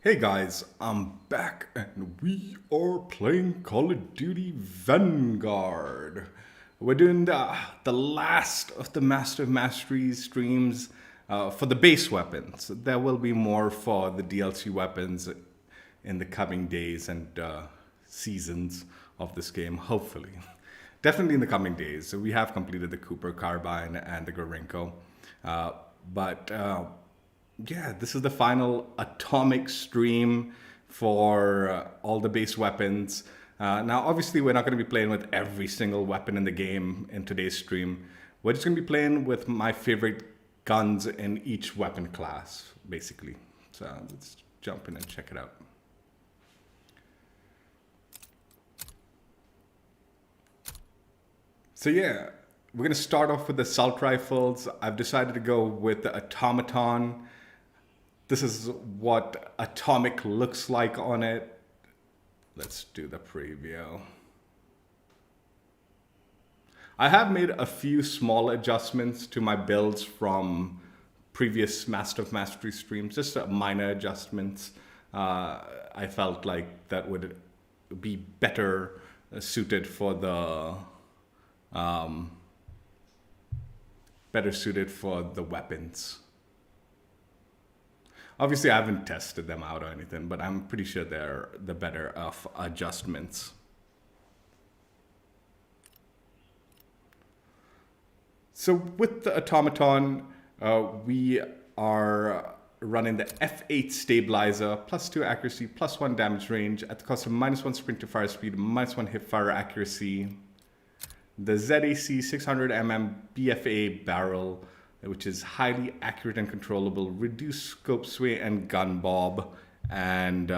Hey guys, I'm back and we are playing Call of Duty Vanguard. We're doing the last of the Master of Mastery streams for the base weapons. There will be more for the DLC weapons in the coming days and seasons of this game, hopefully. Definitely in the coming days. So we have completed the Cooper Carbine and the Gorenko. But yeah, this is the final atomic stream for all the base weapons. Now, obviously, we're not going to be playing with every single weapon in the game in today's stream. We're just going to be playing with my favorite guns in each weapon class, basically. So let's jump in and check it out. So yeah, we're going to start off with the assault rifles. I've decided to go with the Automaton. This is what atomic looks like on it. Let's do the preview. I have made a few small adjustments to my builds from previous Master of Mastery streams, just minor adjustments. I felt like that would be better suited for the weapons. Obviously, I haven't tested them out or anything, but I'm pretty sure they're the better of adjustments. So with the Automaton, we are running the F8 stabilizer, +2 accuracy, +1 damage range at the cost of -1 sprint to fire speed, -1 hip fire accuracy. The ZAC 600mm BFA barrel, which is highly accurate and controllable, reduced scope sway and gun bob, and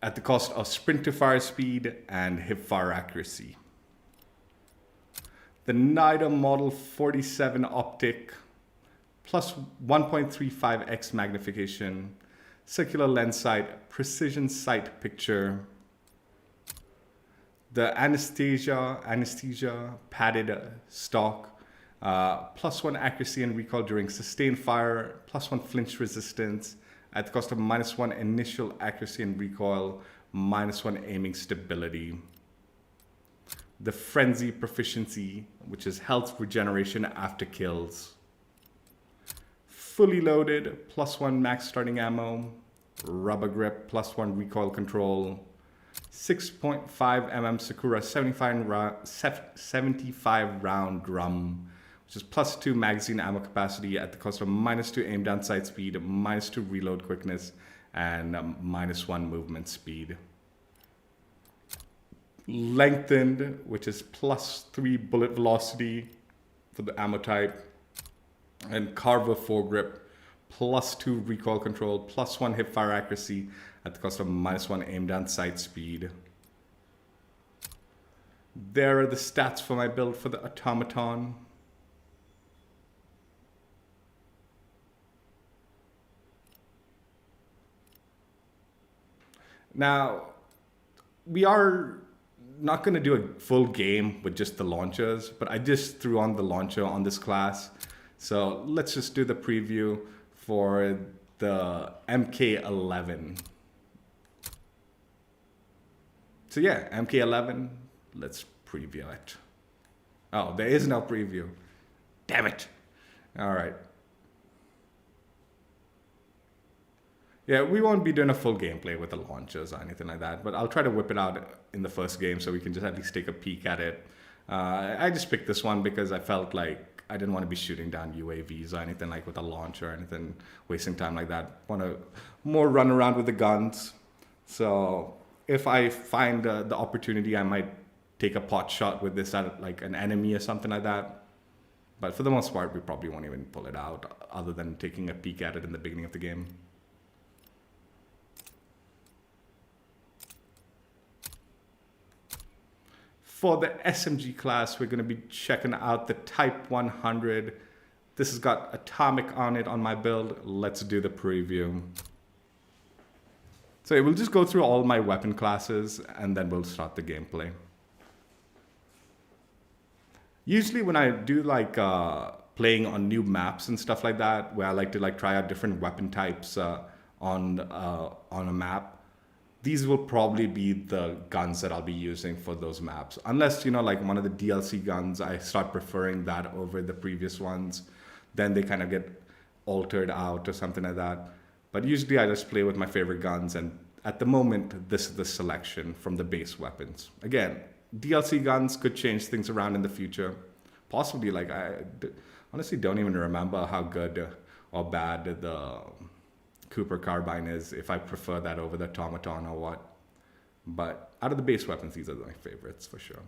at the cost of sprint to fire speed and hip fire accuracy. The NIDA Model 47 optic, plus 1.35x magnification, circular lens sight, precision sight picture. The anesthesia padded stock, +1 accuracy and recoil during sustained fire, +1 flinch resistance at the cost of -1 initial accuracy and recoil, -1 aiming stability. The frenzy proficiency, which is health regeneration after kills. Fully loaded, +1 max starting ammo, rubber grip, +1 recoil control, 6.5 mm Sakura 75 round drum, which is +2 magazine ammo capacity at the cost of -2 aim down sight speed, -2 reload quickness, and -1 movement speed. Lengthened, which is +3 bullet velocity for the ammo type, and Carver foregrip, +2 recoil control, +1 hip fire accuracy at the cost of -1 aim down sight speed. There are the stats for my build for the Automaton. Now, we are not going to do a full game with just the launchers, but I just threw on the launcher on this class. So let's just do the preview for the MK11. So yeah, MK11, let's preview it. Oh, there is no preview. Damn it. All right. Yeah, we won't be doing a full gameplay with the launchers or anything like that, but I'll try to whip it out in the first game so we can just at least take a peek at it. I just picked this one because I felt like I didn't want to be shooting down UAVs or anything like with a launcher or anything, wasting time like that. Want to more run around with the guns. So if I find the opportunity, I might take a pot shot with this at like an enemy or something like that. But for the most part, we probably won't even pull it out other than taking a peek at it in the beginning of the game. For the SMG class, we're going to be checking out the Type 100. This has got atomic on it on my build. Let's do the preview. So we'll just go through all my weapon classes and then we'll start the gameplay. Usually when I do like playing on new maps and stuff like that, where I like to like try out different weapon types, on a map, these will probably be the guns that I'll be using for those maps. Unless, you know, like one of the DLC guns, I start preferring that over the previous ones, then they kind of get altered out or something like that. But usually I just play with my favorite guns, and at the moment, this is the selection from the base weapons. Again, DLC guns could change things around in the future. Possibly, like, honestly don't even remember how good or bad the Cooper carbine is, if I prefer that over the Automaton or what. But out of the base weapons, these are my favorites for sure.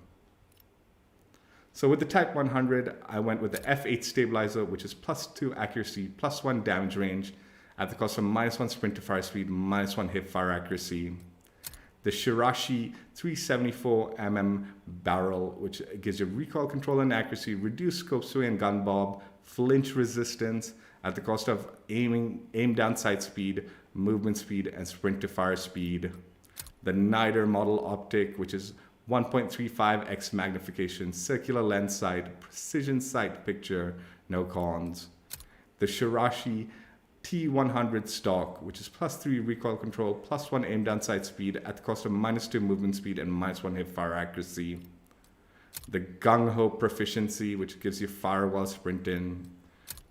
So with the Type 100, I went with the F8 stabilizer, which is +2 accuracy, +1 damage range, at the cost of -1 sprint to fire speed, -1 hip fire accuracy. The Shirashi 374mm barrel, which gives you recoil control and accuracy, reduced scope sway and gun bob, flinch resistance, at the cost of aim down sight speed, movement speed, and sprint to fire speed. The Nider model optic, which is 1.35x magnification, circular lens sight, precision sight picture, no cons. The Shirashi T100 stock, which is +3 recoil control, +1 aim down sight speed, at the cost of -2 movement speed and -1 hip fire accuracy. The Gung Ho proficiency, which gives you fire while sprinting,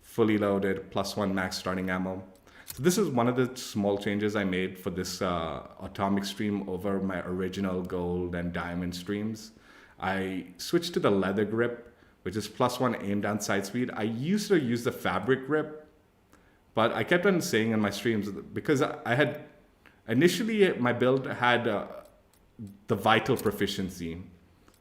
fully loaded, +1 max starting ammo. So this is one of the small changes I made for this atomic stream over my original gold and diamond streams. I switched to the leather grip, which is +1 aim down sight speed. I used to use the fabric grip, but I kept on saying in my streams, because I had, initially my build had the vital proficiency,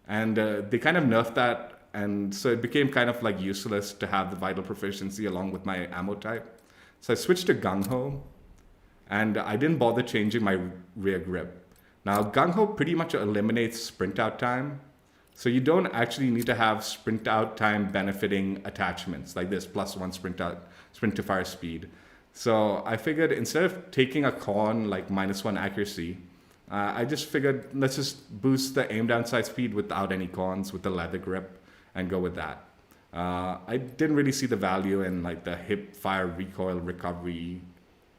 and they kind of nerfed that, and so it became kind of like useless to have the vital proficiency along with my ammo type. So I switched to Gung Ho, and I didn't bother changing my rear grip. Now Gung Ho pretty much eliminates sprint out time, so you don't actually need to have sprint out time benefiting attachments like this +1 sprint to fire speed. So I figured instead of taking a con like -1 accuracy, I just figured let's just boost the aim down sight speed without any cons with the leather grip and go with that. I didn't really see the value in like the hip fire recoil recovery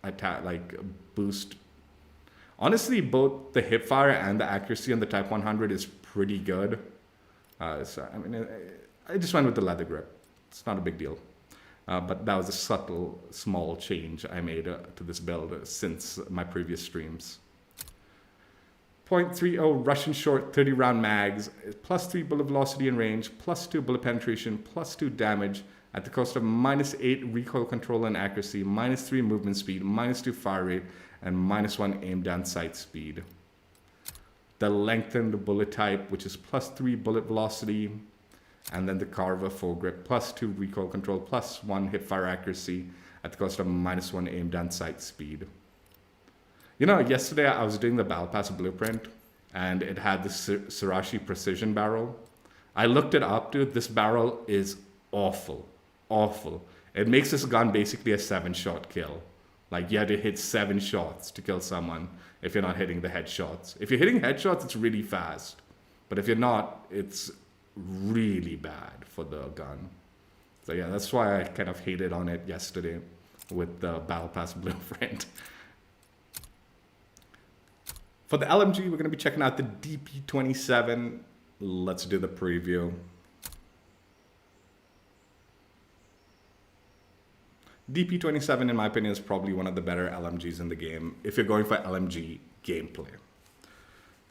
attack like boost. Honestly, both the hip fire and the accuracy on the Type 100 is pretty good. So I mean, I just went with the leather grip. It's not a big deal. But that was a subtle, small change I made to this build since my previous streams. .30 Russian short 30 round mags, +3 bullet velocity and range, +2 bullet penetration, +2 damage, at the cost of -8 recoil control and accuracy, -3 movement speed, -2 fire rate, and -1 aim down sight speed. The lengthened bullet type, which is +3 bullet velocity, and then the Carver foregrip, +2 recoil control, +1 hip fire accuracy, at the cost of -1 aim down sight speed. You know, yesterday I was doing the Battle Pass blueprint, and it had the Shirashi precision barrel. I looked it up, dude. This barrel is awful, awful. It makes this gun basically a 7-shot kill. Like, you had to hit 7 shots to kill someone if you're not hitting the headshots. If you're hitting headshots, it's really fast. But if you're not, it's really bad for the gun. So yeah, that's why I kind of hated on it yesterday with the Battle Pass blueprint. For the LMG, we're going to be checking out the DP27. Let's do the preview. DP27, in my opinion, is probably one of the better LMGs in the game if you're going for LMG gameplay.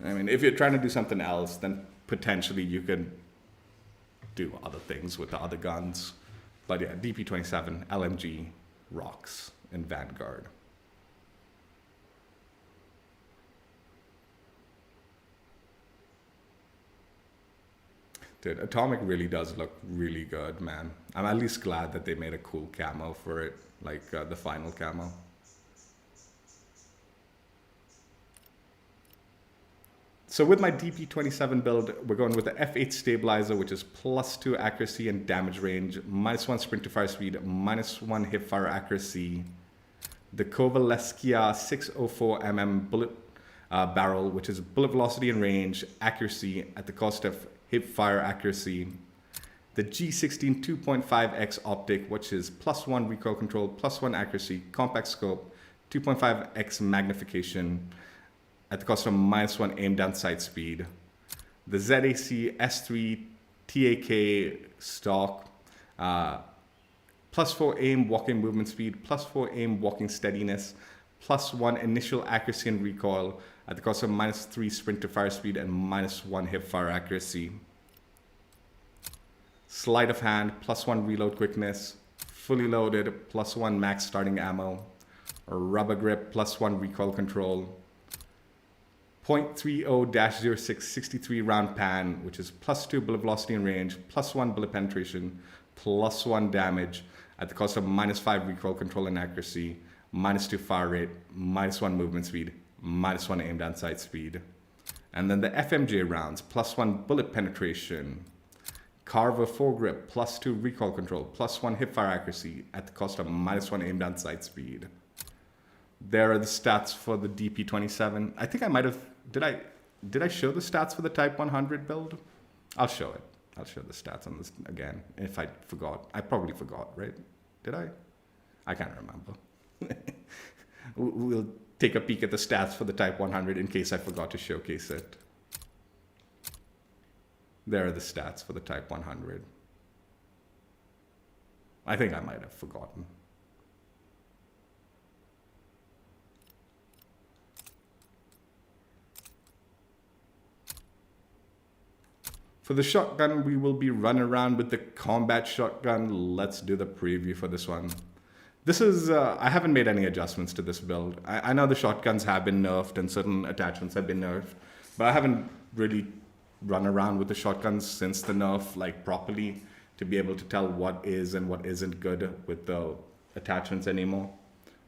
I mean, if you're trying to do something else, then potentially you can do other things with the other guns. But yeah, DP27, LMG rocks in Vanguard. Dude, Atomic really does look really good, man. I'm at least glad that they made a cool camo for it, like the final camo. So with my DP27 build, we're going with the F8 stabilizer, which is +2 accuracy and damage range, -1 sprint to fire speed, -1 hip fire accuracy. The Kovalevskia 604mm bullet barrel, which is bullet velocity and range, accuracy at the cost of hip fire accuracy. The G16 2.5x optic, which is +1 recoil control, +1 accuracy, compact scope, 2.5x magnification at the cost of -1 aim down sight speed. The ZAC S3 TAK stock, +4 aim walking movement speed, +4 aim walking steadiness, +1 initial accuracy and recoil at the cost of -3 sprint to fire speed and -1 hip fire accuracy. Sleight of hand, +1 reload quickness, fully loaded, +1 max starting ammo, rubber grip, +1 recoil control, .30-06 63 round pan, which is +2 bullet velocity and range, +1 bullet penetration, +1 damage at the cost of -5 recoil control and accuracy, -2 fire rate, -1 movement speed, -1 aim down sight speed. And then the FMJ rounds, +1 bullet penetration, Carver foregrip, +2 recoil control, +1 hip fire accuracy at the cost of -1 aim down sight speed. There are the stats for the DP27. I think I might have, did I show the stats for the Type 100 build? I'll show it. I'll show the stats on this again. If I forgot, I probably forgot, right? Did I? I can't remember. We'll take a peek at the stats for the Type 100 in case I forgot to showcase it. There are the stats for the Type 100. I think I might have forgotten. For the shotgun, we will be running around with the combat shotgun. Let's do the preview for this one. This is, I haven't made any adjustments to this build. I know the shotguns have been nerfed and certain attachments have been nerfed, but I haven't really run around with the shotguns since the nerf, like properly, to be able to tell what is and what isn't good with the attachments anymore.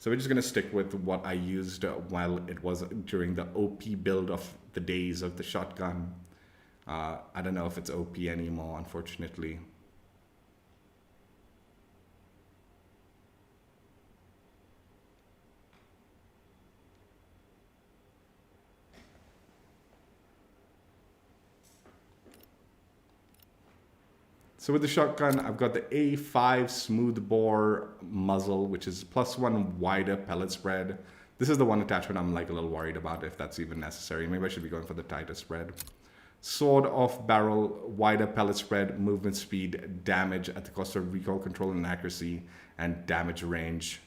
So we're just gonna stick with what I used while it was during the OP build of the days of the shotgun. I don't know if it's OP anymore, unfortunately. So with the shotgun, I've got the A5 smooth bore muzzle, which is +1 wider pellet spread. This is the one attachment I'm like a little worried about if that's even necessary. Maybe I should be going for the tighter spread. Sword off barrel, wider pellet spread, movement speed, damage at the cost of recoil control and accuracy, and damage range.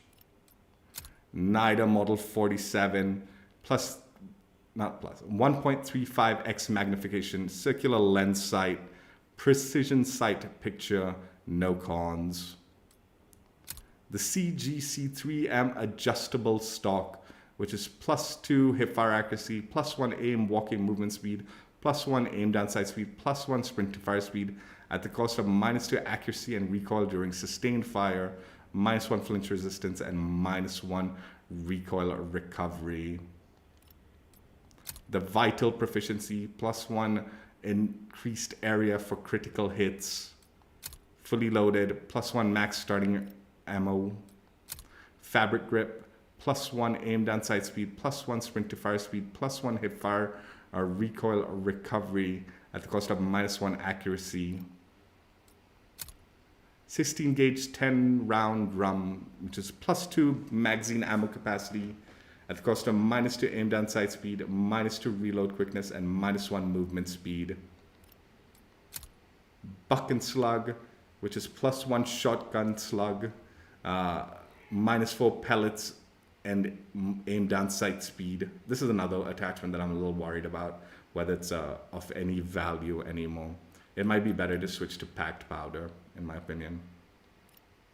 NIDA model 47, plus, not plus, 1.35x magnification, circular lens sight, precision sight picture, no cons. The CGC3M adjustable stock, which is +2 hipfire accuracy, +1 aim walking movement speed, +1 aim down sight speed, +1 sprint to fire speed at the cost of -2 accuracy and recoil during sustained fire, -1 flinch resistance, and -1 recoil recovery. The vital proficiency, +1 increased area for critical hits, fully loaded, +1 max starting ammo, fabric grip, +1 aim down sight speed, +1 sprint to fire speed, +1 hip fire recoil recovery at the cost of -1 accuracy. 16 gauge 10 round drum, which is +2 magazine ammo capacity at the cost of -2 aim down sight speed, -2 reload quickness, and -1 movement speed. Buck and slug, which is +1 shotgun slug, -4 pellets, and aim down sight speed. This is another attachment that I'm a little worried about, whether it's of any value anymore. It might be better to switch to packed powder, in my opinion.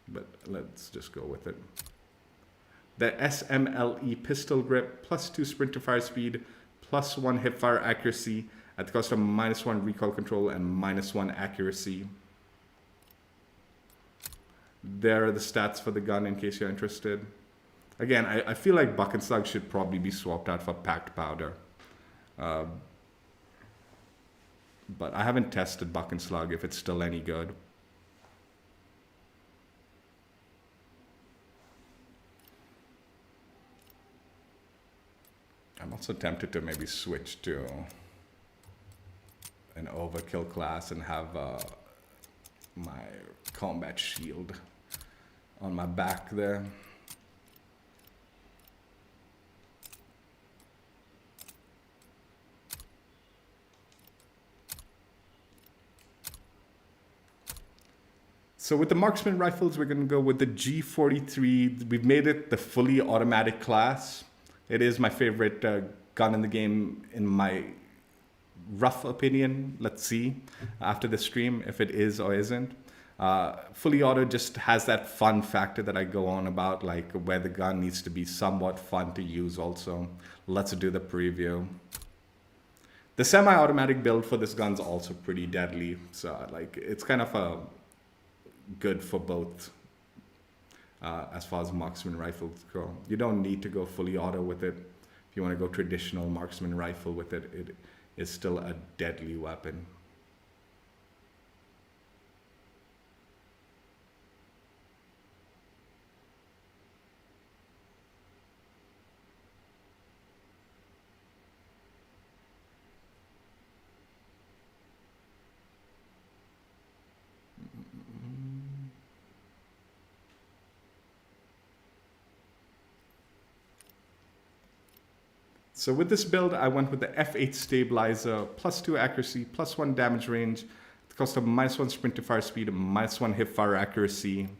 But let's just go with it. The SMLE pistol grip, +2 sprint to fire speed, +1 hip fire accuracy at the cost of -1 recoil control and -1 accuracy. There are the stats for the gun in case you're interested. Again, I feel like buck and slug should probably be swapped out for packed powder. But I haven't tested buck and slug if it's still any good. I'm also tempted to maybe switch to an overkill class and have my combat shield on my back there. So with the Marksman rifles, we're going to go with the G43. We've made it the fully automatic class. It is my favorite gun in the game, in my rough opinion. Let's see after the stream if it is or isn't. Fully auto just has that fun factor that I go on about, like where the gun needs to be somewhat fun to use also. Let's do the preview. The semi-automatic build for this gun's also pretty deadly. So like it's kind of a good for both as far as marksman rifles go. You don't need to go fully auto with it. If you want to go traditional marksman rifle with it, it is still a deadly weapon. So with this build, I went with the F8 stabilizer, +2 accuracy, +1 damage range, the cost of -1 sprint to fire speed, -1 hip fire accuracy.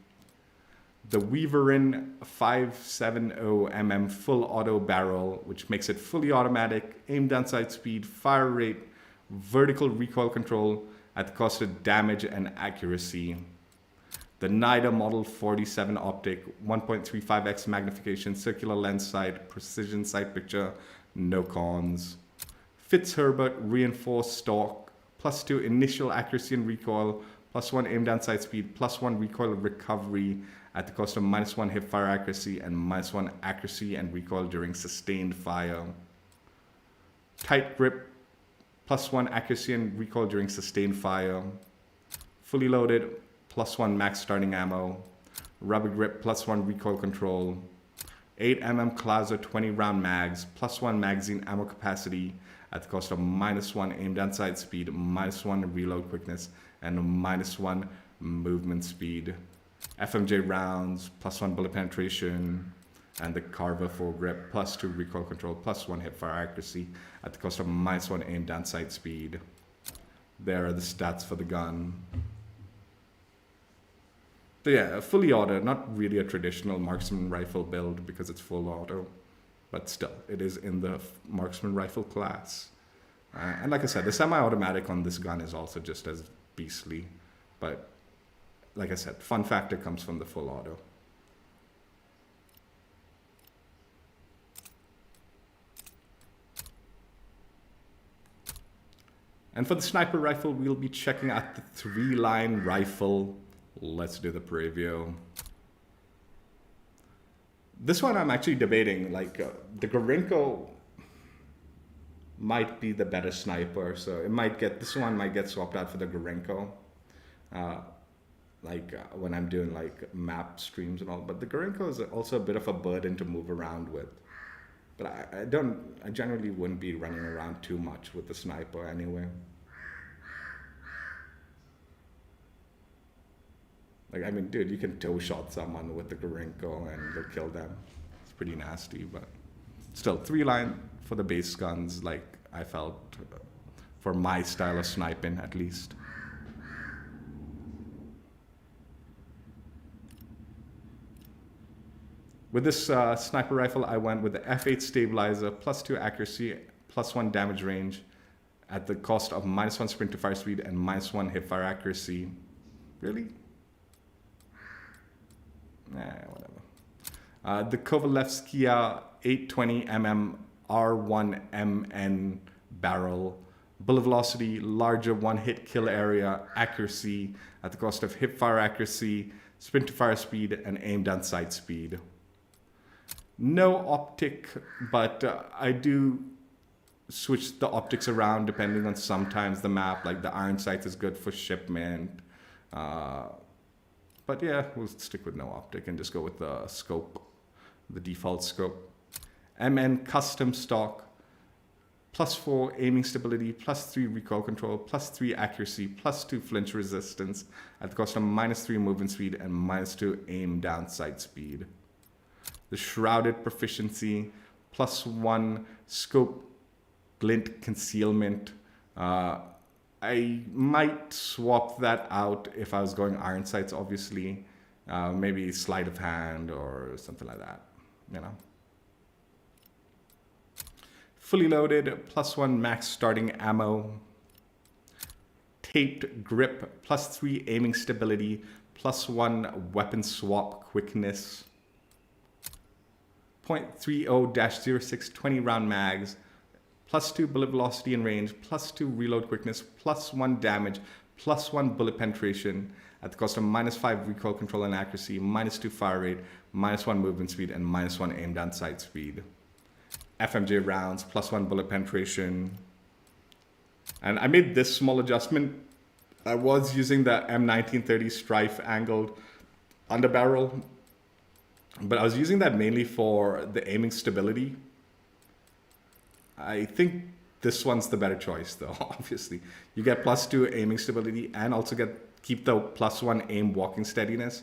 The Weaverin 570mm full auto barrel, which makes it fully automatic, aim down sight speed, fire rate, vertical recoil control at the cost of damage and accuracy. The NIDA Model 47 optic, 1.35x magnification, circular lens sight, precision sight picture, no cons. Fitzherbert reinforced stock, +2 initial accuracy and recoil, +1 aim down sight speed, +1 recoil recovery at the cost of -1 hip fire accuracy and -1 accuracy and recoil during sustained fire. Tight grip, +1 accuracy and recoil during sustained fire. Fully loaded, +1 max starting ammo. Rubber grip, +1 recoil control. 8mm Clauser 20 round mags, +1 magazine ammo capacity at the cost of -1 aim down sight speed, -1 reload quickness, and -1 movement speed. FMJ rounds, +1 bullet penetration, and the Carver foregrip, +2 recoil control, +1 hip fire accuracy at the cost of -1 aim down sight speed. There are the stats for the gun. So yeah, fully auto, not really a traditional marksman rifle build because it's full auto, but still, it is in the marksman rifle class. And like I said, the semi-automatic on this gun is also just as beastly, but like I said, fun factor comes from the full auto. And for the sniper rifle, we'll be checking out the 3-line rifle. Let's do the preview. This one I'm actually debating, like the Gorenko might be the better sniper, so it might get, this one might get swapped out for the Gorenko. When I'm doing like map streams and all, but the Gorenko is also a bit of a burden to move around with. But I generally wouldn't be running around too much with the sniper anyway. Like, I mean, dude, you can toe shot someone with the Gorenko and you'll kill them. It's pretty nasty, but still, 3-line for the base guns, like I felt, for my style of sniping at least. With this sniper rifle, I went with the F8 stabilizer, +2 accuracy, +1 damage range, at the cost of -1 sprint to fire speed and -1 hip fire accuracy. Really? Whatever. The Kovalevskia 820mm R1MN barrel, bullet velocity, larger one-hit kill area, accuracy at the cost of hip fire accuracy, sprint to fire speed, and aim down sight speed. No optic, but I do switch the optics around depending on sometimes the map, like the iron sight is good for shipment. But yeah, we'll stick with no optic and just go with the scope, the default scope. MN custom stock, +4 aiming stability, +3 recoil control, +3 accuracy, +2 flinch resistance at the cost of -3 movement speed and -2 aim down sight speed. The shrouded proficiency, +1 scope glint concealment, I might swap that out if I was going iron sights, obviously. Maybe sleight of hand or something like that, you know. Fully loaded, +1 max starting ammo. Taped grip, +3 aiming stability, +1 weapon swap quickness. 0.30-06 20 round mags, +2 bullet velocity and range, +2 reload quickness, +1 damage, +1 bullet penetration at the cost of -5 recoil control and accuracy, -2 fire rate, -1 movement speed, and -1 aim down sight speed. FMJ rounds, +1 bullet penetration. And I made this small adjustment. I was using the M1930 Strife angled underbarrel, but I was using that mainly for the aiming stability. I think this one's the better choice though, obviously. You get +2 aiming stability and also keep the +1 aim walking steadiness.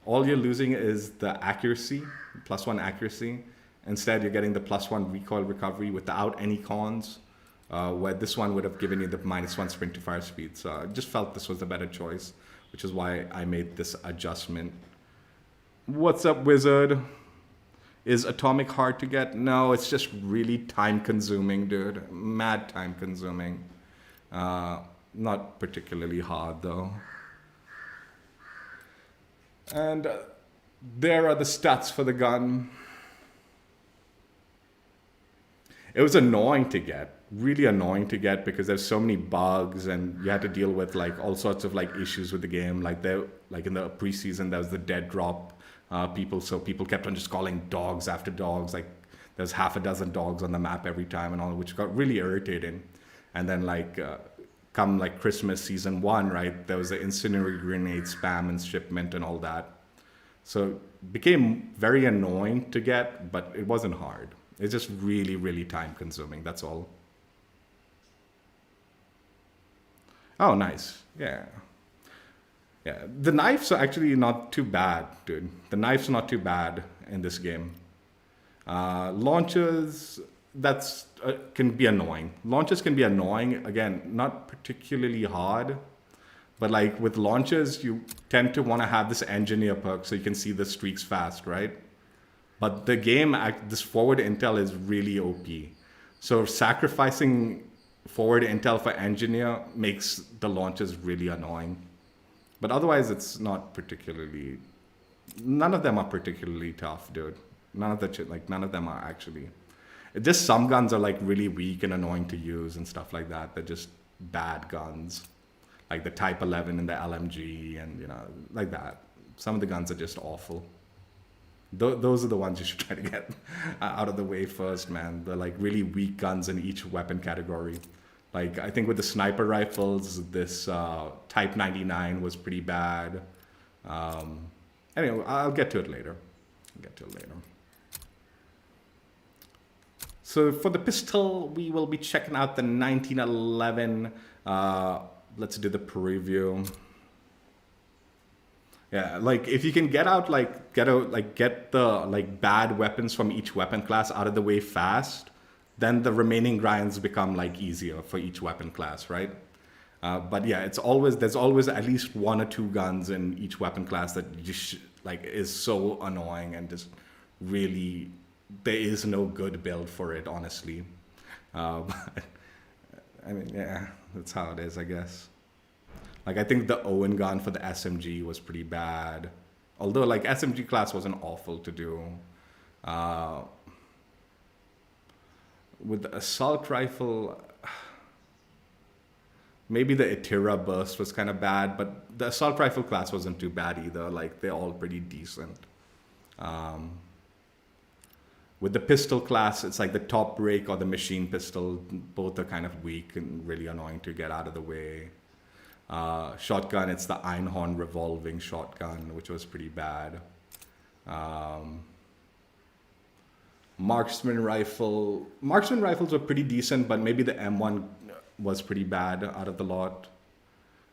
All you're losing is the accuracy, +1 accuracy. Instead, you're getting the +1 recoil recovery without any cons, where this one would have given you the -1 sprint to fire speed. So I just felt this was the better choice, which is why I made this adjustment. What's up, Wizard? Is Atomic hard to get? No, it's just really time consuming, dude. Mad time consuming. Not particularly hard though. And there are the stats for the gun. It was annoying to get, really annoying to get, because there's so many bugs and you had to deal with like all sorts of like issues with the game. Like in the preseason, there was the dead drop so people kept on just calling dogs after dogs. Like there's half a dozen dogs on the map every time and all, which got really irritating. And then come like Christmas season 1, right? There was the incendiary grenade spam and shipment and all that. So it became very annoying to get, but it wasn't hard. It's just really, really time consuming. That's all. Oh, nice. Yeah. Yeah. The knives are actually not too bad, dude. The knives are not too bad in this game. Launchers, can be annoying. Launchers can be annoying. Again, not particularly hard. But like with launchers, you tend to want to have this engineer perk so you can see the streaks fast, right? But the game, this forward intel is really OP. So sacrificing forward intel for engineer makes the launches really annoying. But otherwise, it's not particularly, none of them are particularly tough, dude. None of them are actually. Just some guns are like really weak and annoying to use and stuff like that. They're just bad guns. Like the Type 11 and the LMG and, you know, like that. Some of the guns are just awful. Those are the ones you should try to get out of the way first, man. They're like really weak guns in each weapon category. Like I think with the sniper rifles, this Type 99 was pretty bad. Anyway, I'll get to it later. So for the pistol, we will be checking out the 1911. Let's do the preview. Yeah, like if you can get the bad weapons from each weapon class out of the way fast, then the remaining grinds become like easier for each weapon class, right? But yeah, there's always at least 1 or 2 guns in each weapon class that just is so annoying and just really there is no good build for it, honestly. But, I mean, yeah, that's how it is, I guess. Like, I think the Owen gun for the SMG was pretty bad. Although, like, SMG class wasn't awful to do. With the assault rifle, maybe the Itira burst was kind of bad, but the assault rifle class wasn't too bad either. Like, they're all pretty decent. With the pistol class, it's like the top break or the machine pistol. Both are kind of weak and really annoying to get out of the way. Shotgun, it's the Einhorn revolving shotgun, which was pretty bad. Marksman rifles were pretty decent, but maybe the M1 was pretty bad out of the lot.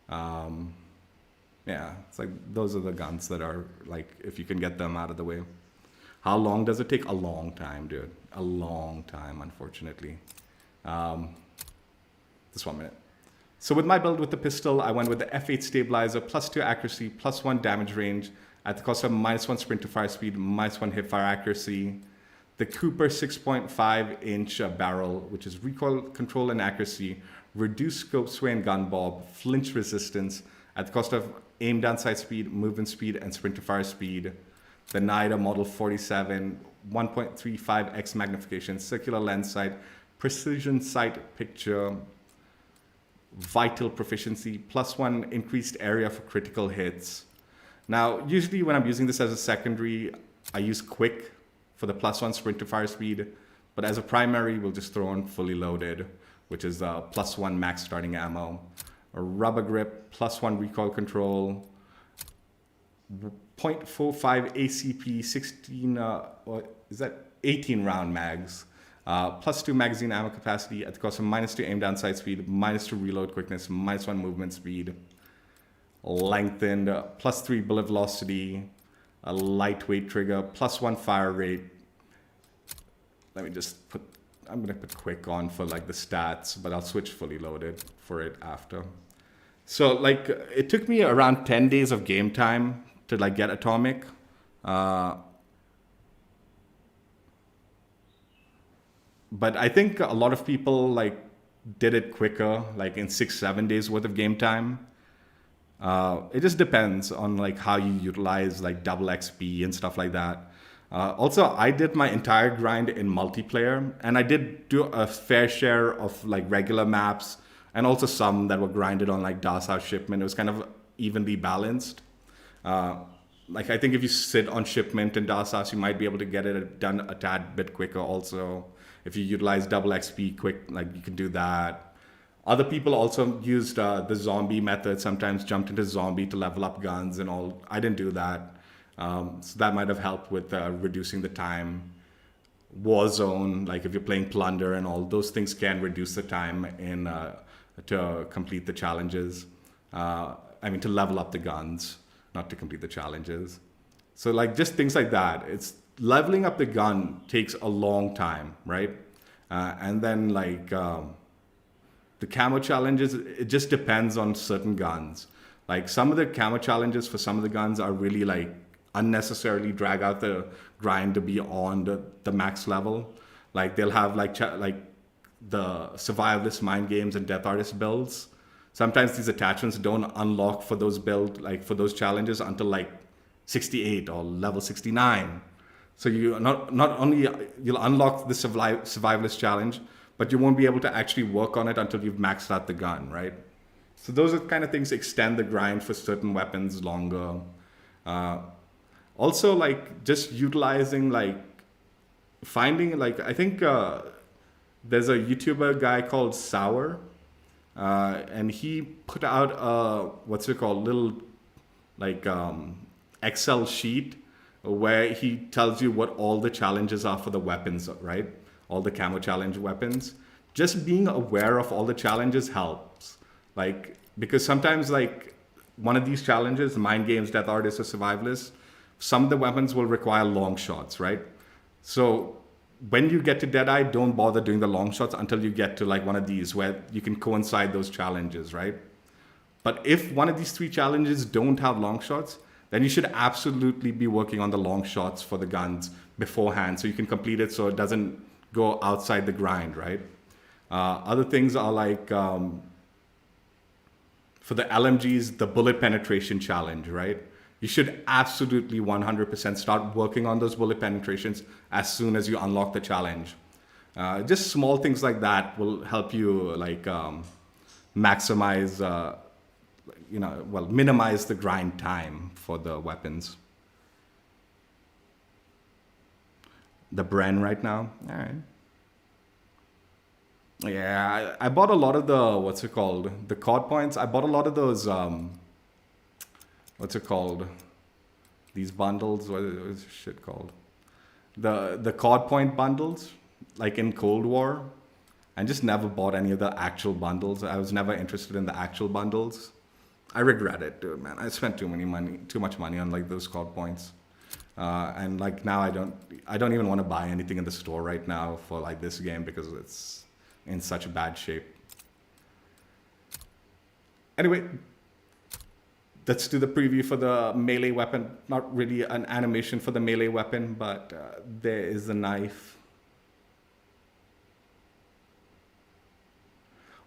Yeah, it's like those are the guns that are like, if you can get them out of the way. How long does it take? A long time, dude. A long time, unfortunately. Just 1 minute. So with my build with the pistol, I went with the F8 stabilizer, +2 accuracy, +1 damage range, at the cost of -1 sprint to fire speed, -1 hip fire accuracy. The Cooper 6.5-inch barrel, which is recoil control and accuracy, reduced scope sway and gun bob, flinch resistance, at the cost of aim down sight speed, movement speed, and sprint to fire speed. The NIDA Model 47, 1.35x magnification, circular lens sight, precision sight picture, vital proficiency, +1 increased area for critical hits. Now, usually when I'm using this as a secondary, I use quick for the +1 sprint to fire speed, but as a primary, we'll just throw in fully loaded, which is +1 max starting ammo. A rubber grip, +1 recoil control, 0.45 ACP, 18 round mags, +2 magazine ammo capacity at the cost of -2 aim down sight speed, -2 reload quickness, -1 movement speed, lengthened, +3 bullet velocity, a lightweight trigger, +1 fire rate. Let me just put, I'm gonna put quick on for like the stats, but I'll switch fully loaded for it after. So like it took me around 10 days of game time to like get atomic. But I think a lot of people like did it quicker, like in 6-7 days worth of game time. It just depends on like how you utilize like double XP and stuff like that. Also, I did my entire grind in multiplayer, and I did do a fair share of like regular maps, and also some that were grinded on like Das House Shipment. It was kind of evenly balanced. Like I think if you sit on Shipment and Das House, you might be able to get it done a tad bit quicker also. If you utilize double XP quick, like you can do that. Other people also used the zombie method, sometimes jumped into zombie to level up guns and all. I didn't do that. So that might have helped with reducing the time. Warzone, like if you're playing Plunder and all, those things can reduce the time in to complete the challenges. I mean, to level up the guns, not to complete the challenges. So like just things like that. It's leveling up the gun takes a long time, right? And then like the camo challenges, it just depends on certain guns. Like some of the camo challenges for some of the guns are really like unnecessarily drag out the grind to be on the max level. Like they'll have like the survivalist mind games and death artist builds. Sometimes these attachments don't unlock for those for those challenges until like 68 or level 69. So you not only you'll unlock the survivalist challenge, but you won't be able to actually work on it until you've maxed out the gun, right? So those are kind of things extend the grind for certain weapons longer. Also, like just utilizing like finding like I think there's a YouTuber guy called Sour, and he put out a little like Excel sheet where he tells you what all the challenges are for the weapons, right? All the camo challenge weapons. Just being aware of all the challenges helps. Like, because sometimes like one of these challenges, mind games, death artists, or survivalists, some of the weapons will require long shots, right? So when you get to Deadeye, don't bother doing the long shots until you get to like one of these where you can coincide those challenges, right? But if one of these 3 challenges don't have long shots, then you should absolutely be working on the long shots for the guns beforehand so you can complete it so it doesn't go outside the grind, right? Other things are like, for the LMGs, the bullet penetration challenge, right? You should absolutely 100% start working on those bullet penetrations as soon as you unlock the challenge. Just small things like that will help you like maximize, minimize the grind time for the weapons. The Bren right now, all right. Yeah, I bought a lot of the, the COD points. I bought a lot of those, these bundles, what is this shit called? The COD point bundles, like in Cold War. I just never bought any of the actual bundles. I was never interested in the actual bundles. I regret it, dude, man. I spent too much money on like those COD points. And like now I don't even want to buy anything in the store right now for like this game because it's in such bad shape. Anyway, let's do the preview for the melee weapon. Not really an animation for the melee weapon, but there is a knife.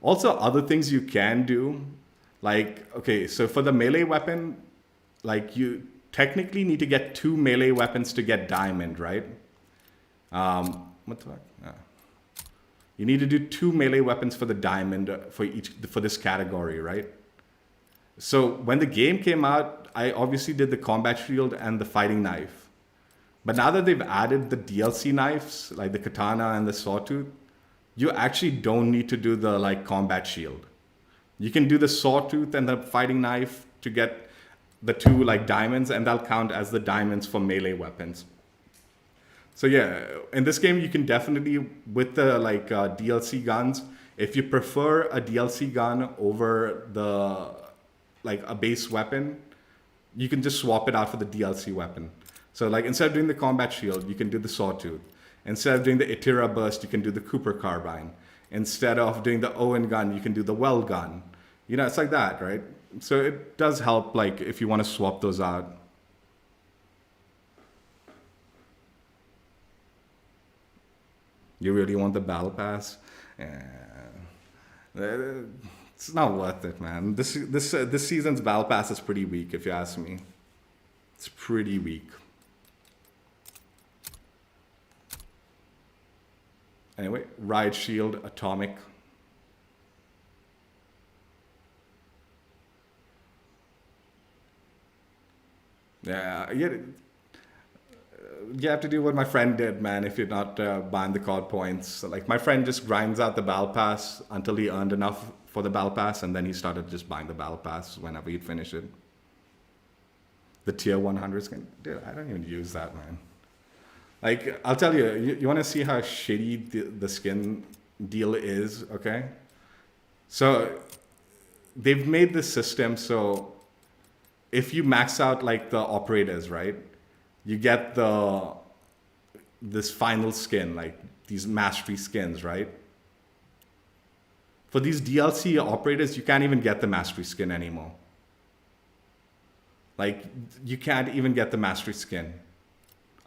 Also, other things you can do, like, okay, so for the melee weapon, like you technically need to get 2 melee weapons to get diamond, right? What the fuck? You need to do 2 melee weapons for the diamond for this category, right? So when the game came out, I obviously did the combat shield and the fighting knife. But now that they've added the DLC knives, like the katana and the sawtooth, you actually don't need to do the like combat shield. You can do the sawtooth and the fighting knife to get the 2 like diamonds, and they'll count as the diamonds for melee weapons. So yeah, in this game you can definitely, with the like DLC guns, if you prefer a DLC gun over the like a base weapon, you can just swap it out for the DLC weapon. So like instead of doing the combat shield, you can do the sawtooth. Instead of doing the Itira burst, you can do the Cooper carbine. Instead of doing the Owen gun, you can do the Well gun. You know, it's like that, right? So it does help, like, if you want to swap those out. You really want the battle pass? It's not worth it, man. This season's battle pass is pretty weak, if you ask me. It's pretty weak. Anyway, Riot Shield, Atomic. Yeah, you have to do what my friend did, man, if you're not buying the COD points. So, like, my friend just grinds out the battle pass until he earned enough for the battle pass, and then he started just buying the battle pass whenever he'd finish it. The tier 100 skin. Dude, I don't even use that, man. Like, I'll tell you, you want to see how shitty the skin deal is, okay? So, they've made this system so if you max out, like, the operators, right? You get this final skin, like these mastery skins, right? For these DLC operators, you can't even get the mastery skin anymore. Like, you can't even get the mastery skin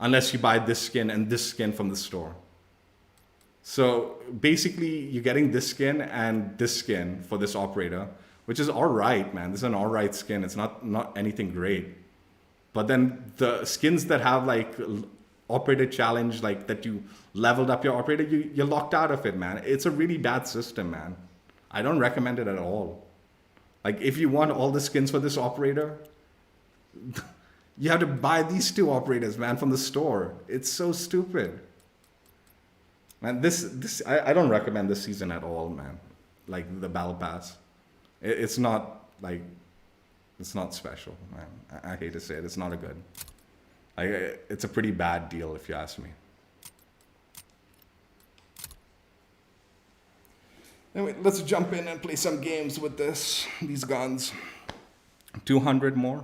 unless you buy this skin and this skin from the store. So basically, you're getting this skin and this skin for this operator, which is all right, man. This is an all right skin. It's not anything great. But then the skins that have like operator challenge, like that you leveled up your operator, you're locked out of it, man. It's a really bad system, man. I don't recommend it at all. Like, if you want all the skins for this operator, you have to buy these 2 operators, man, from the store. It's so stupid. Man, I don't recommend this season at all, man. Like, the battle pass. It's not, like, it's not special, man. I hate to say it. It's not a good. Like, it's a pretty bad deal, if you ask me. Anyway, let's jump in and play some games with these guns. 200 more.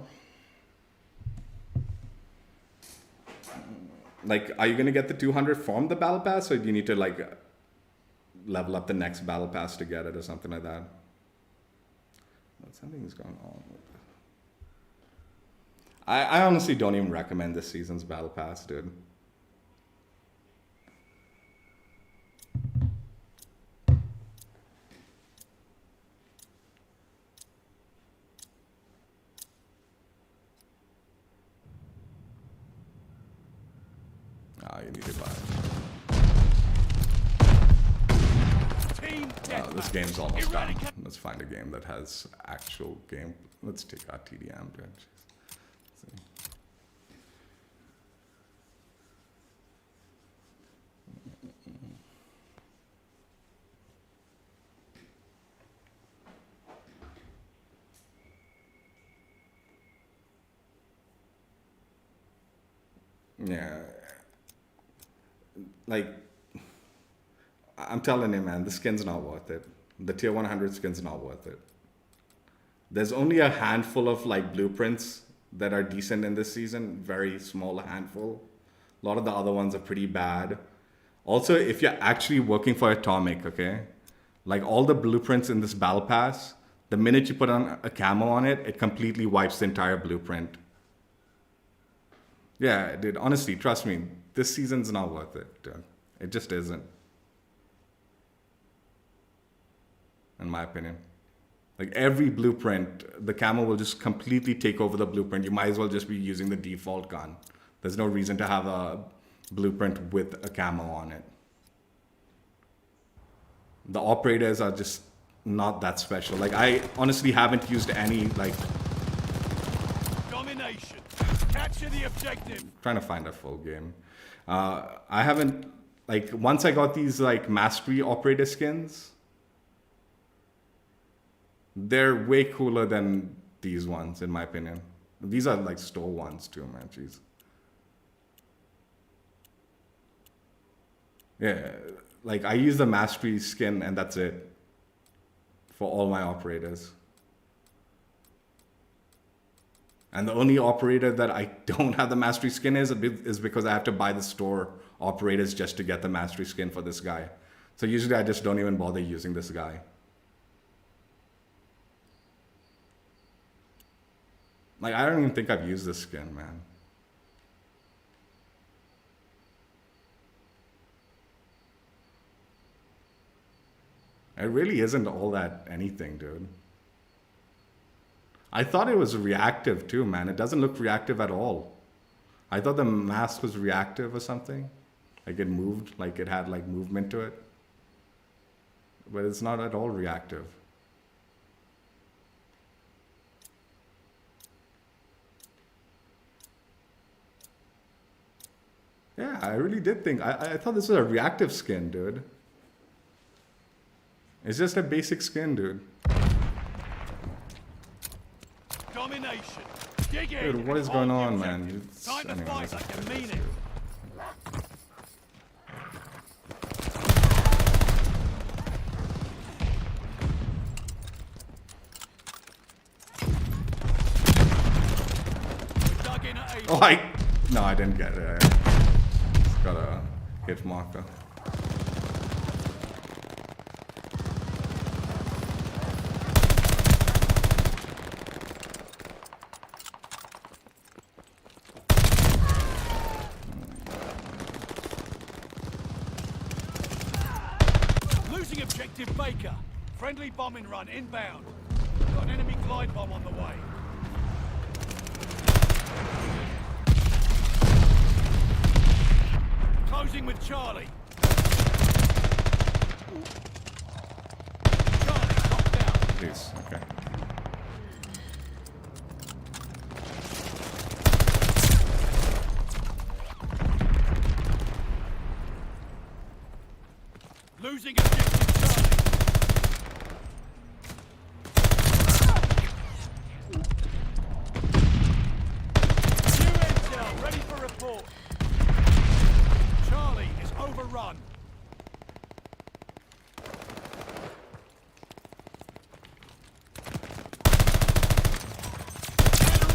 Like, are you going to get the 200 from the battle pass, or do you need to, like, level up the next battle pass to get it or something like that? Something's going on with that. I honestly don't even recommend this season's battle pass, dude. You need to buy it. This game's almost done. Let's find a game that has actual game. Let's take out TDM, dude. Yeah. Like, I'm telling you, man, the skin's not worth it. The tier 100 skin's not worth it. There's only a handful of like blueprints that are decent in this season. Very small handful. A lot of the other ones are pretty bad. Also, if you're actually working for Atomic, okay? Like all the blueprints in this battle pass, the minute you put on a camo on it, it completely wipes the entire blueprint. Yeah, dude, honestly, trust me, this season's not worth it, dude. It just isn't. In my opinion. Like every blueprint, the camo will just completely take over the blueprint. You might as well just be using the default gun. There's no reason to have a blueprint with a camo on it. The operators are just not that special. Like I honestly haven't used any like domination. Capture the objective. Trying to find a full game. I haven't like once I got these like mastery operator skins, they're way cooler than these ones in my opinion. These are like store ones too, man. Jeez. Yeah, like I use the mastery skin and that's it for all my operators. And the only operator that I don't have the mastery skin is because I have to buy the store operators just to get the mastery skin for this guy. So usually I just don't even bother using this guy. Like I don't even think I've used this skin, man. It really isn't all that anything, dude. I thought it was reactive too, man. It doesn't look reactive at all. I thought the mask was reactive or something. Like it moved, like it had like movement to it. But it's not at all reactive. Yeah, I really did think, I thought this was a reactive skin, dude. It's just a basic skin, dude. Domination. Dig in. Dude, what is going on, man? Time to fight like you mean it. Oh, no, I didn't get it. Just got a hit marker. Losing objective Baker. Friendly bombing run inbound. Got an enemy glide bomb on the way. Closing with Charlie. Charlie, knocked down. Please, okay. Losing objective Charlie. New intel, ready for report. Charlie is overrun.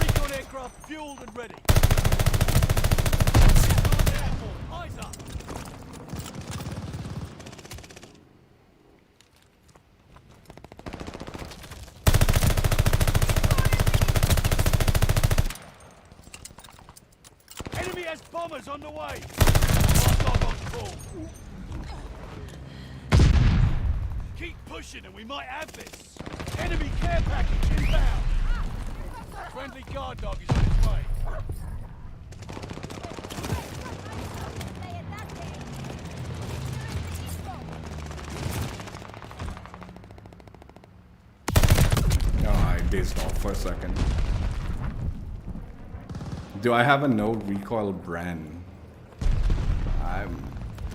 Recon aircraft fueled and ready. Airborne, eyes up. Enemy has bombers on the way. Dog on call. Keep pushing and we might have this. Enemy care package inbound. Friendly guard dog is on its way. No, I dazed off for a second. Do I have a no recoil Bren? I'm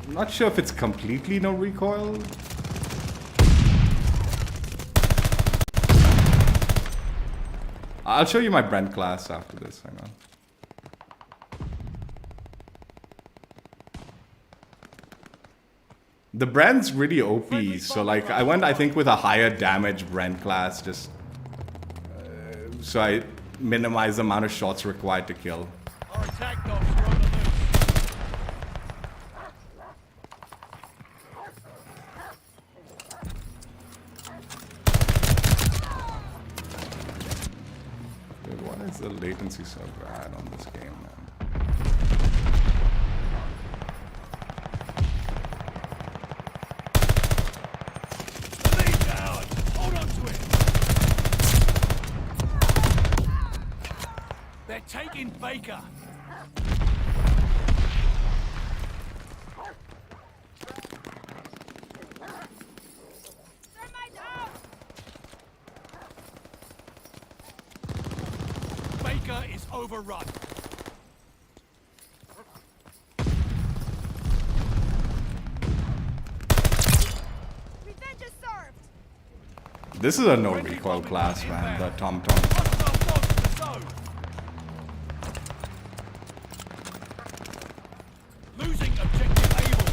not sure if it's completely no recoil. I'll show you my Brent class after this. Hang on. The Brent's really OP, so like I went I think with a higher damage Brent class just so I minimize the amount of shots required to kill. Our attack dogs are on the loose. latency so bad on this game, man. Lead down! Hold on to it! They're taking Baker! Baker is overrun. Revenge is served. This is a no recoil class, man. The Automaton. Hostile dogs in the zone. Losing objective able.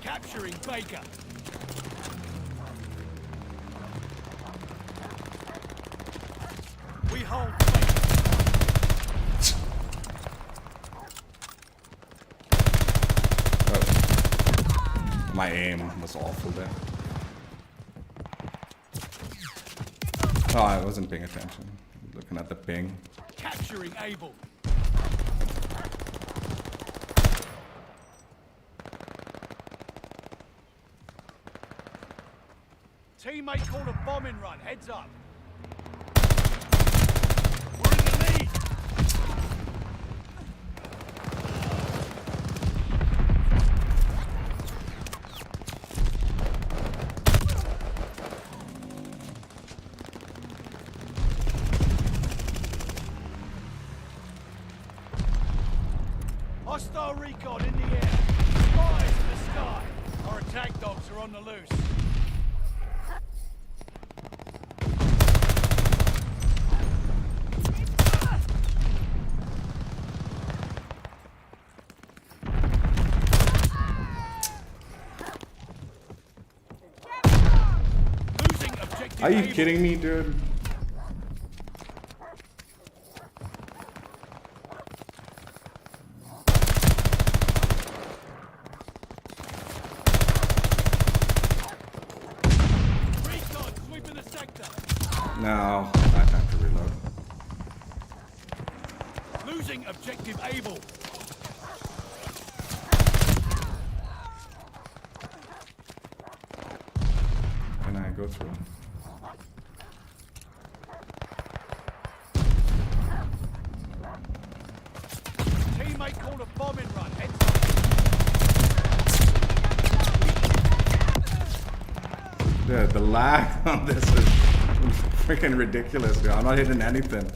Capturing Baker. We hold Baker. Oh. My aim was awful there. Oh, I wasn't paying attention. Looking at the ping. Capturing able. Teammate called a bombing run. Heads up. We're in the lead. Hostile recon in the air. Spies in the sky. Our attack dogs are on the loose. Losing objective Are you able. kidding me, dude? Recon sweeping the sector. No, I have to reload. Losing objective able. Can I go through? Teammate called a bombing run. Heads up. Dude, the lag on this is freaking ridiculous, dude. I'm not hitting anything.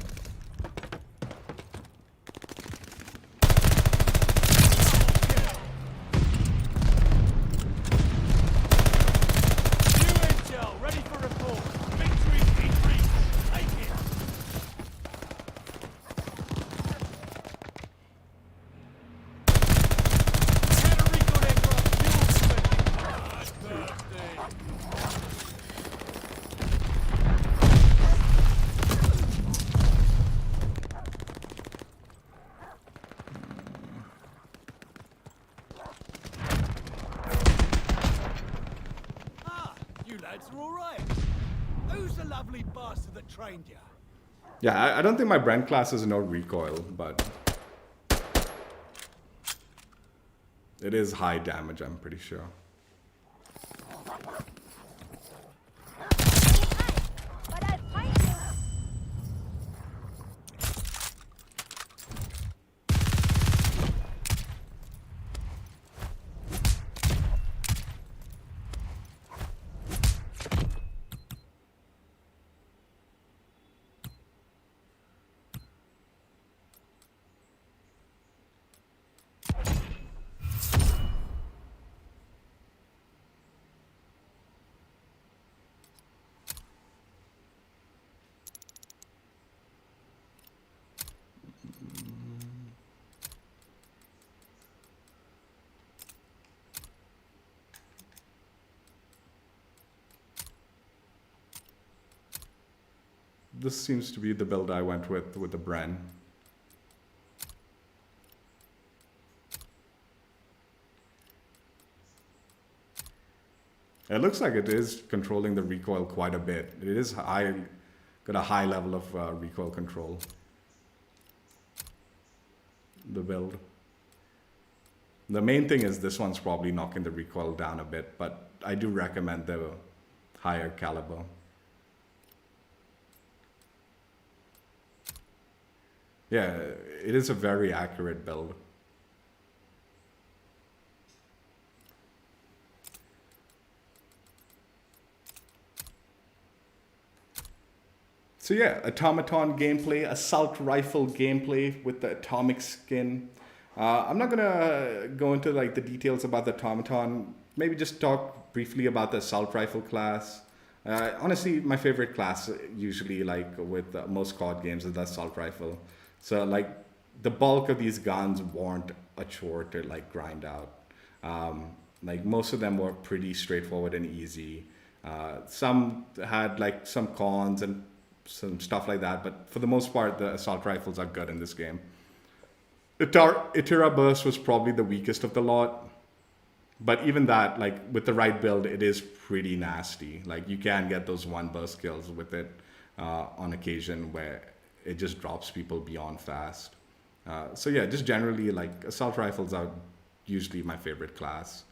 New intel, ready for report. Victory in reach. Take it. Counter recon aircraft fuel suspended. Ah, you lads are all right. Who's the lovely bastard that trained you? Yeah, I don't think my brand class is no recoil, but it is high damage, I'm pretty sure. But I'll find you. this seems to be the build I went with the Bren. It looks like it is controlling the recoil quite a bit. It is high, got a high level of recoil control. The build. The main thing is this one's probably knocking the recoil down a bit, but I do recommend the higher caliber. Yeah, it is a very accurate build. So yeah, automaton gameplay, assault rifle gameplay with the atomic skin. I'm not gonna go into like the details about the automaton. Maybe just talk briefly about the assault rifle class. Honestly, my favorite class usually, like with most COD games, is the assault rifle. So like the bulk of these guns weren't a chore to like grind out. Like most of them were pretty straightforward and easy. Some had like some cons and some stuff like that, but for the most part, the assault rifles are good in this game. Itera burst was probably the weakest of the lot, but even that, like with the right build, it is pretty nasty. Like you can get those one burst kills with it on occasion where it just drops people beyond fast. So yeah, just generally like assault rifles are usually my favorite class.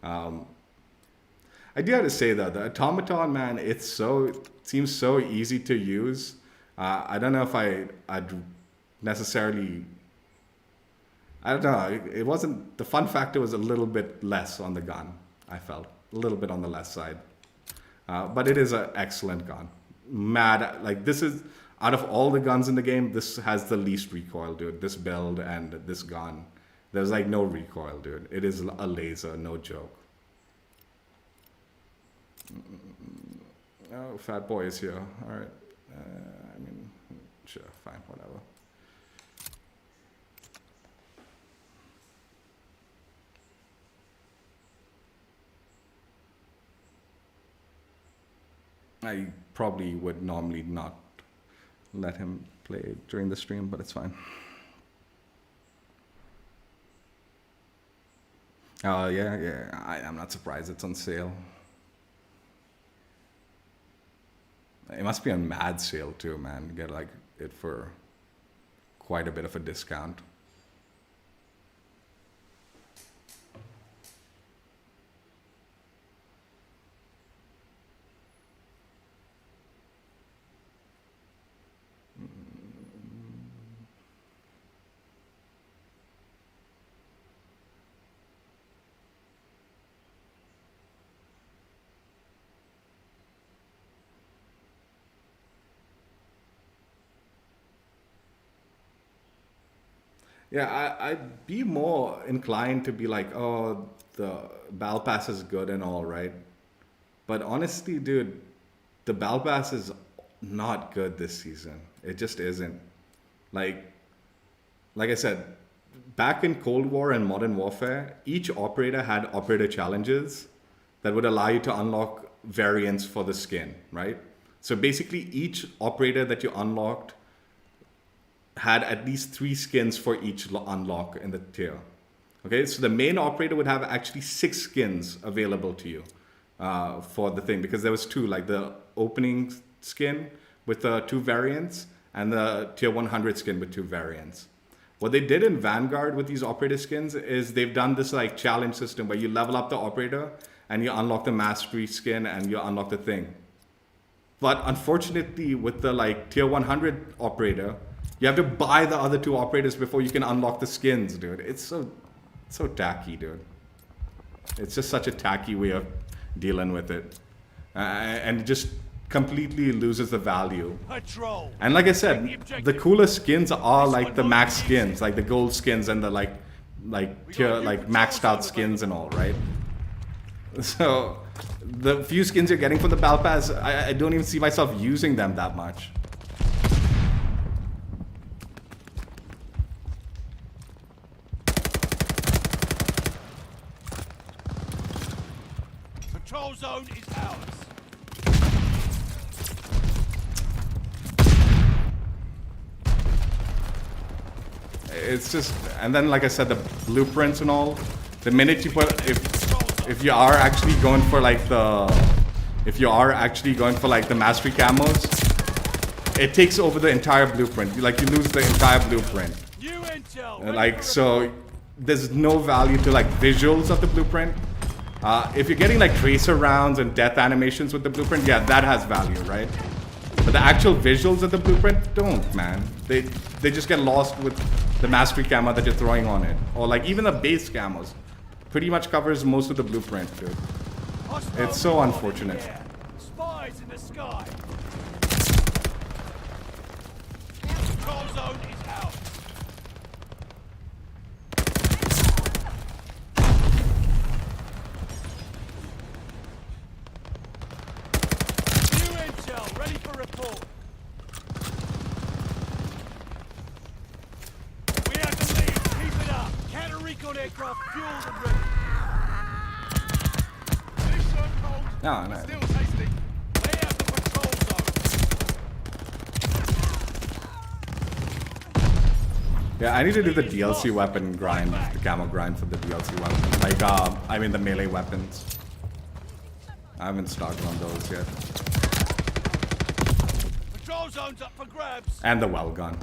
I do have to say though, the automaton, man, it seems so easy to use. I don't know if I'd necessarily, I don't know, it wasn't, the fun factor was a little bit less on the gun, I felt. A little bit on the less side. But it is an excellent gun. Mad, like this is, out of all the guns in the game, this has the least recoil, dude. This build and this gun. There's like no recoil, dude. It is a laser, no joke. Oh, Fat Boy is here. All right. I mean, sure, fine, whatever. I probably would normally not let him play during the stream, but it's fine. Yeah. I'm not surprised it's on sale. It must be on mad sale too, man. You get like it for quite a bit of a discount. Yeah, I'd be more inclined to be like, oh, the Battle Pass is good and all, right? But honestly, dude, the Battle Pass is not good this season. It just isn't. Like I said, back in Cold War and Modern Warfare, each operator had operator challenges that would allow you to unlock variants for the skin, right? So basically, each operator that you unlocked had at least 3 skins for each unlock in the tier. Okay, so the main operator would have actually 6 skins available to you for the thing, because there was 2, like the opening skin with 2 variants and the tier 100 skin with 2 variants. What they did in Vanguard with these operator skins is they've done this like challenge system where you level up the operator and you unlock the mastery skin and you unlock the thing. But unfortunately with the like tier 100 operator, you have to buy the other 2 operators before you can unlock the skins, dude. It's so tacky, dude. It's just such a tacky way of dealing with it. And it just completely loses the value. Patrol. And like I said, the coolest skins are like the max skins, like the gold skins and the like tier, like maxed out skins and all, right? So the few skins you're getting from the Battle Pass, I don't even see myself using them that much. Control zone is ours. it's just, and then like I said, the blueprints and all. The minute you put, if you are actually going for like the mastery camos, it takes over the entire blueprint. Like you lose the entire blueprint. Like so, there's no value to like visuals of the blueprint. If you're getting like tracer rounds and death animations with the blueprint, yeah, that has value, right? But the actual visuals of the blueprint don't, man. They just get lost with the mastery camo that you're throwing on it, or like even the base camos. Pretty much covers most of the blueprint, dude. It's so unfortunate. Spies in the sky. Control zone is out. New intel, ready for report. We have the lead. Keep it up. Counter recon aircraft fueled and ready. No. Still tasty. They have the patrol zone. Yeah, I need to do the DLC weapon grind, the camo grind for the DLC weapon. Like, I mean the melee weapons. I haven't started on those yet. Patrol zone's up for grabs. And the well gun.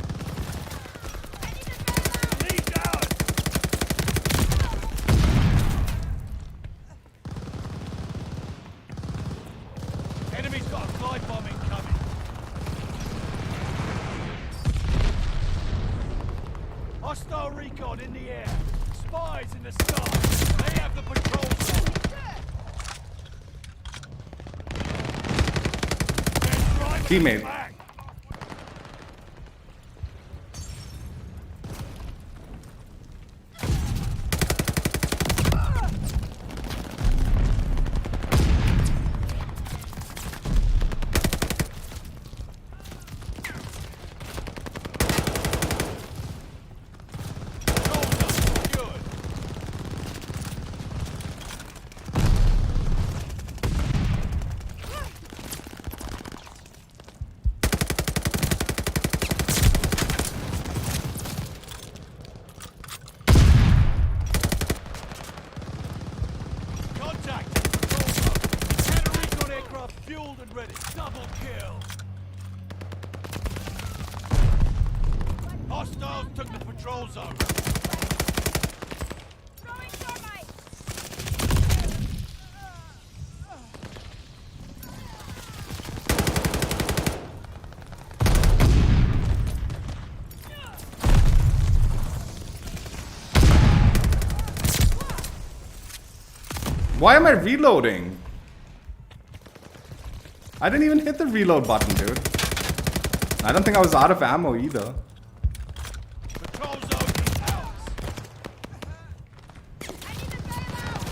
Lead down. Enemy's got a glide bomb incoming. Hostile recon in the air. Spies in the sky. They have the patrol zone. Teammate. Back. Hostiles took the patrol zone. Throwing thermite. Why am I reloading? I didn't even hit the reload button, dude. I don't think I was out of ammo either. Patrol zone is ours. I need to bail out.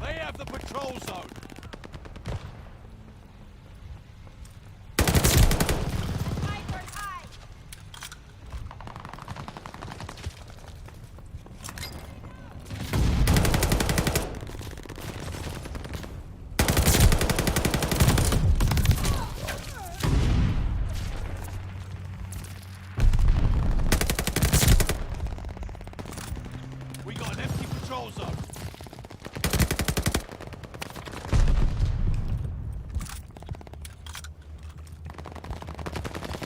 They have the patrol zone. Sniper's high. We got an empty patrol zone.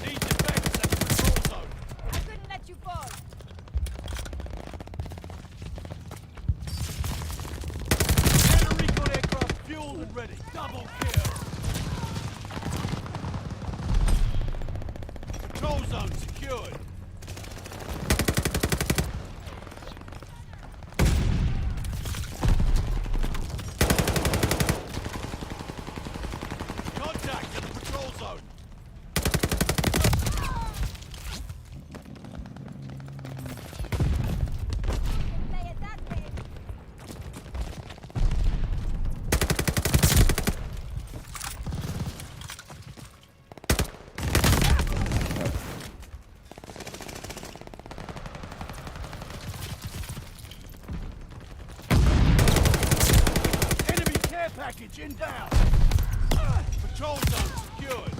Need defense at the patrol zone. I couldn't let you fall. Counter recon aircraft fueled and ready. Double kill. Patrol zone secured. Contact at the patrol zone. Play it that way. Enemy care package inbound. Patrol zone secured.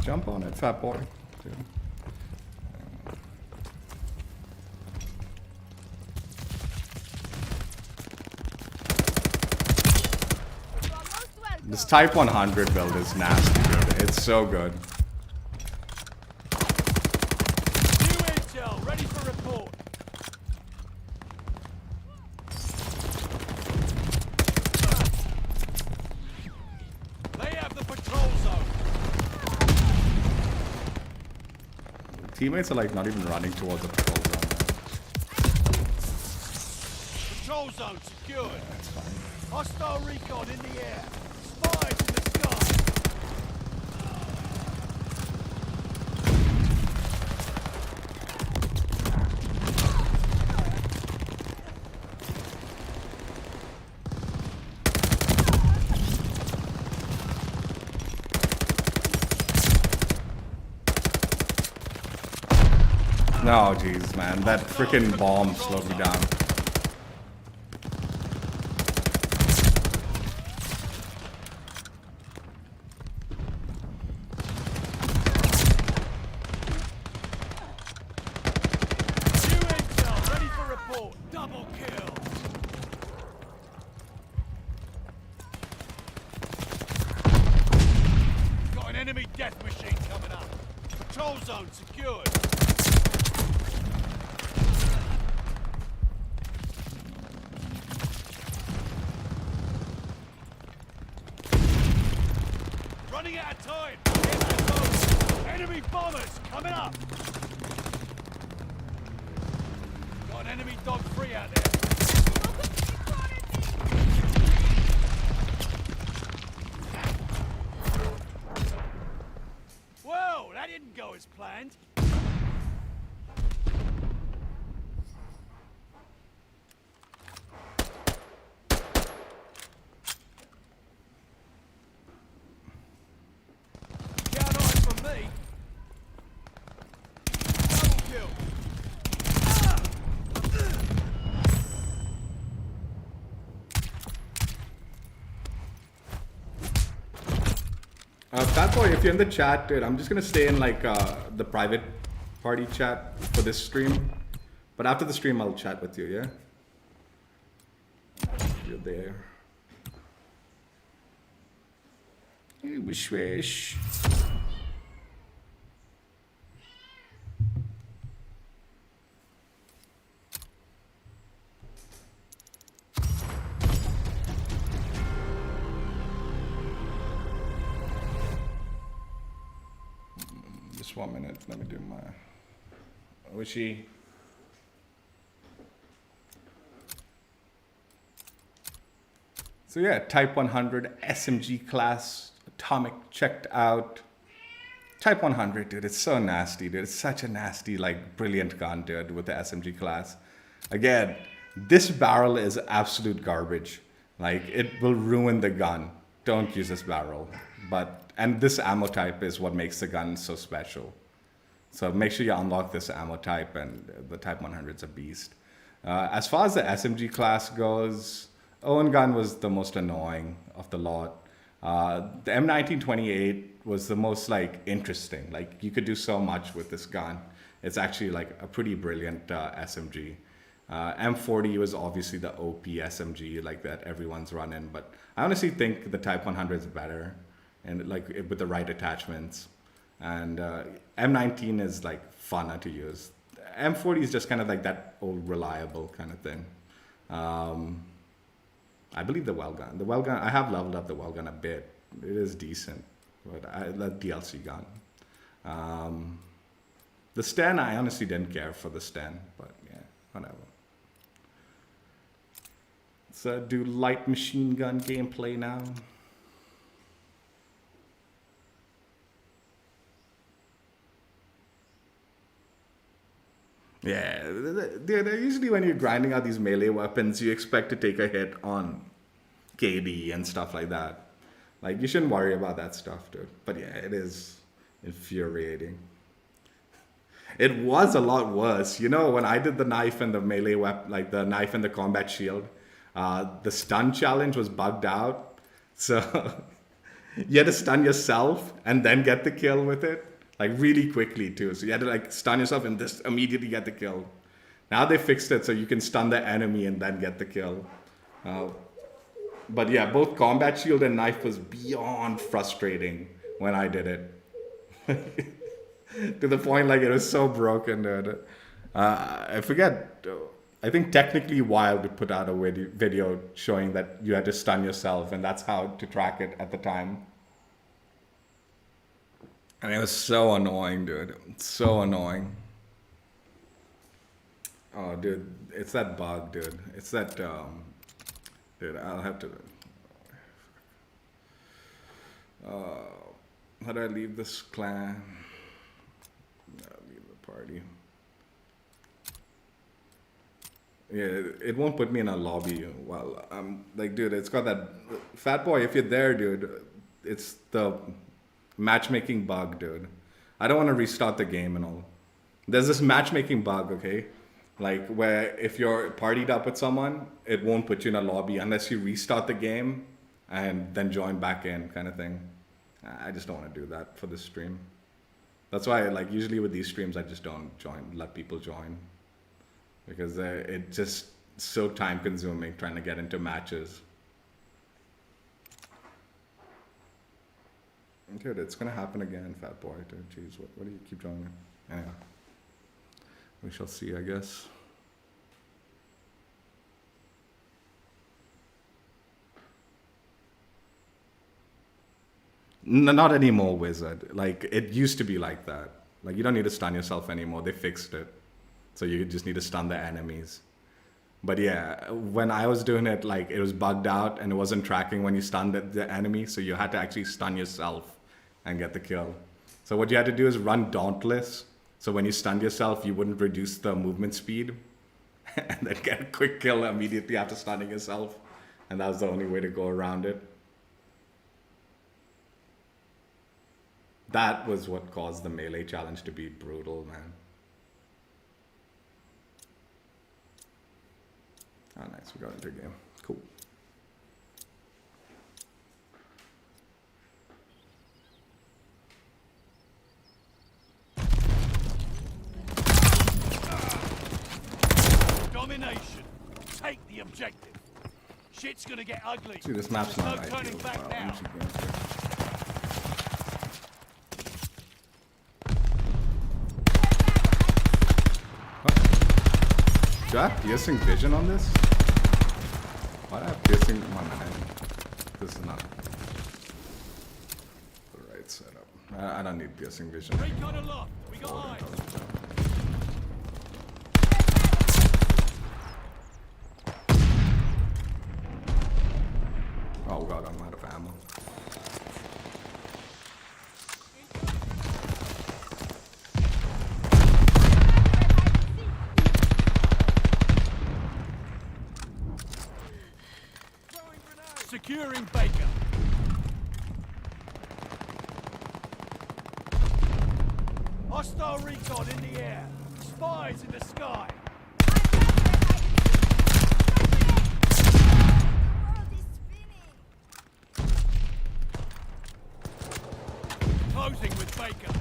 Jump on it, fat boy. Dude. You're most welcome. This Type 100 build is nasty, dude. It's so good. New intel, ready for report. They have the patrol zone. Teammates are like not even running towards the patrol zone. Patrol zone secured. That's fine. Hostile recon in the air. Spies in the sky. No, jeez, man. That freaking bomb slowed me down. New intel, ready for report. Double kill. Got an enemy death machine coming up. Patrol zone secured. Running out of time. Get that zone. Enemy bombers coming up. Got an enemy dog free out there. Whoa, that didn't go as planned. Count on it from me. Double kill. Fat boy, if you're in the chat, dude, I'm just gonna stay in like the private party chat for this stream. But after the stream, I'll chat with you, yeah? You're there. Hey, wish wish. Just 1 minute. Let me do my wishy. So yeah, Type 100 SMG class, atomic checked out. Type 100, dude, it's so nasty, dude. It's such a nasty, like, brilliant gun, dude, with the SMG class. Again, this barrel is absolute garbage. Like, it will ruin the gun. Don't use this barrel. And this ammo type is what makes the gun so special. So make sure you unlock this ammo type, and the Type 100 is a beast. As far as the SMG class goes, Owen gun was the most annoying of the lot. The M1928 was the most like interesting. Like you could do so much with this gun. It's actually like a pretty brilliant SMG. M40 was obviously the OP SMG like that everyone's running, but I honestly think the Type 100 is better, and like with the right attachments. And M19 is like funner to use. M40 is just kind of like that old reliable kind of thing. I believe the well gun. The well gun, I have leveled up the well gun a bit. It is decent, but the DLC gun. The Sten, I honestly didn't care for the Sten, but yeah, whatever. Let's do light machine gun gameplay now. Yeah, usually when you're grinding out these melee weapons, you expect to take a hit on KD and stuff like that. Like, you shouldn't worry about that stuff, dude. But yeah, it is infuriating. It was a lot worse. You know, when I did the knife and the melee weapon, like the knife and the combat shield, the stun challenge was bugged out. So You had to stun yourself and then get the kill with it, like really quickly too. So you had to like stun yourself and just immediately get the kill. Now they fixed it so you can stun the enemy and then get the kill. But yeah, both combat shield and knife was beyond frustrating when I did it. To the point like it was so broken, dude. I forget. I think technically Wild put out a video showing that you had to stun yourself, and that's how to track it at the time. And it was so annoying, dude. So annoying. Oh, dude, it's that bug, dude. It's that, dude, I'll have to... how do I leave this clan? I'll leave the party. Yeah, it won't put me in a lobby. Well, I'm like, dude, it's got that... Fat boy, if you're there, dude, it's the matchmaking bug, dude. I don't want to restart the game and all. There's this matchmaking bug, okay? Like, where if you're partied up with someone, it won't put you in a lobby unless you restart the game and then join back in, kind of thing. I just don't want to do that for this stream. That's why, like, usually with these streams, I just don't let people join. Because it's just so time consuming trying to get into matches. Dude, it's gonna happen again, fat boy. Dude, jeez, what do you keep joining? Anyway, we shall see, I guess. Not anymore, Wizard. Like, it used to be like that. Like, you don't need to stun yourself anymore. They fixed it. So you just need to stun the enemies. But yeah, when I was doing it, like, it was bugged out and it wasn't tracking when you stunned the enemy. So you had to actually stun yourself and get the kill. So what you had to do is run Dauntless. So when you stunned yourself, you wouldn't reduce the movement speed. And then get a quick kill immediately after stunning yourself. And that was the only way to go around it. That was what caused the melee challenge to be brutal, man. Oh, nice. We got into a game. Cool. Domination. Take the objective. Shit's gonna get ugly. See, this map's not There's no turning ideal. back now. Do I have piercing vision on this? Why do I have piercing? Come on, man. This is not the right setup. I don't need piercing vision. Recon aloft. We got eyes. Oh god, I'm out of ammo. Securing Baker. Hostile recon in the air. Spies in the sky. Closing with Baker.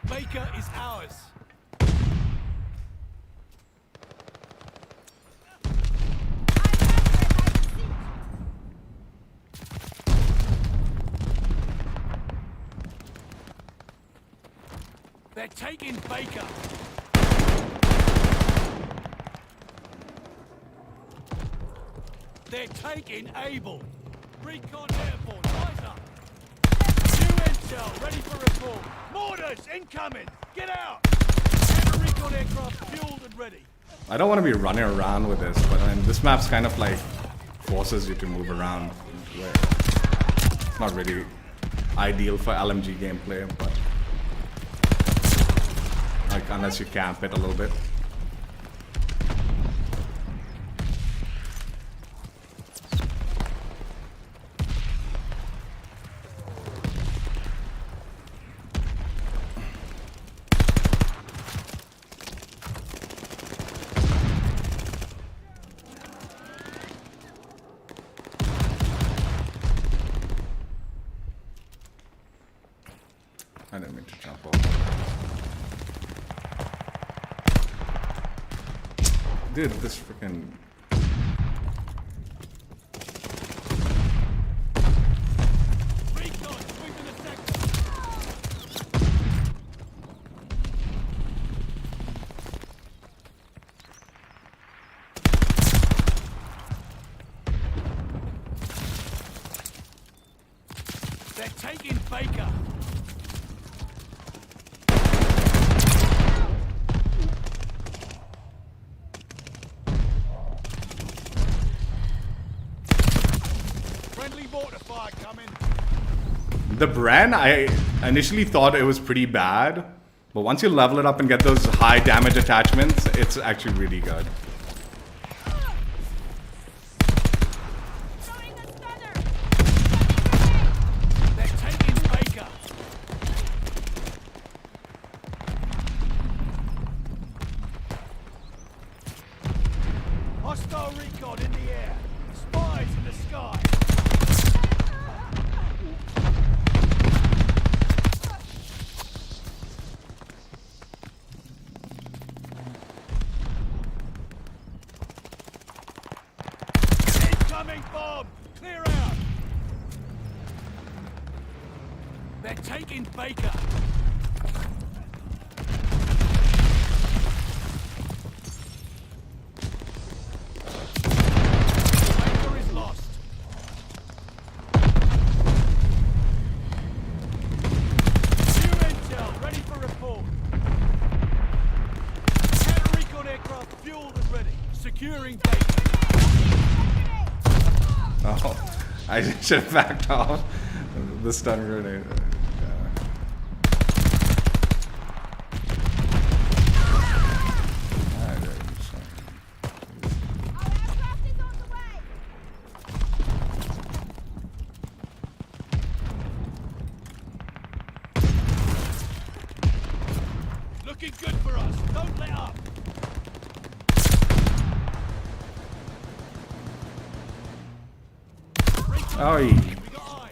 Baker is ours. They're taking Baker. They're taking Able. Recon airborne, eyes up. New intel, ready for report. Mortars incoming. Get out. Have a recon aircraft fueled and ready. I don't want to be running around with this, but I mean, this map's kind of like forces you to move around. It's not really ideal for LMG gameplay, but like unless you camp it a little bit. I didn't mean to jump off. Dude, this freaking. Recon, moving the sector. They're taking Baker. Friendly mortar fire coming. The brand, I initially thought it was pretty bad, but once you level it up and get those high damage attachments, it's actually really good. Throwing the stunner. They're taking Baker. Hostile recon in the air. Spies in the sky. Incoming bomb! Clear out! They're taking Baker. Baker is lost. New intel, ready for report. Counter recon aircraft fueled and ready. Securing Baker. Oh, I should have backed off the stun grenade. Our aircraft is on the way. Looking good for us. Don't let up. Oh, We got eyes.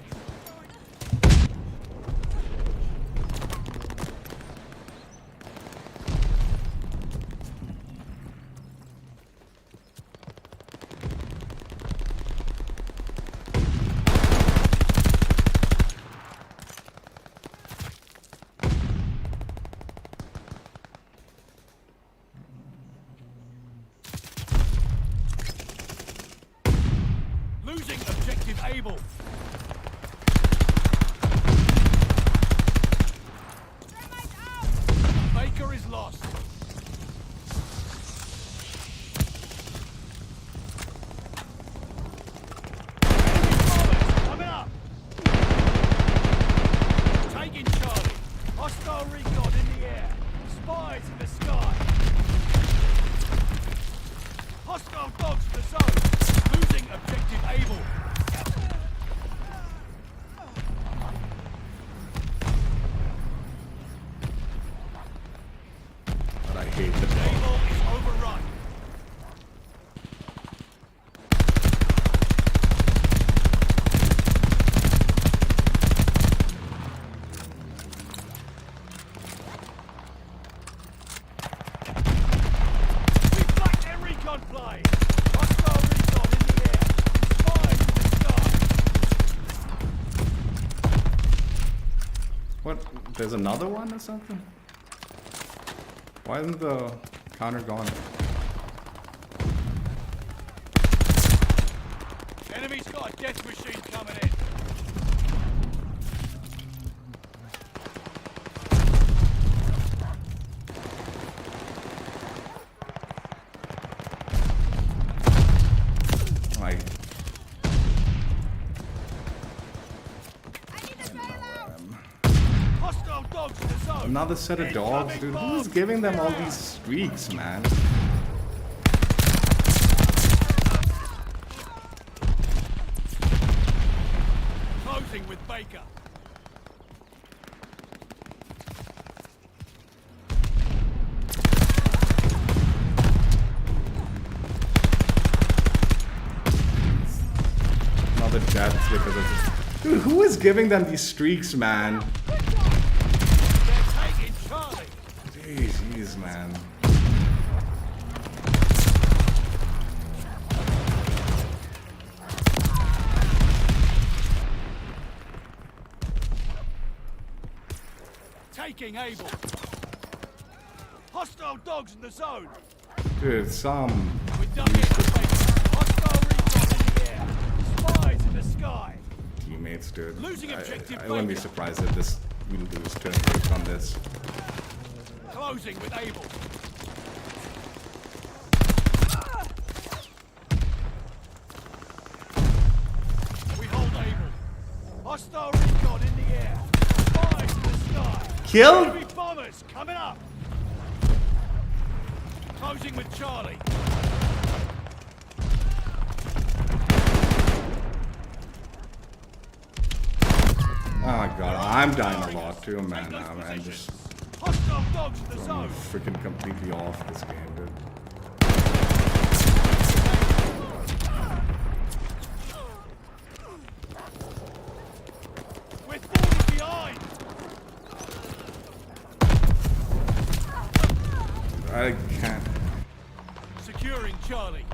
Losing objective able. Thermite out. Baker is lost. Coming up. Taking Charlie. Hostile recon in the air. Spies in the sky. Hostile dogs in the zone. Losing objective able. but I hate the dog. Able is overrun. We blacked their recon play. Hostile recon in the air. Spies in the sky. What? There's another one or something? Why isn't the counter gone? Enemy's got a death machine coming in. Like, I need a bailout. Hostile dogs in the zone. another set of dogs, Incoming dude. bomb. Who's giving them all Clear out. these streaks, man? Closing with Baker. Another death because of this. Dude, who is giving them these streaks, man? Jeez, man. Taking Able. Hostile dogs in the zone. Dude, some... We dug in. Hostile recon in the air. Spies in the sky. teammates, dude. Losing objective I wouldn't be Vanguard. surprised if this we lose turn based on this. Closing with Able. We hold Able. Hostile recon in the air. Spies in the sky. Kill? Enemy bombers coming up. Closing with Charlie. Oh my god, I'm dying a lot too, man. Now, man, just Hostile dogs in the I'm zone. freaking completely off this game, dude. We're falling behind. I can't. Securing Charlie.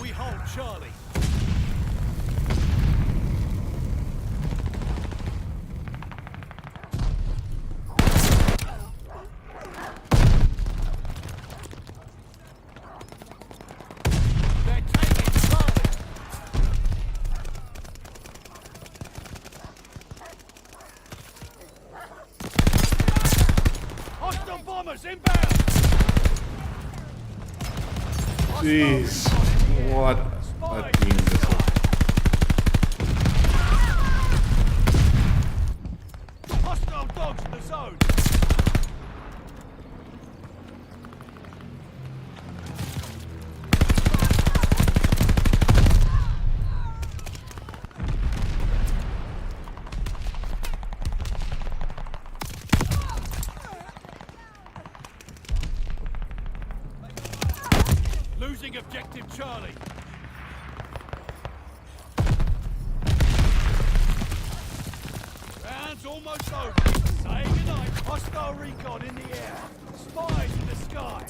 We hold Charlie. They're taking Charlie. Hostile bombers inbound. Jeez, what a team this is. Hostile dogs in the zone. Losing objective Charlie. Round's almost over. Saying goodnight. Hostile recon in the air. Spies in the sky.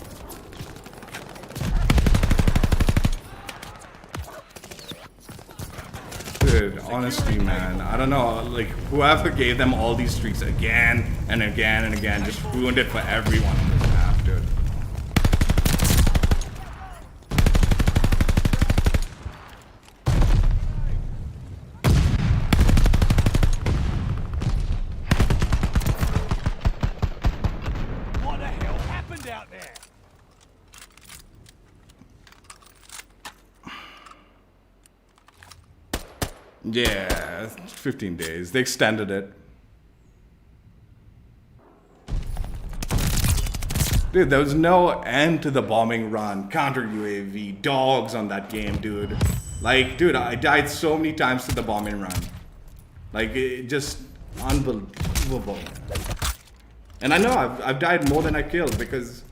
Dude, honestly, man, I don't know. Like, whoever gave them all these streaks again and again and again just ruined it for everyone on this map, dude. What the hell happened out there? Yeah, 15 days. They extended it. Dude, there was no end to the bombing run, counter UAV, dogs on that game, dude. Like, dude, I died so many times to the bombing run. Like, it just unbelievable. And I know I've died more than I killed because,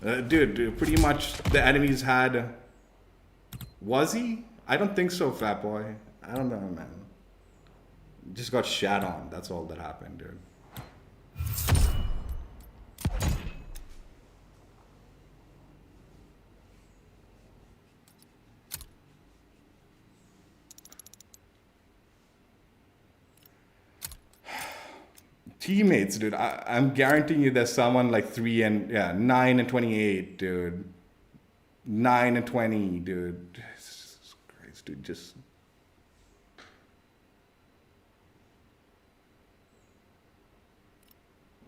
dude, pretty much the enemies had... Was he? I don't think so, fat boy. I don't know, man. Just got shat on. That's all that happened, dude. Teammates, dude. I'm guaranteeing you there's someone like 9 and 28, dude. 9 and 20, dude. Jesus Christ, dude. Just...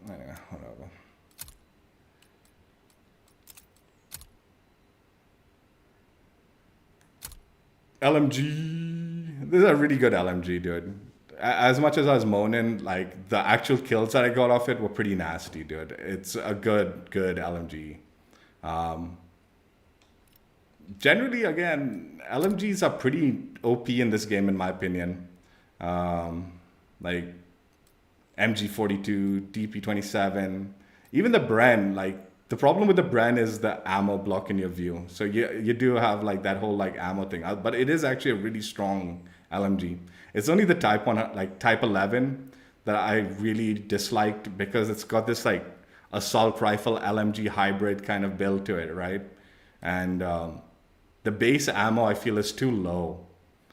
Yeah, whatever. LMG. This is a really good LMG, dude. As much as I was moaning, like, the actual kills that I got off it were pretty nasty, dude. It's a good LMG. Generally, again, LMGs are pretty OP in this game, in my opinion. Like, MG42, DP27, even the Bren, like, The problem with the Bren is the ammo blocking your view. So you do have like that whole like ammo thing, but it is actually a really strong LMG. It's only the Type 1, like Type 11 that I really disliked because it's got this like assault rifle LMG hybrid kind of build to it, right? And the base ammo I feel is too low.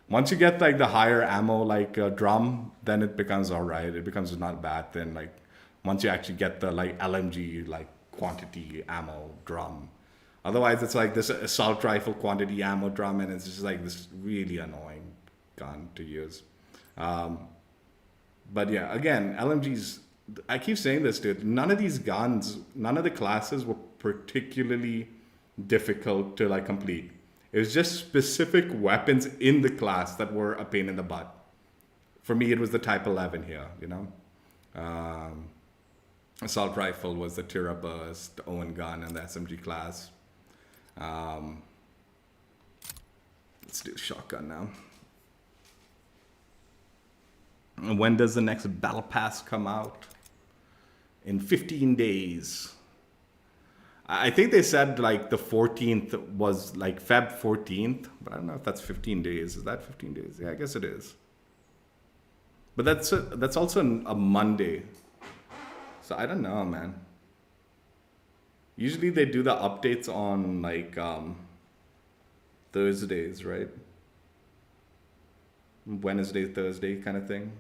Once you get like the higher ammo like drum, then it becomes all right. It becomes not bad. Then like once you actually get the like LMG like quantity ammo drum. Otherwise it's like this assault rifle quantity ammo drum, and it's just like this really annoying gun to use. But yeah, again, LMGs, I keep saying this, dude, none of these guns, none of the classes were particularly difficult to like complete. It was just specific weapons in the class that were a pain in the butt. For me, it was the Type 11 here, you know. Assault rifle was the Tira Burst, the Owen gun, and the SMG class. Let's do shotgun now. When does the next battle pass come out? In 15 days. I think they said like the 14th was like Feb 14th, but I don't know if that's 15 days. Is that 15 days? Yeah, I guess it is. But that's also a Monday. So I don't know, man. Usually they do the updates on like Thursdays, right? Wednesday, Thursday kind of thing.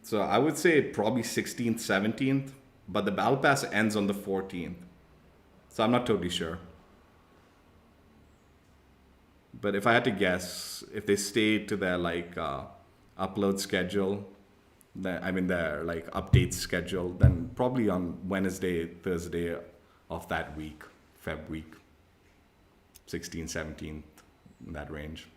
So I would say probably 16th, 17th, but the battle pass ends on the 14th. So I'm not totally sure. But if I had to guess, if they stay to their like upload schedule, their like update schedule, then probably on Wednesday, Thursday of that week, Feb week, 16th, 17th, in that range.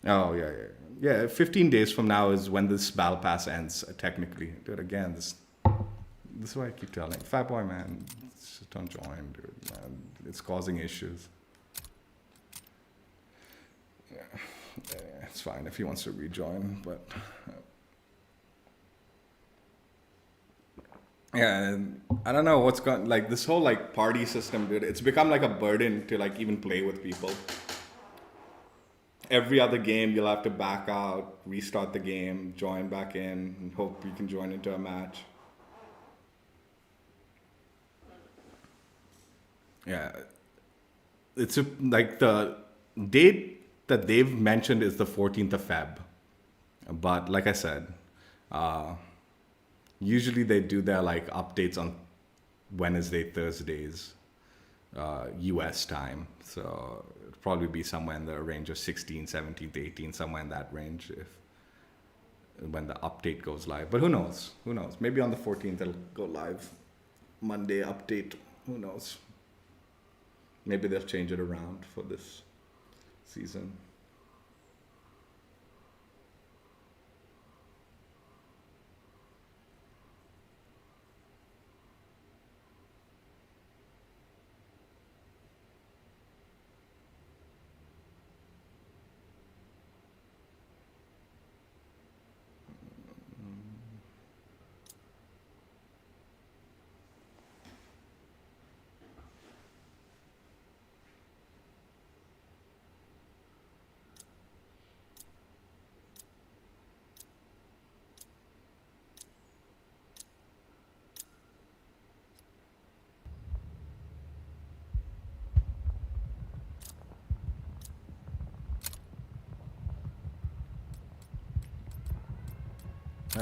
Oh, yeah. 15 days from now is when this battle pass ends, technically. Dude, again, this is why I keep telling. Fat Boy, man, just don't join, dude. Man. It's causing issues. Yeah, it's fine if he wants to rejoin, but... yeah, I don't know what's going... Like, this whole, like, party system, dude, it's become, like, a burden to, like, even play with people. Every other game, you'll have to back out, restart the game, join back in, and hope you can join into a match. Yeah. It's like the date that they've mentioned is the 14th of Feb. But like I said, usually they do their like updates on Wednesday, Thursdays, US time. So it'll probably be somewhere in the range of 16th, 17th, 18th, somewhere in that range when the update goes live. But who knows? Who knows? Maybe on the 14th it'll go live. Monday update. Who knows? Maybe they'll change it around for this season.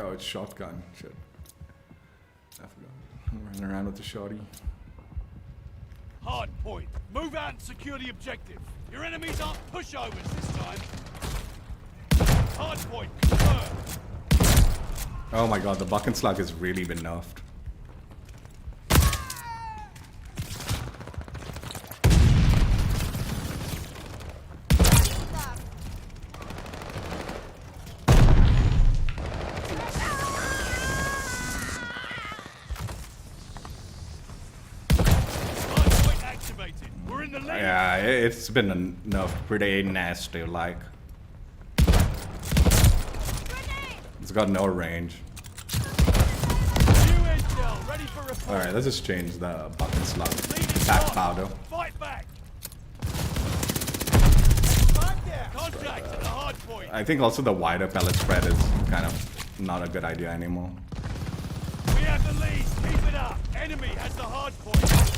Oh, it's shotgun. Shit. I forgot. I'm running around with the shotty. Hard point. Move out and secure the objective. Your enemies aren't pushovers this time. Hard point confirmed. Oh my god, the buck and slug has really been nerfed. It's been nerfed pretty nasty, like. It's got no range. New intel, ready for report. Alright, let's just change the bucket slug. Leading Pack shot. powder. Fight back. Contact at the hard point. I think also the wider pellet spread is kind of not a good idea anymore. We have the lead. Keep it up. Enemy has the hard point.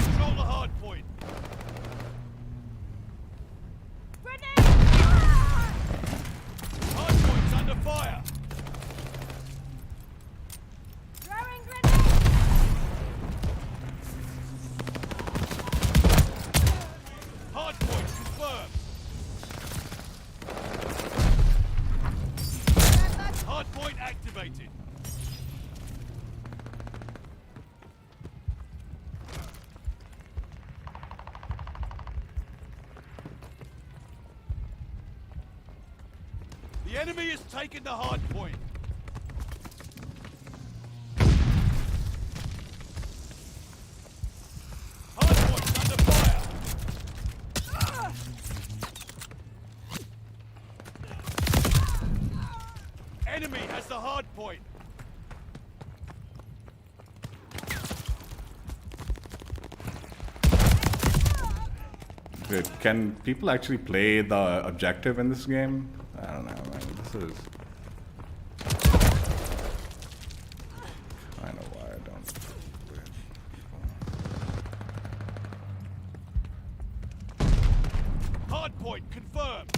Control the hard point. Grenade! Hard point's under fire. Throwing grenade! Hard point confirmed. Hard point activated. The enemy has taken the hard point. Hard point's under fire. Enemy has the hard point. Dude, can people actually play the objective in this game? I don't know, man. This is kind of why I don't do it. Hard point confirmed.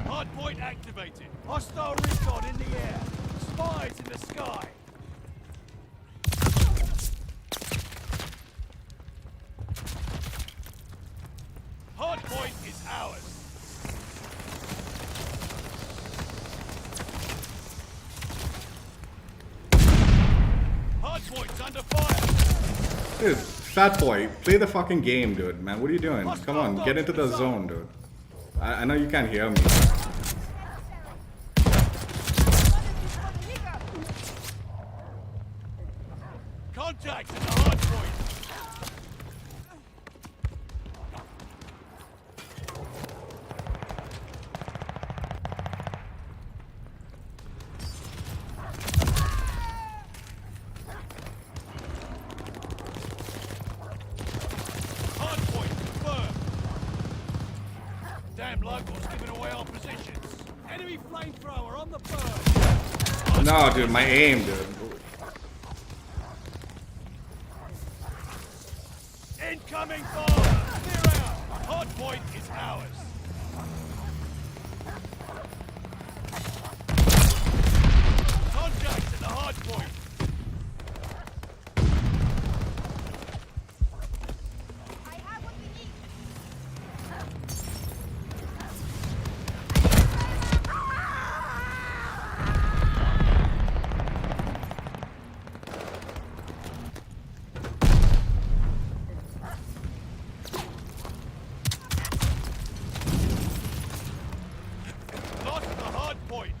Hard point activated. Hostile recon in the air. Spies in the sky. Hard point is ours. Hard point's under fire. Dude, fat boy, play the fucking game, dude, man. What are you doing? Come on, get into the zone, dude. I know you can't hear me. Contact at the hard point. Hard point confirmed. Damn locals giving away our positions. Enemy flamethrower on the burn. No, dude, my aim, dude. Incoming fire! Clear out! Hard point is ours. Contact at the hard point. I have what we need. Lost the hard point.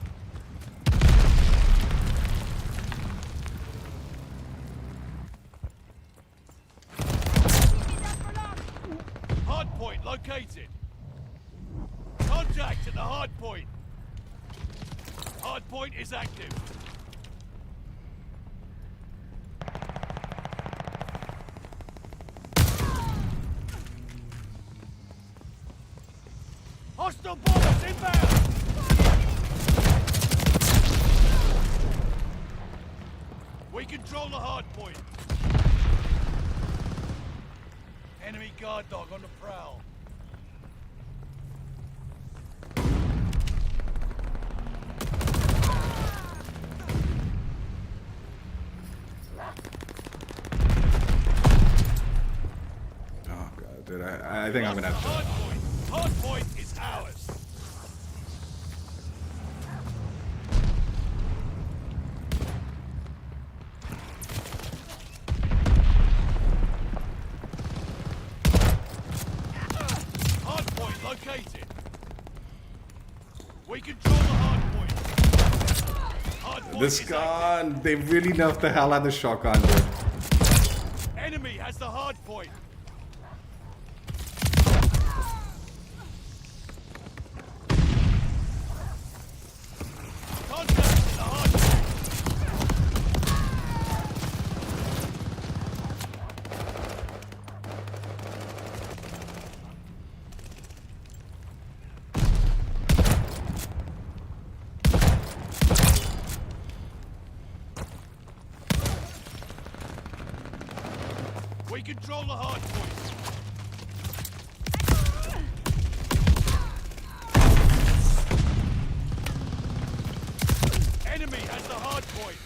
Hard point located. Contact at the hard point. Hard point is active. Hostile bombers inbound! We control the hard point. Enemy guard dog on the prowl. Oh god, dude, I think I'm gonna have to. Hard point. Hard point is ours. Hard point located. We We control the hard point. Hard point This is gun, they really nerfed the hell out of the shotgun, dude. active. Enemy has the hard point. Contact at the hard point. We control the hard point. Enemy has the hard point.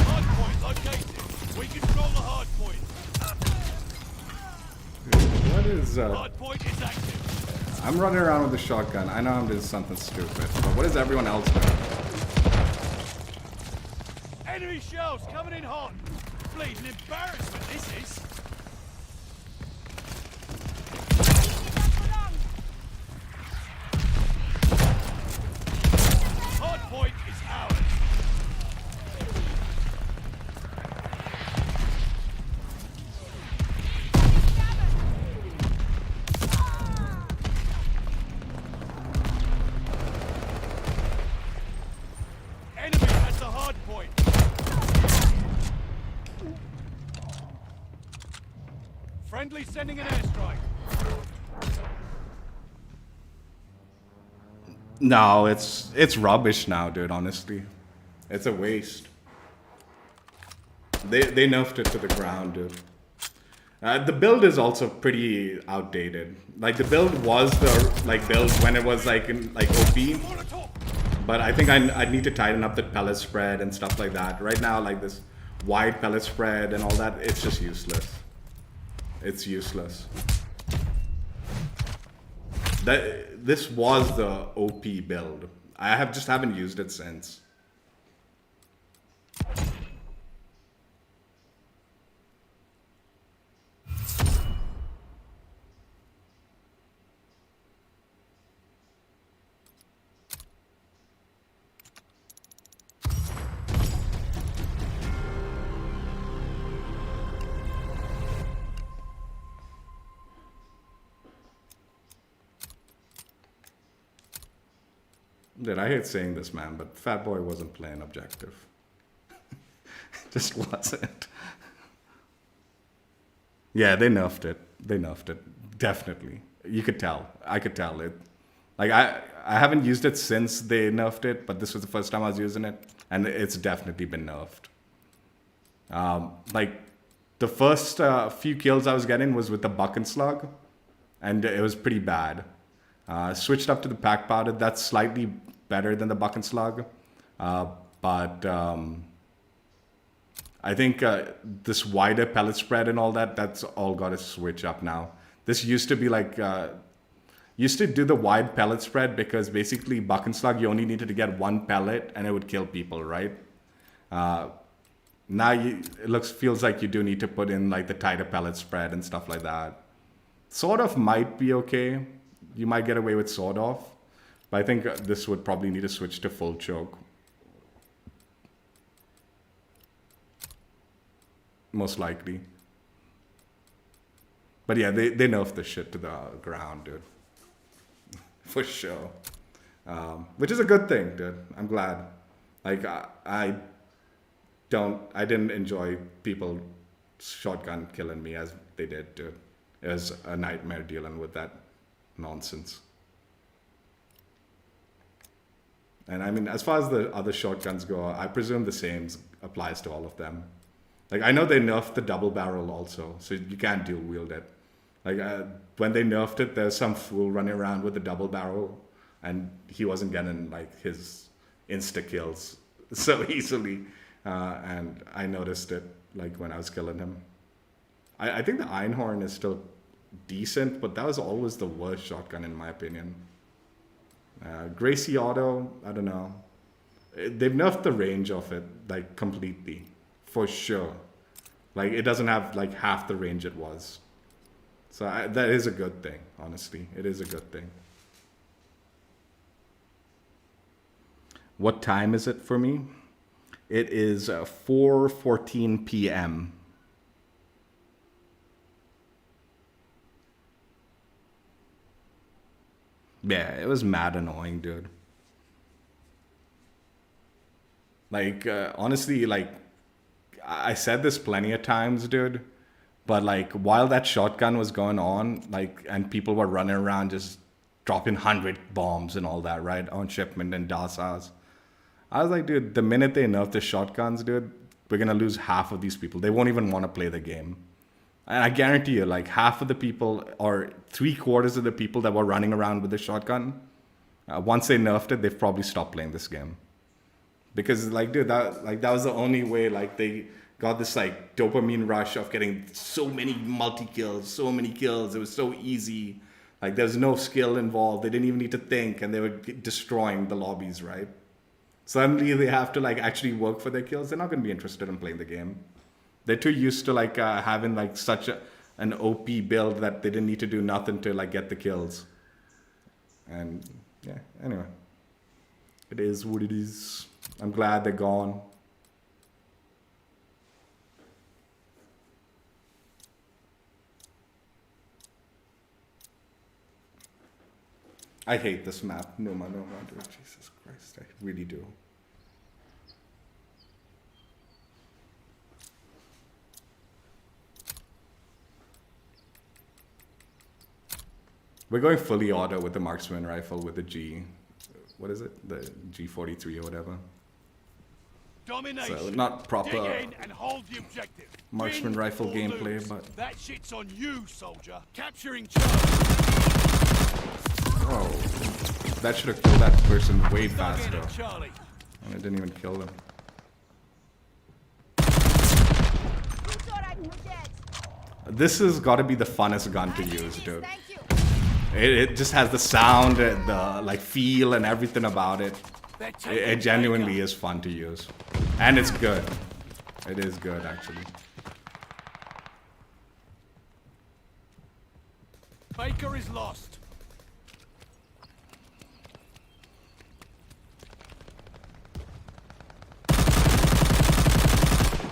Hard point located. We control the hard point. What is Hard point is active. I'm running around with a shotgun. I know I'm doing something stupid, but what is everyone else doing? Enemy shells coming in hot. Bleeding embarrassment, this is. Hard point is ours. Enemy has the hard point. Friendly sending an airstrike. No, it's rubbish now, dude, honestly. It's a waste. They nerfed it to the ground, dude. The build is also pretty outdated. Like the build was the build when it was like in OP, Molotov. but I think I need to tighten up the pellet spread and stuff like that. Right now, like this wide pellet spread and all that, it's just useless. It's useless. This was the OP build. I haven't used it since. Dude, I hate saying this, man, but Fat Boy wasn't playing objective. Just wasn't. Yeah, they nerfed it. They nerfed it. Definitely. You could tell. I could tell it. Like, I haven't used it since they nerfed it, but this was the first time I was using it, and it's definitely been nerfed. Like, the first few kills I was getting was with the buck and slug, and it was pretty bad. Switched up to the pack powder. That's slightly better than the buck and slug. But I think this wider pellet spread and all that, that's all got to switch up now. This used to be like, used to do the wide pellet spread because basically buck and slug, you only needed to get one pellet and it would kill people, right? Now feels like you do need to put in like the tighter pellet spread and stuff like that. Sort of might be okay. You might get away with sawed off, but I think this would probably need to switch to full choke. Most likely. But yeah, they nerfed the shit to the ground, dude. For sure. Which is a good thing, dude. I'm glad. Like, I didn't enjoy people shotgun killing me as they did, dude. It was a nightmare dealing with that nonsense. And I mean, as far as the other shotguns go, I presume the same applies to all of them. Like, I know they nerfed the double barrel also, so you can't dual wield it. Like, when they nerfed it, there's some fool running around with the double barrel, and he wasn't getting, like, his insta-kills so easily. And I noticed it, like, when I was killing him. I think the Einhorn is still decent, but that was always the worst shotgun in my opinion. Gracie Auto, I don't know. They've nerfed the range of it, like, completely. For sure. Like, it doesn't have like half the range it was. So that is a good thing, honestly. It is a good thing. What time is it for me? It is 4:14 p.m. Yeah, it was mad annoying, dude. Like, honestly, like, I said this plenty of times, dude. But, like, while that shotgun was going on, like, and people were running around just dropping 100 bombs and all that, right, on shipment and DASAs. I was like, dude, the minute they nerf the shotguns, dude, we're going to lose half of these people. They won't even want to play the game. And I guarantee you, like, half of the people, or 3/4 of the people that were running around with the shotgun, once they nerfed it, they've probably stopped playing this game. Because, like, dude, that was the only way, like, they got this, like, dopamine rush of getting so many multi-kills, so many kills. It was so easy. Like, there's no skill involved. They didn't even need to think, and they were destroying the lobbies, right? Suddenly, they have to, like, actually work for their kills. They're not going to be interested in playing the game. They're too used to, like, having, like, such an OP build that they didn't need to do nothing to, like, get the kills. And, yeah, anyway. It is what it is. I'm glad they're gone. I hate this map. No, dude. Jesus Christ, I really do. We're going fully auto with the Marksman rifle with the G. What is it? The G43 or whatever. Domination. So not proper Dig in and hold the objective. Marksman Win rifle or gameplay, lose. but That shit's on you, soldier. Capturing Charlie. whoa, that should have killed that person way Dug in faster, at Charlie. and it didn't even kill them. You thought I was dead. This has got to be the funnest gun to I needed use, this, dude. thank you. It just has the sound, the like feel, and everything about it. They're taking It genuinely Baker. is fun to use, and it's good. It is good, actually. Baker is lost.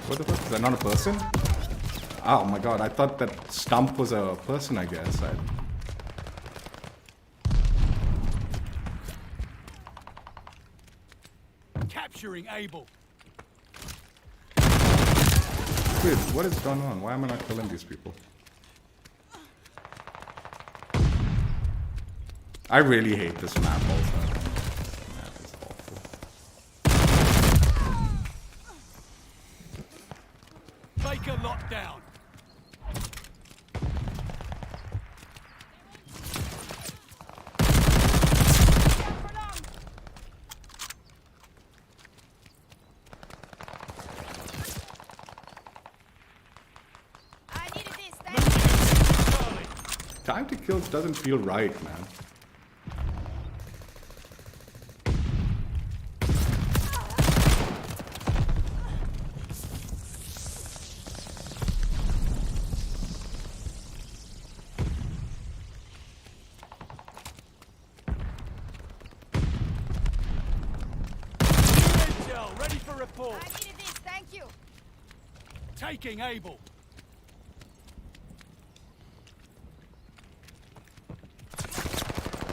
What the fuck? Is that not a person? Oh my god, I thought that stump was a person, I guess. Capturing Abel. Dude, what is going on? Why am I not killing these people? I really hate this map also. This map is awful. Baker locked down. I needed this, thank Moving you. against Charlie. Time to kills doesn't feel right, man. Intel, ready for report. I needed this, thank you. Taking Abel.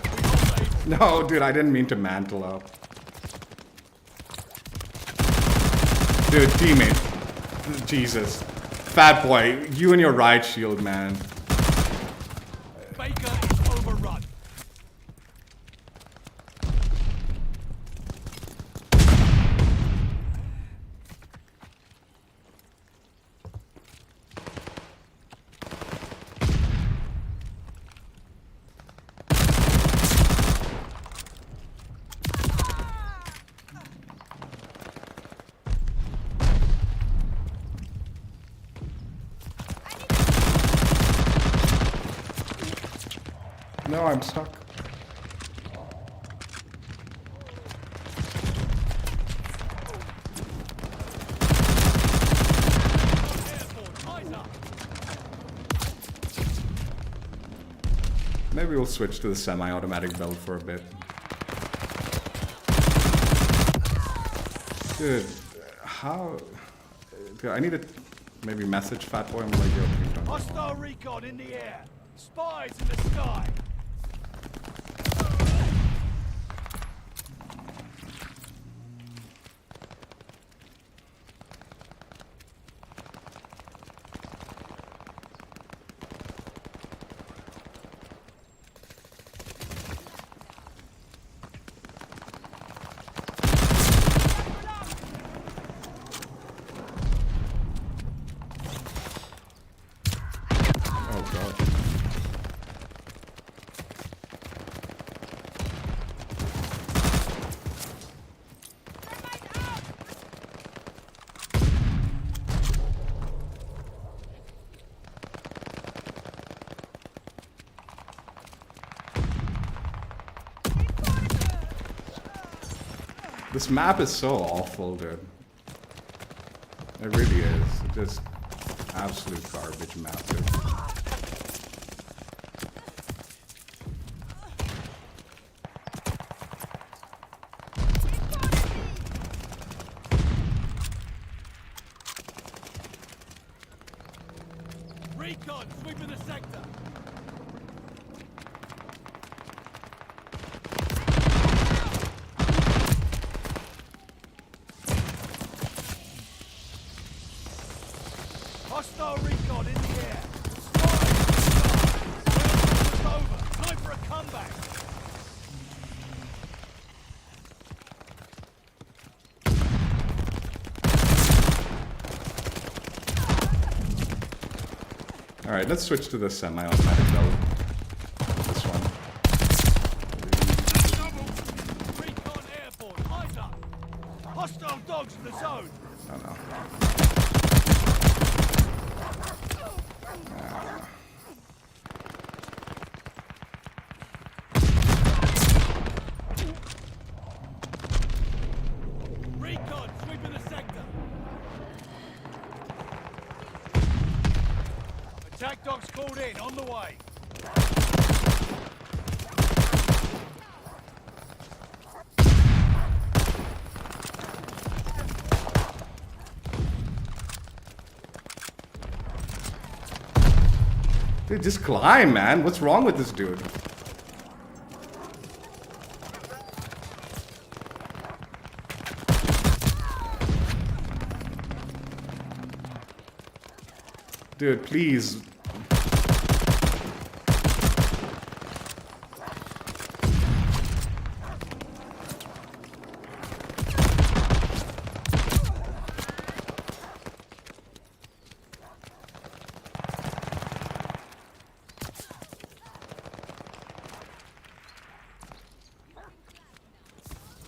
We hold Abel. No, dude, I didn't mean to mantle up. Dude, teammate. Jesus. Fat boy, you and your riot shield, man. Baker is overrun. No, I'm stuck. Airborne, maybe we'll switch to the semi-automatic build for a bit. Dude, how... Dude, I need to maybe message Fatboy. I'm like, yo, please don't. Hostile recon in the air. Spies in the sky. Oh god. This map is so awful, dude. It really is. It's just absolute garbage map, dude. Recon sweeping the sector. Hostile recon in the air. Spies! Over. Time for a comeback. Alright, let's switch to the semi-automatic build. This one. Recon airborne. Eyes up. Hostile dogs in the zone. Oh no. Recon sweeping the sector. Attack dogs called in, on the way. Dude, just climb, man. What's wrong with this dude? Dude, please.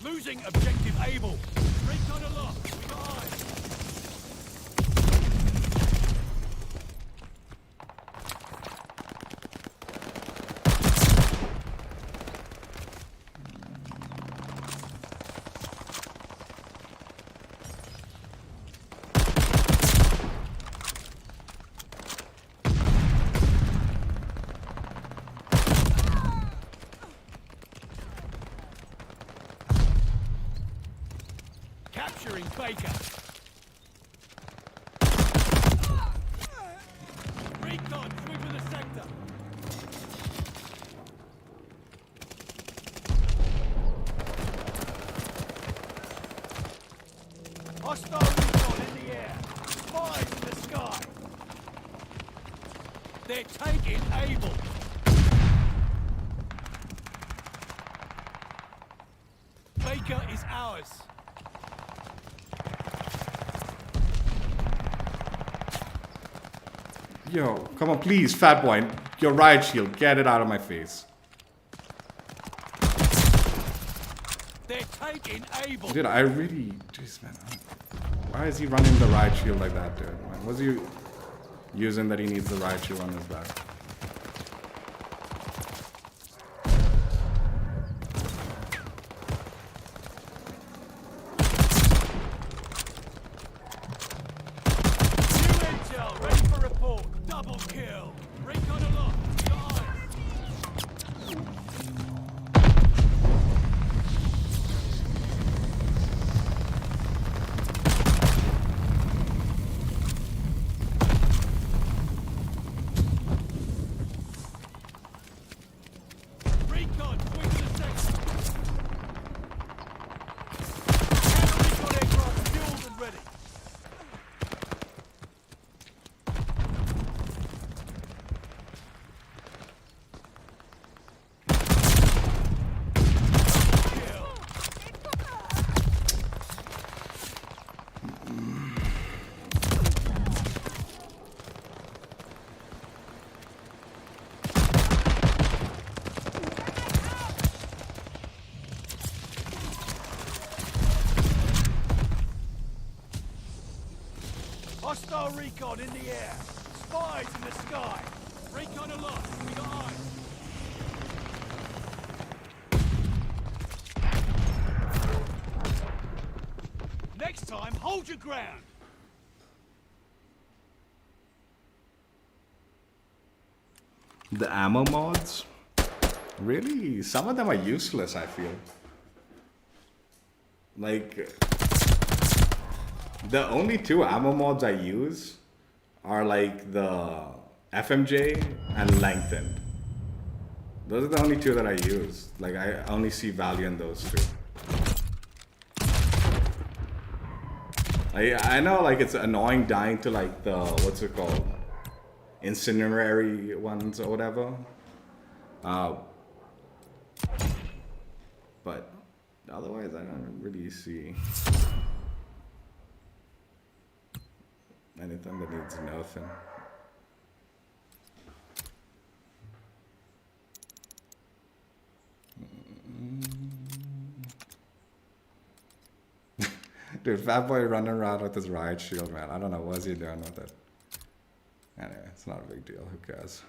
Losing objective able. Recon aloft. We got eyes. Capturing Baker. Recon sweeping the sector. Hostile recon in the air. Spies in the sky. They're taking able. Baker is ours. Yo, come on, please, fat boy. Your riot shield, get it out of my face. They're taking able. Dude, I really... Jeez, man. Why is he running the riot shield like that, dude? Man, what's he using that he needs the riot shield on his back? New intel, ready for report. Double kill. Recon aloft. Got eyes. Hostile recon in the air. Spies in the sky. Recon aloft. We got eyes. Next time, hold your ground. The ammo mods, really, some of them are useless, I feel. Like, the only two ammo mods I use are like the FMJ and lengthened. Those are the only two that I use. Like, I only see value in those two. I know, like, it's annoying dying to like the, what's it called? Incinerary ones or whatever. But otherwise, I don't really see anything that needs nerfing. Dude, Fat Boy running around with his riot shield, man. I don't know, what's he doing with it? Anyway, it's not a big deal, who cares?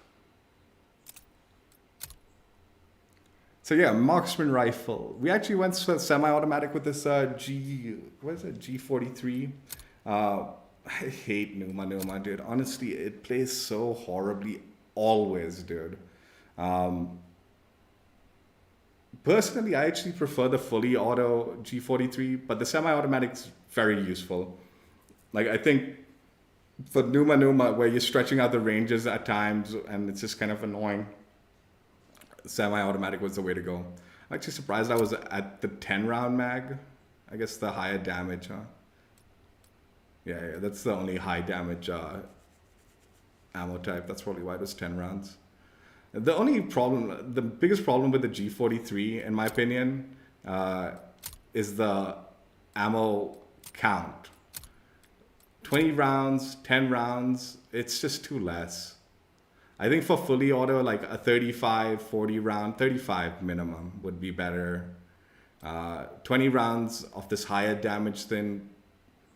So yeah, Marksman rifle. We actually went semi-automatic with this G43. I hate Numa, dude. Honestly, it plays so horribly always, dude. Personally, I actually prefer the fully auto G43, but the semi-automatic's very useful. Like, I think for Numa, where you're stretching out the ranges at times and it's just kind of annoying, semi-automatic was the way to go. I'm actually surprised I was at the 10 round mag. I guess the higher damage, huh? Yeah, that's the only high damage ammo type. That's probably why it was 10 rounds. The only problem, the biggest problem with the G43, in my opinion, is the ammo count. 20 rounds, 10 rounds, it's just too less. I think for fully auto, like a 35, 40 round, 35 minimum would be better. 20 rounds of this higher damage thing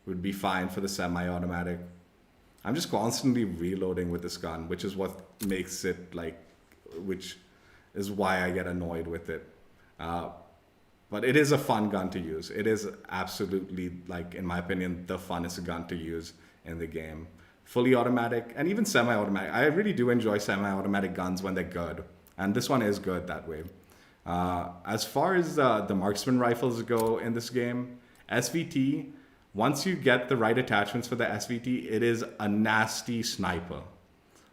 would be fine for the semi-automatic. I'm just constantly reloading with this gun, which is what makes it like, which is why I get annoyed with it. But it is a fun gun to use. It is absolutely, like, in my opinion, the funnest gun to use in the game. Fully automatic and even semi-automatic. I really do enjoy semi-automatic guns when they're good. And this one is good that way. As far as the Marksman rifles go in this game, SVT, once you get the right attachments for the SVT, it is a nasty sniper.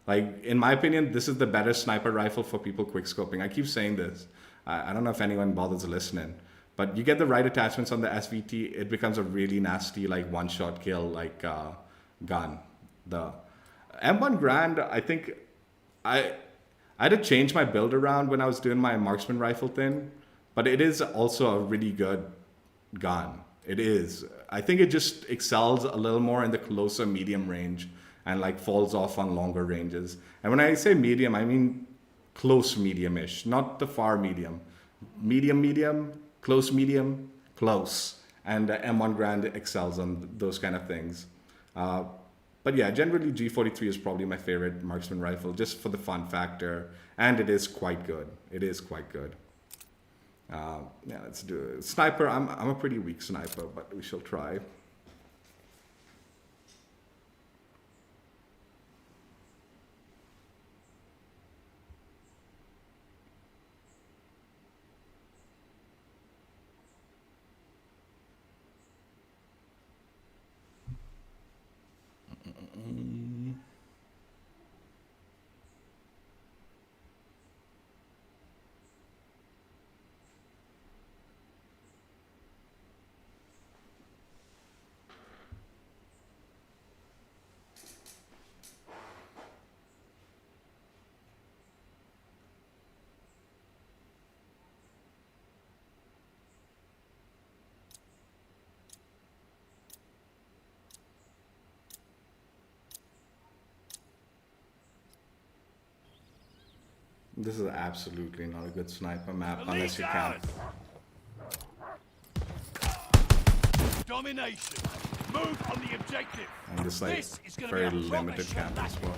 Like, in my opinion, this is the better sniper rifle for people quickscoping. I keep saying this. I don't know if anyone bothers listening. But you get the right attachments on the SVT, it becomes a really nasty, like, one-shot kill, like, gun. The M1 Grand, I think I had to change my build around when I was doing my Marksman rifle thing, but it is also a really good gun. It is. I think it just excels a little more in the closer medium range and like falls off on longer ranges. And when I say medium, I mean close medium-ish, not the far medium. Medium, close medium, close. And M1 Grand excels on those kind of things. But yeah, generally G43 is probably my favorite marksman rifle, just for the fun factor, and it is quite good. It is quite good. Yeah, let's do it. Sniper, I'm a pretty weak sniper, but we shall try. This is absolutely not a good sniper map unless you can. Domination. Move Move on the objective. And this like This is gonna very be a proper limited camp as shellacking. well.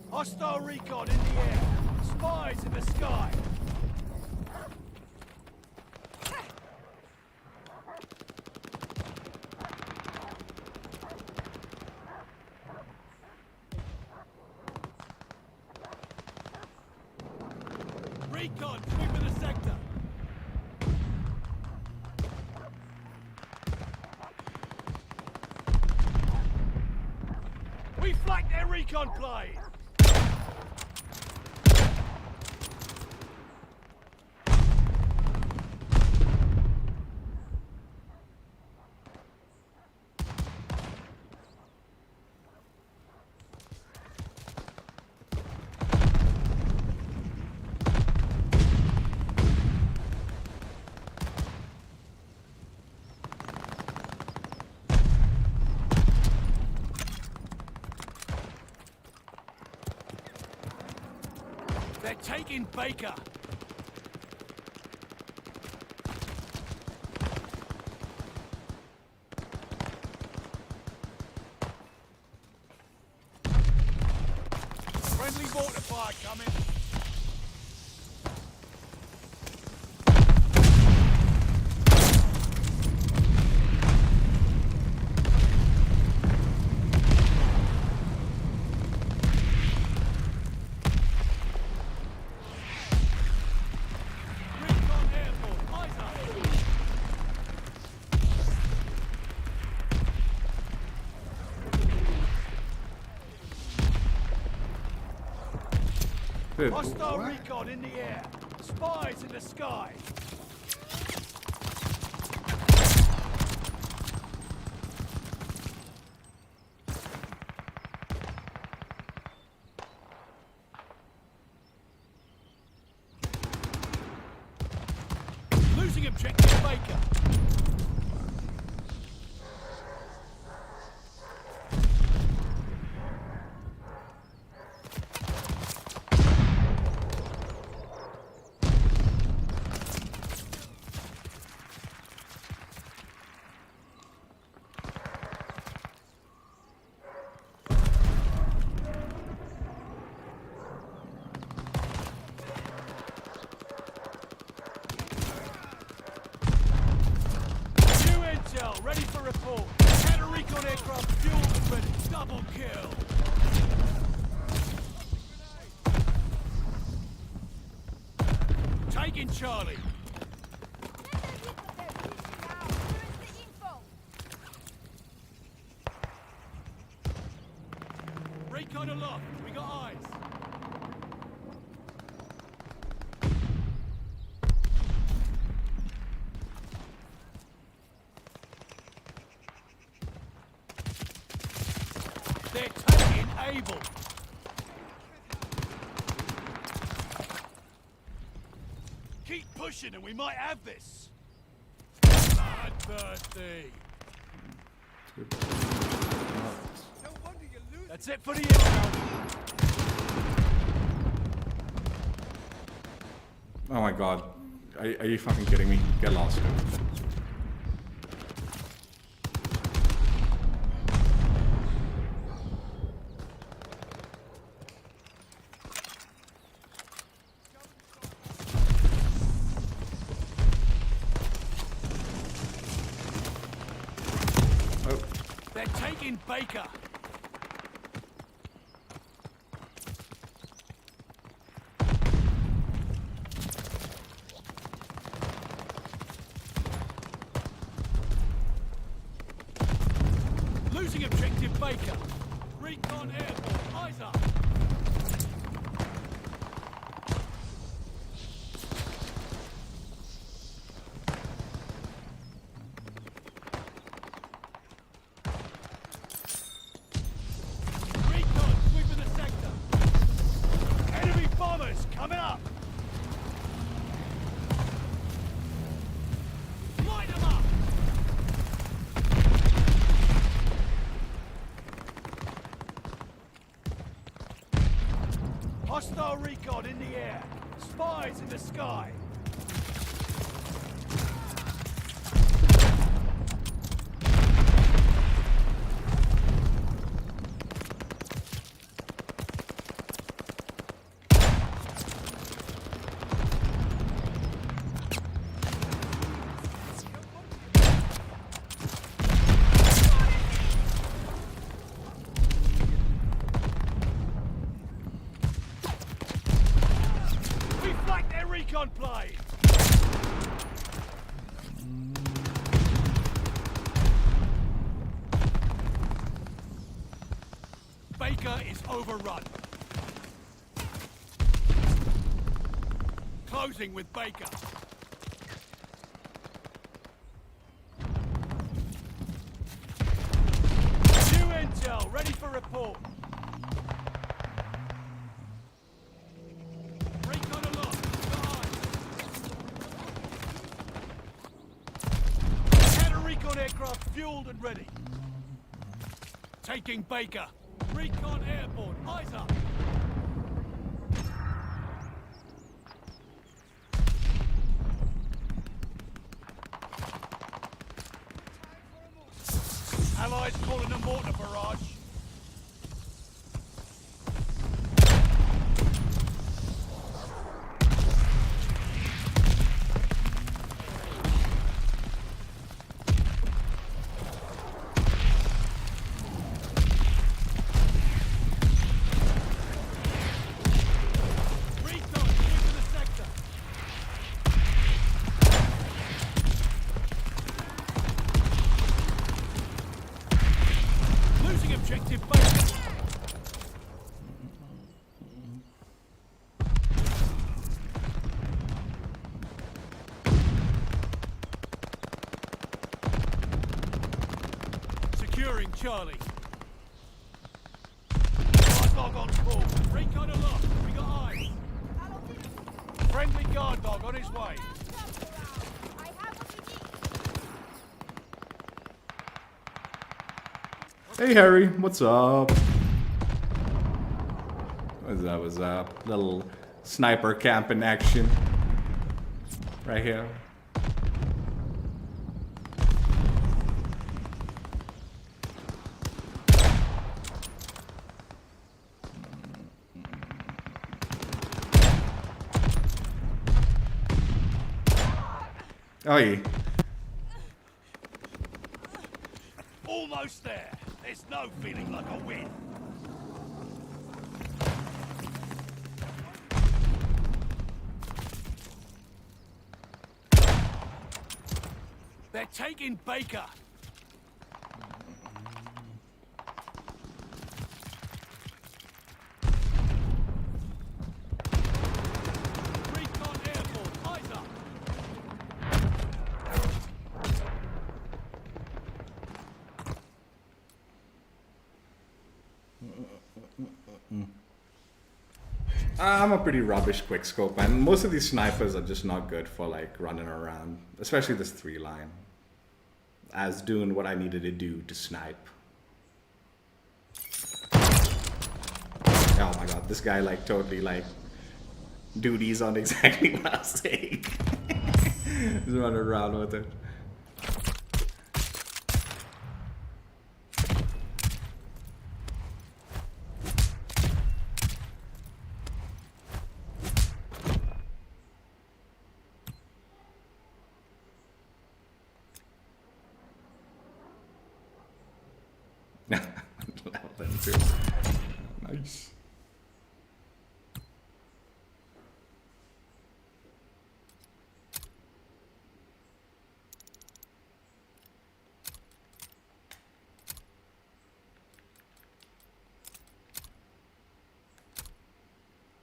Hostile recon in the air. Spies in the sky. Recon sweeping the sector. We flanked their recon plane. They're taking Baker. Friendly mortar fire coming. Recon airborne, eyes up. Dude, Hostile what? recon in the air. Spies in the sky. Losing objective Baker. New intel, ready for report. Counter recon aircraft fueled and ready. Double kill. Taking Charlie. Recon aloft. We got eyes. They're taking Able. Keep pushing and we might have this. Bloodthirsty. That's it for the intel. Oh my god. Are you fucking kidding me? Get lost, dude. Oh, They're taking Baker. Losing objective Baker. Recon airborne. Eyes up. Recon sweeping the sector. Enemy bombers coming up. Light them up. Hostile recon in the air. Spies in the sky. recon plane! Baker is overrun. Closing with Baker. New intel, ready for report. Recon aloft, behind. Counter-recon aircraft fueled and ready. Taking Baker. Recon airborne, eyes up. Allies calling a mortar barrage. Recon, into the sector. Losing objective base. Securing Charlie. Guard dog on call. Recon aloft. We got eyes. Friendly guard dog on his way. I have what you need. Hey Harry, what's up? What's up? Little sniper camp in action. Right here. Oh yeah. Almost there. There's no feeling like a win. They're taking Baker. Recon airborne, eyes up. I'm a pretty rubbish quickscope, and most of these snipers are just not good for like running around, especially this 3-line. As doing what I needed to do to snipe. Oh my god, this guy like totally like duties on exactly what I was saying. Just running around with it. Level them too. Nice.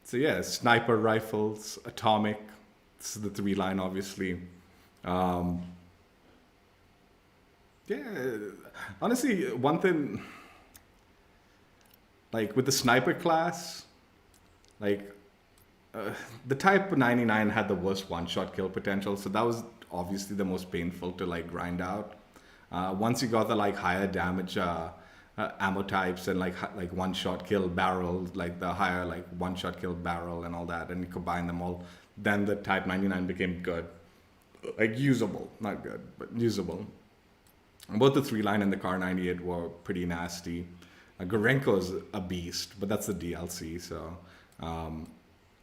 So yeah, sniper rifles, atomic. This is the 3-line, obviously. Yeah, honestly, one thing, like with the sniper class, like the Type 99 had the worst one-shot kill potential, so that was obviously the most painful to like grind out. Once you got the like higher damage ammo types and like one-shot kill barrel, like the higher like one-shot kill barrel and all that, and you combine them all, then the Type 99 became good, like usable, not good, but usable. Both the 3-line and the Car 98 were pretty nasty. Gorenko's a beast, but that's the DLC, so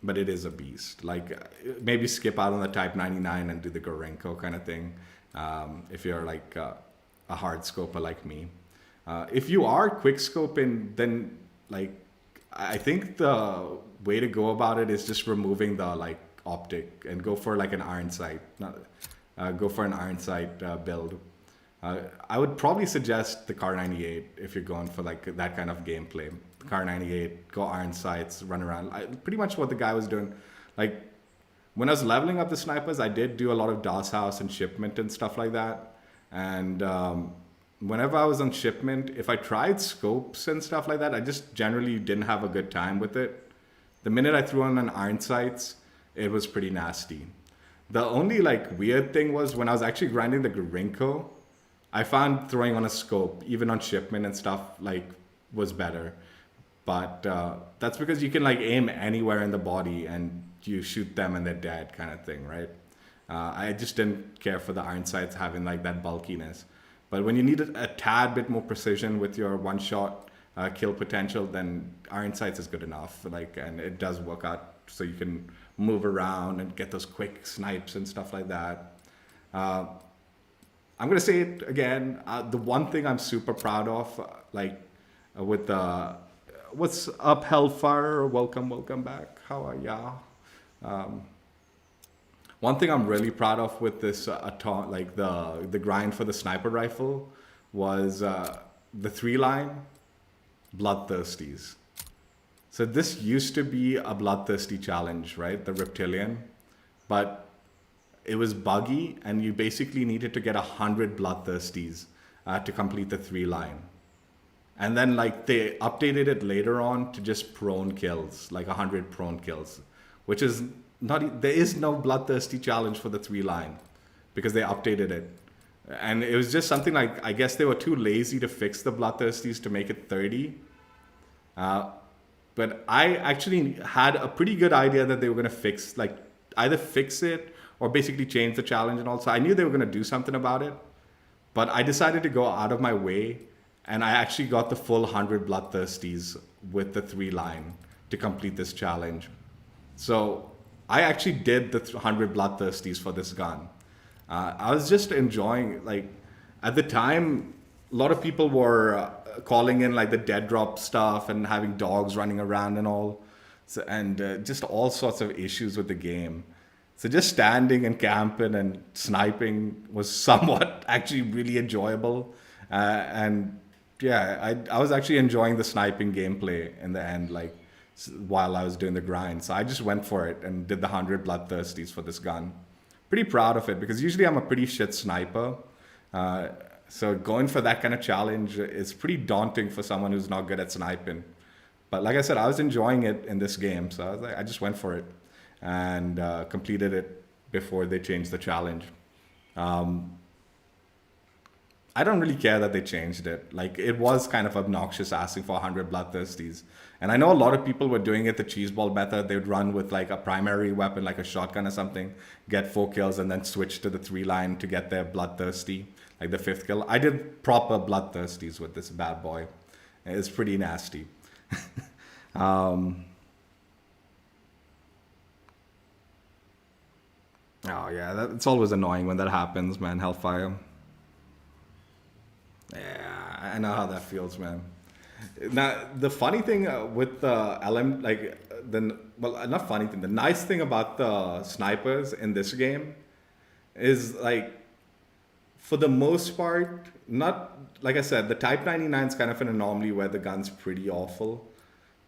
but it is a beast. Like maybe skip out on the Type 99 and do the Gorenko kind of thing if you're like a hard scoper like me. If you are quick scoping, then like I think the way to go about it is just removing the like optic and go for like an iron sight. Go for an iron sight build. I would probably suggest the Car 98 if you're going for like that kind of gameplay. The Car 98, go iron sights, run around. Pretty much what the guy was doing. Like when I was leveling up the snipers, I did do a lot of DOS house and shipment and stuff like that. And whenever I was on shipment, if I tried scopes and stuff like that, I just generally didn't have a good time with it. The minute I threw on an iron sights, it was pretty nasty. The only like weird thing was when I was actually grinding the Grinko, I found throwing on a scope, even on shipment and stuff, like was better. But that's because you can like aim anywhere in the body and you shoot them and they're dead kind of thing, right? I just didn't care for the iron sights having like that bulkiness. But when you need a tad bit more precision with your one-shot kill potential, then iron sights is good enough. Like, and it does work out so you can move around and get those quick snipes and stuff like that. I'm gonna say it again. The one thing I'm super proud of, with the what's up, Hellfire? Welcome back. How are ya? One thing I'm really proud of with this the grind for the sniper rifle was the 3-line Bloodthirsties. So this used to be a Bloodthirsty challenge, right? The Reptilian, but it was buggy, and you basically needed to get 100 Bloodthirsties to complete the 3-line. And then like they updated it later on to just prone kills, like 100 prone kills, which is not, there is no Bloodthirsty challenge for the 3-line because they updated it. And it was just something like, I guess they were too lazy to fix the Bloodthirsties to make it 30. But I actually had a pretty good idea that they were going to fix, like either fix it or basically change the challenge and all. So I knew they were going to do something about it, but I decided to go out of my way, and I actually got the full 100 Bloodthirsties with the 3-line to complete this challenge. So I actually did the 100 Bloodthirsties for this gun. I was just enjoying, like, at the time, a lot of people were calling in like the dead drop stuff and having dogs running around and all, and just all sorts of issues with the game. So just standing and camping and sniping was somewhat actually really enjoyable. And yeah, I was actually enjoying the sniping gameplay in the end, like while I was doing the grind. So I just went for it and did the 100 Bloodthirsties for this gun. Pretty proud of it because usually I'm a pretty shit sniper. So going for that kind of challenge is pretty daunting for someone who's not good at sniping. But like I said, I was enjoying it in this game. So I was like, I just went for it and completed it before they changed the challenge. I don't really care that they changed it. Like, it was kind of obnoxious asking for 100 Bloodthirsties. And I know a lot of people were doing it the cheeseball method. They would run with like a primary weapon, like a shotgun or something, get 4 kills, and then switch to the 3-line to get their Bloodthirsty, like the 5th kill. I did proper Bloodthirsties with this bad boy. It's pretty nasty. Oh yeah, it's always annoying when that happens, man. Hellfire. Yeah, I know how that feels, man. Now, the funny thing with the LM, not funny thing, the nice thing about the snipers in this game is, like, for the most part, not, like I said, the Type 99 is kind of an anomaly where the gun's pretty awful.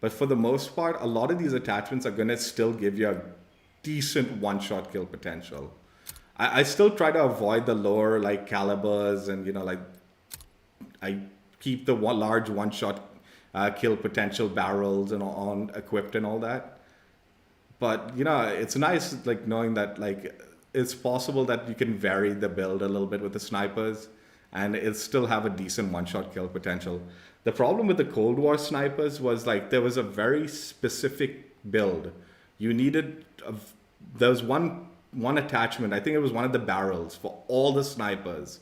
But for the most part, a lot of these attachments are going to still give you a decent one-shot kill potential. I still try to avoid the lower, like, calibers and, I keep the large one-shot kill potential barrels and on equipped and all that. But it's nice like knowing that like it's possible that you can vary the build a little bit with the snipers, and it still have a decent one-shot kill potential. The problem with the Cold War snipers was like there was a very specific build. You needed there was one attachment. I think it was one of the barrels for all the snipers.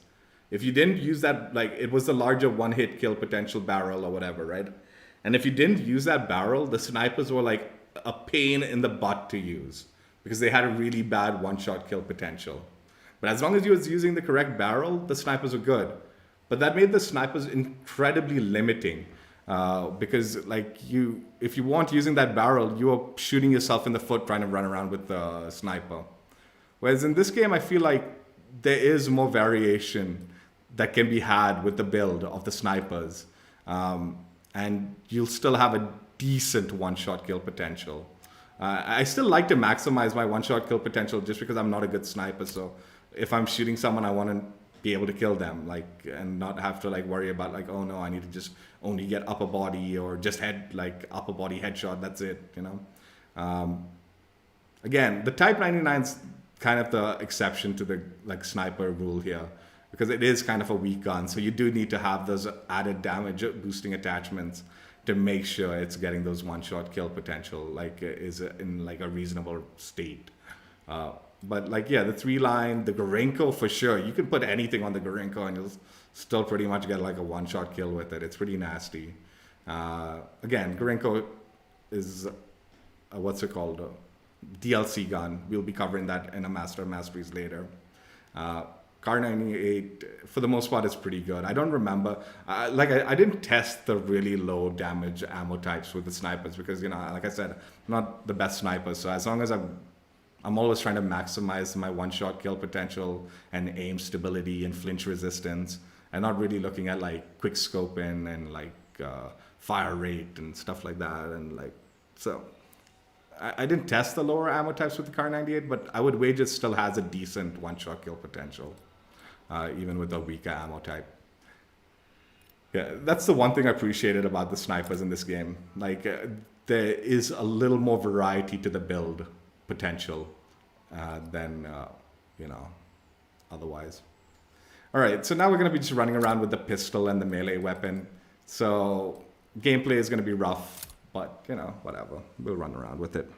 If you didn't use that, like it was the larger one-hit kill potential barrel or whatever, right? And if you didn't use that barrel, the snipers were like a pain in the butt to use because they had a really bad one-shot kill potential. But as long as you was using the correct barrel, the snipers were good. But that made the snipers incredibly limiting. because like if you weren't using that barrel, you are shooting yourself in the foot trying to run around with the sniper. Whereas in this game, I feel like there is more variation that can be had with the build of the snipers, and you'll still have a decent one-shot kill potential. I still like to maximize my one-shot kill potential just because I'm not a good sniper. So if I'm shooting someone, I want to be able to kill them, like, and not have to like worry about like, oh no, I need to just only get upper body or just upper body headshot. That's it, you know. Again, the Type 99's kind of the exception to the like sniper rule here, because it is kind of a weak gun. So you do need to have those added damage boosting attachments to make sure it's getting those one-shot kill potential, like is in like a reasonable state. But like, yeah, the 3-line, the Gorenko for sure. You can put anything on the Gorenko and you'll still pretty much get like a one-shot kill with it. It's pretty nasty. Again, Gorenko is what's it called? DLC gun. We'll be covering that in a Master of Masteries later. Kar 98, for the most part, is pretty good. I don't remember, I didn't test the really low damage ammo types with the snipers because, you know, like I said, I'm not the best sniper. So as long as I'm always trying to maximize my one-shot kill potential and aim stability and flinch resistance, and not really looking at like quick scoping and like fire rate and stuff like that. And like, so I didn't test the lower ammo types with the Kar 98, but I would wager it still has a decent one-shot kill potential. Even with a weaker ammo type. Yeah, that's the one thing I appreciated about the snipers in this game. Like, there is a little more variety to the build potential than, you know, otherwise. All right, so now we're going to be just running around with the pistol and the melee weapon. So gameplay is going to be rough, but, you know, whatever. We'll run around with it.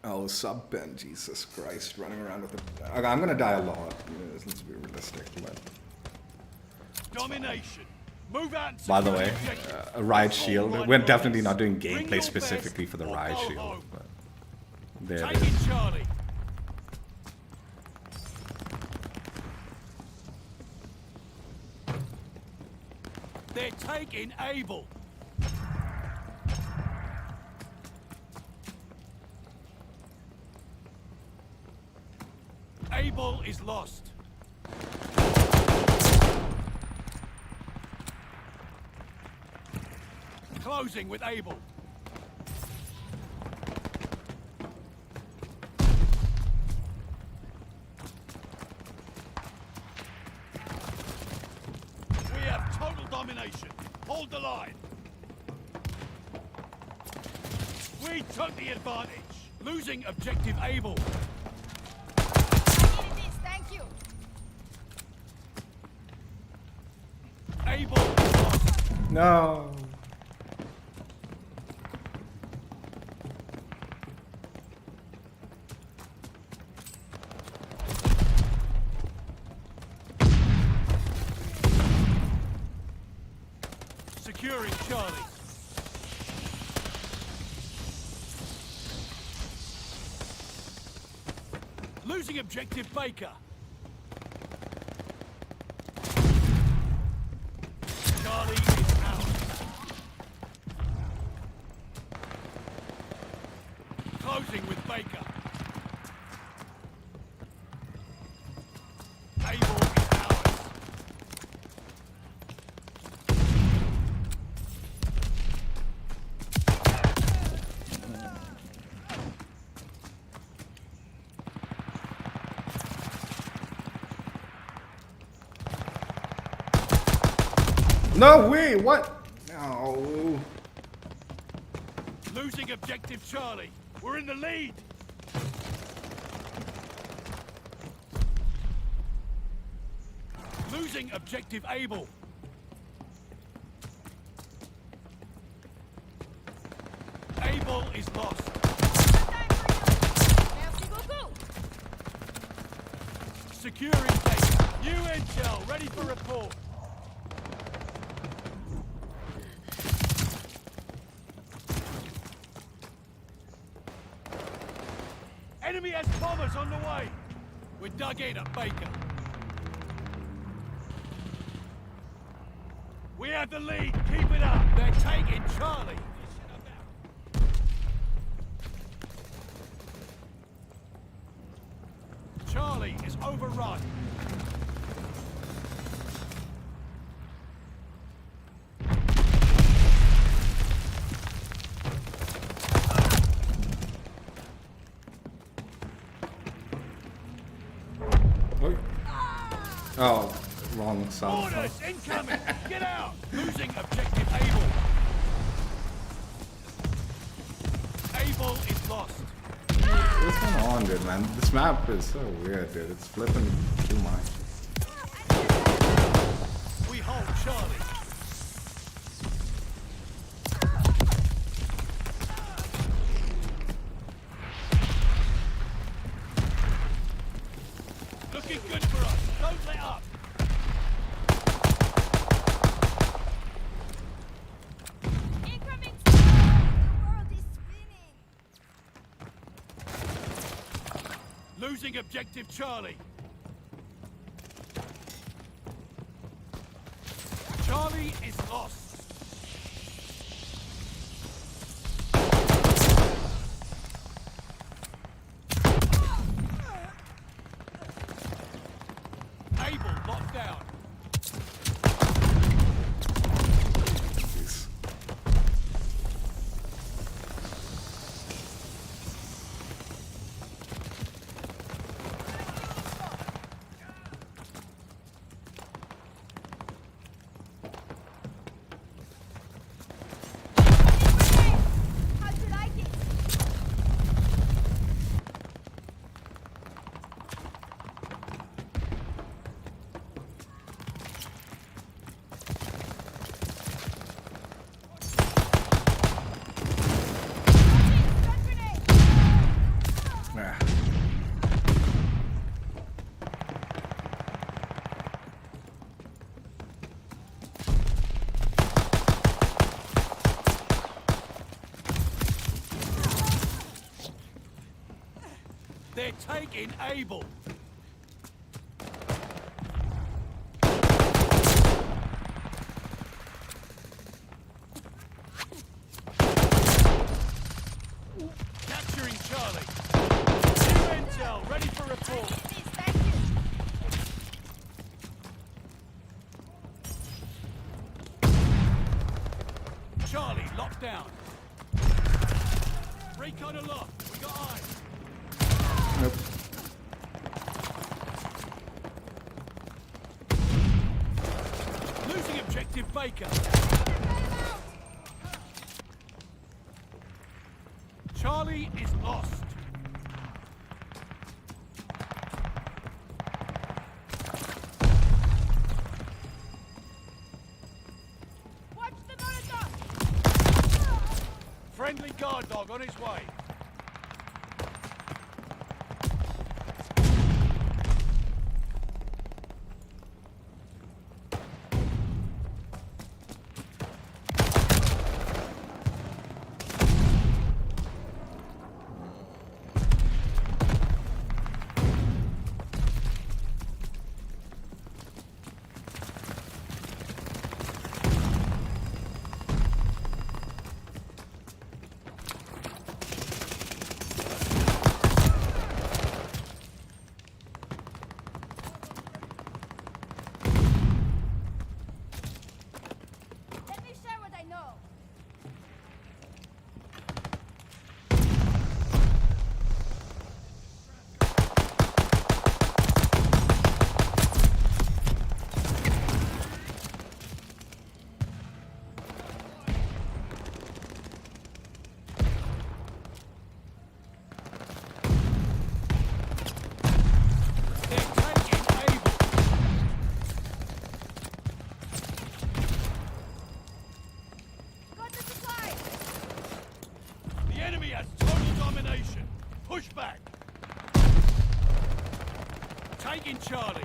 Oh, sub Ben, Jesus Christ, running around with the... I'm gonna die a lot. Let's be realistic. But... Domination. Move out and by the way, a riot shield. We're definitely not doing gameplay specifically for the riot shield. But there it is. Charlie. They're taking Able. Able is lost. Closing with Able. We have total domination. Hold the line. We took the advantage. Losing objective Able. Thank you. Able is lost. No. Securing Charlie. Losing objective Baker. Charlie is out. Closing with Baker. Able is ours. No way, what? No. Losing objective Charlie. We're in the lead. objective Able. Able is lost. Merci beaucoup. Securing data. New intel ready for report. Enemy has bombers on the way. We're dug in at Baker. We have the lead. Keep it up. They're taking Charlie. Charlie is overrun. Oh, wrong side. Orders incoming! Get out! Losing objective Able. Able is lost. What's going on, dude, man? This map is so weird, dude. It's flipping too much. We hold Charlie. Looking good for us. Don't let up. Incoming. The world is spinning. Losing objective Charlie. Charlie is lost. Able locked down. Jeez. How'd you like it? Stun grenade. Yeah. They're taking Able. Capturing Charlie. New intel ready for report. Please, thank you. Charlie locked down. Recon aloft. We got eyes. Nope. Losing objective Baker. Charlie is lost. Watch the Molotov. Friendly guard dog on his way. Push back. Taking Charlie.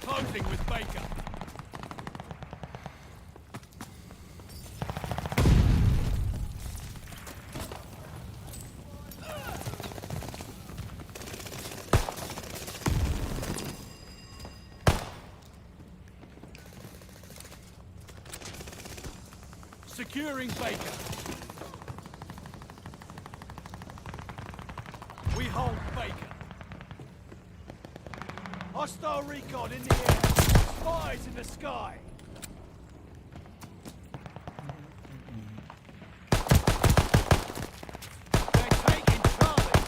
Closing with Baker. Securing Baker. We hold Baker. Hostile recon in the air. Spies in the sky. They're taking Charlie.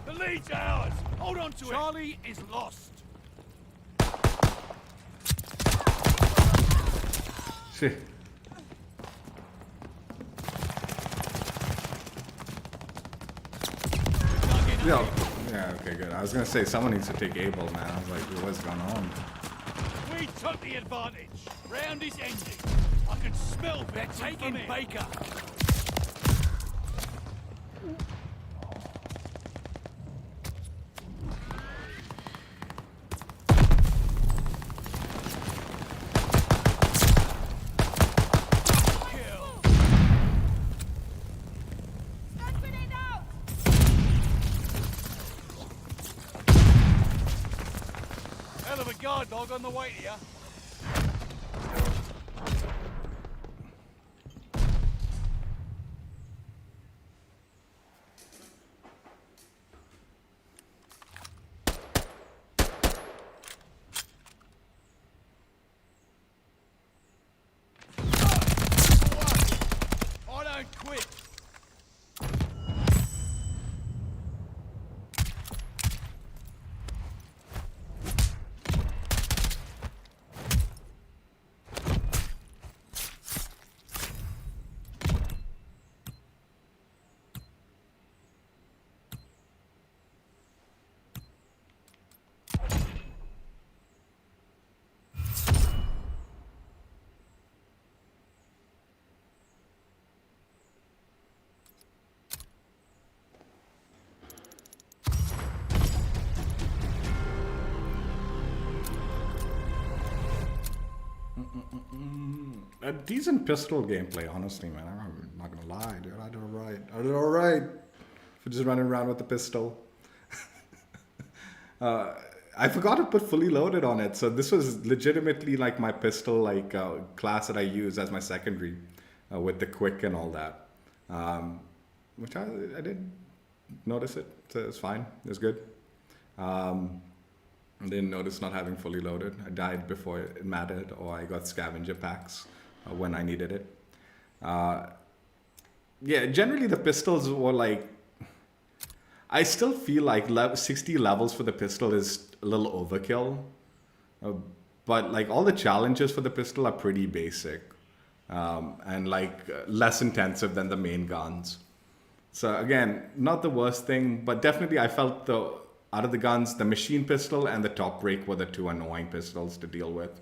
The lead's ours. Hold on to it. Charlie is lost. Shit. Yo. Yeah, okay, good. I was gonna say someone needs to take Abel, man. I was like, what's going on? We took the advantage. Round is ending. I can smell they're taking Baker. Stun grenade out! Hell of a guard dog on the way to ya. I don't quit. A decent pistol gameplay, honestly, man. I'm not gonna lie, dude. I did alright. I did alright for just running around with the pistol. I forgot to put fully loaded on it, so this was legitimately like my pistol class that I use as my secondary with the quick and all that. Which I did notice it, so it's fine. It's good. I didn't notice not having fully loaded. I died before it mattered, or I got scavenger packs when I needed it. Yeah, generally the pistols were like... I still feel like 60 levels for the pistol is a little overkill. But like all the challenges for the pistol are pretty basic. And like less intensive than the main guns. So again, not the worst thing, but definitely I felt out of the guns, the machine pistol and the top break were the two annoying pistols to deal with.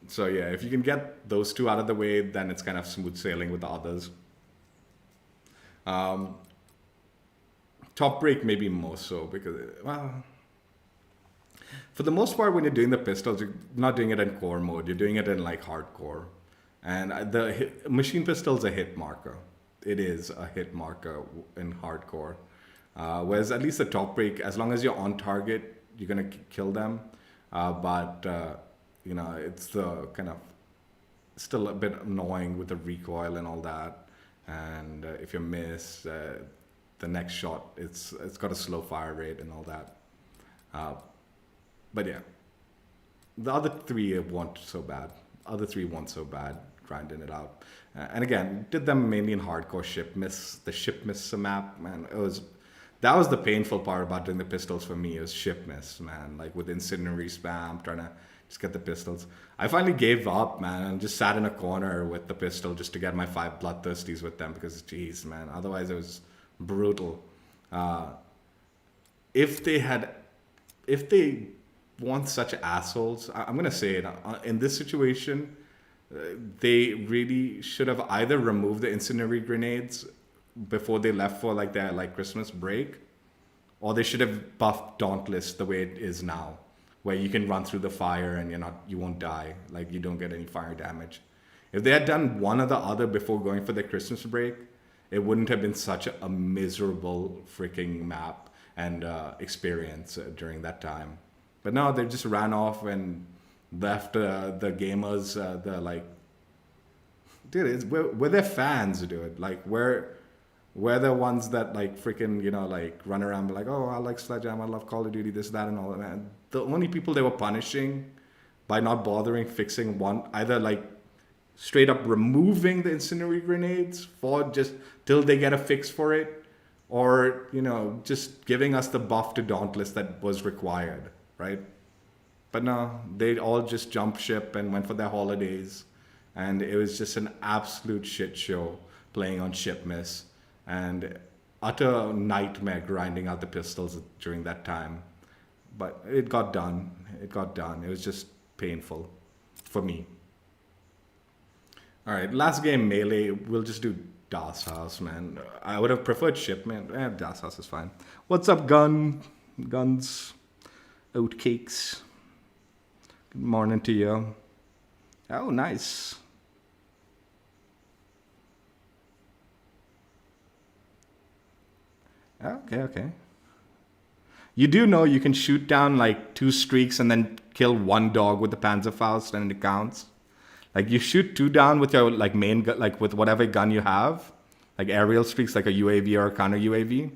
So yeah, if you can get those two out of the way, then it's kind of smooth sailing with the others. Top break maybe more so because, well, for the most part when you're doing the pistols, you're not doing it in core mode, you're doing it in like hardcore. And the machine pistol is a hit marker. It is a hit marker in hardcore. Whereas at least the top break, as long as you're on target, you're gonna kill them. You know, it's the kind of still a bit annoying with the recoil and all that. And if you miss the next shot, it's got a slow fire rate and all that. But yeah, the other three weren't so bad. Grinding it out. And again, did them mainly in hardcore ship miss. The ship miss map, man, it was that was the painful part about doing the pistols for me. It was ship miss, man. Like with incendiary spam, trying to just get the pistols. I finally gave up, man, and just sat in a corner with the pistol just to get my 5 bloodthirsties with them because, jeez, man. Otherwise, it was brutal. If they want such assholes, I'm gonna say it. In this situation, they really should have either removed the incendiary grenades before they left for like their like Christmas break, or they should have buffed Dauntless the way it is now, where you can run through the fire and you won't die, like you don't get any fire damage. If they had done one or the other before going for their Christmas break, it wouldn't have been such a miserable freaking map and experience during that time. But no, they just ran off and left the gamers, the like, dude, we're their fans, dude. Like we're the ones that like freaking, like run around and be like, oh, I like Sledgehammer, I love Call of Duty, this, that, and all that. The only people they were punishing by not bothering fixing one, either like straight up removing the incendiary grenades for just till they get a fix for it, or, just giving us the buff to Dauntless that was required, right? But no, they all just jumped ship and went for their holidays. And it was just an absolute shit show playing on ship miss. And utter nightmare grinding out the pistols during that time. But it got done. It was just painful for me. All right, last game melee. We'll just do Das House, man. I would have preferred ship, man. Das House is fine. What's up, Guns? Oatcakes. Good morning to you. Oh, nice. Okay. You do know you can shoot down like 2 streaks and then kill 1 dog with the Panzerfaust and it counts. Like you shoot 2 down with your like main gun, like with whatever gun you have, like aerial streaks, like a UAV or a counter UAV.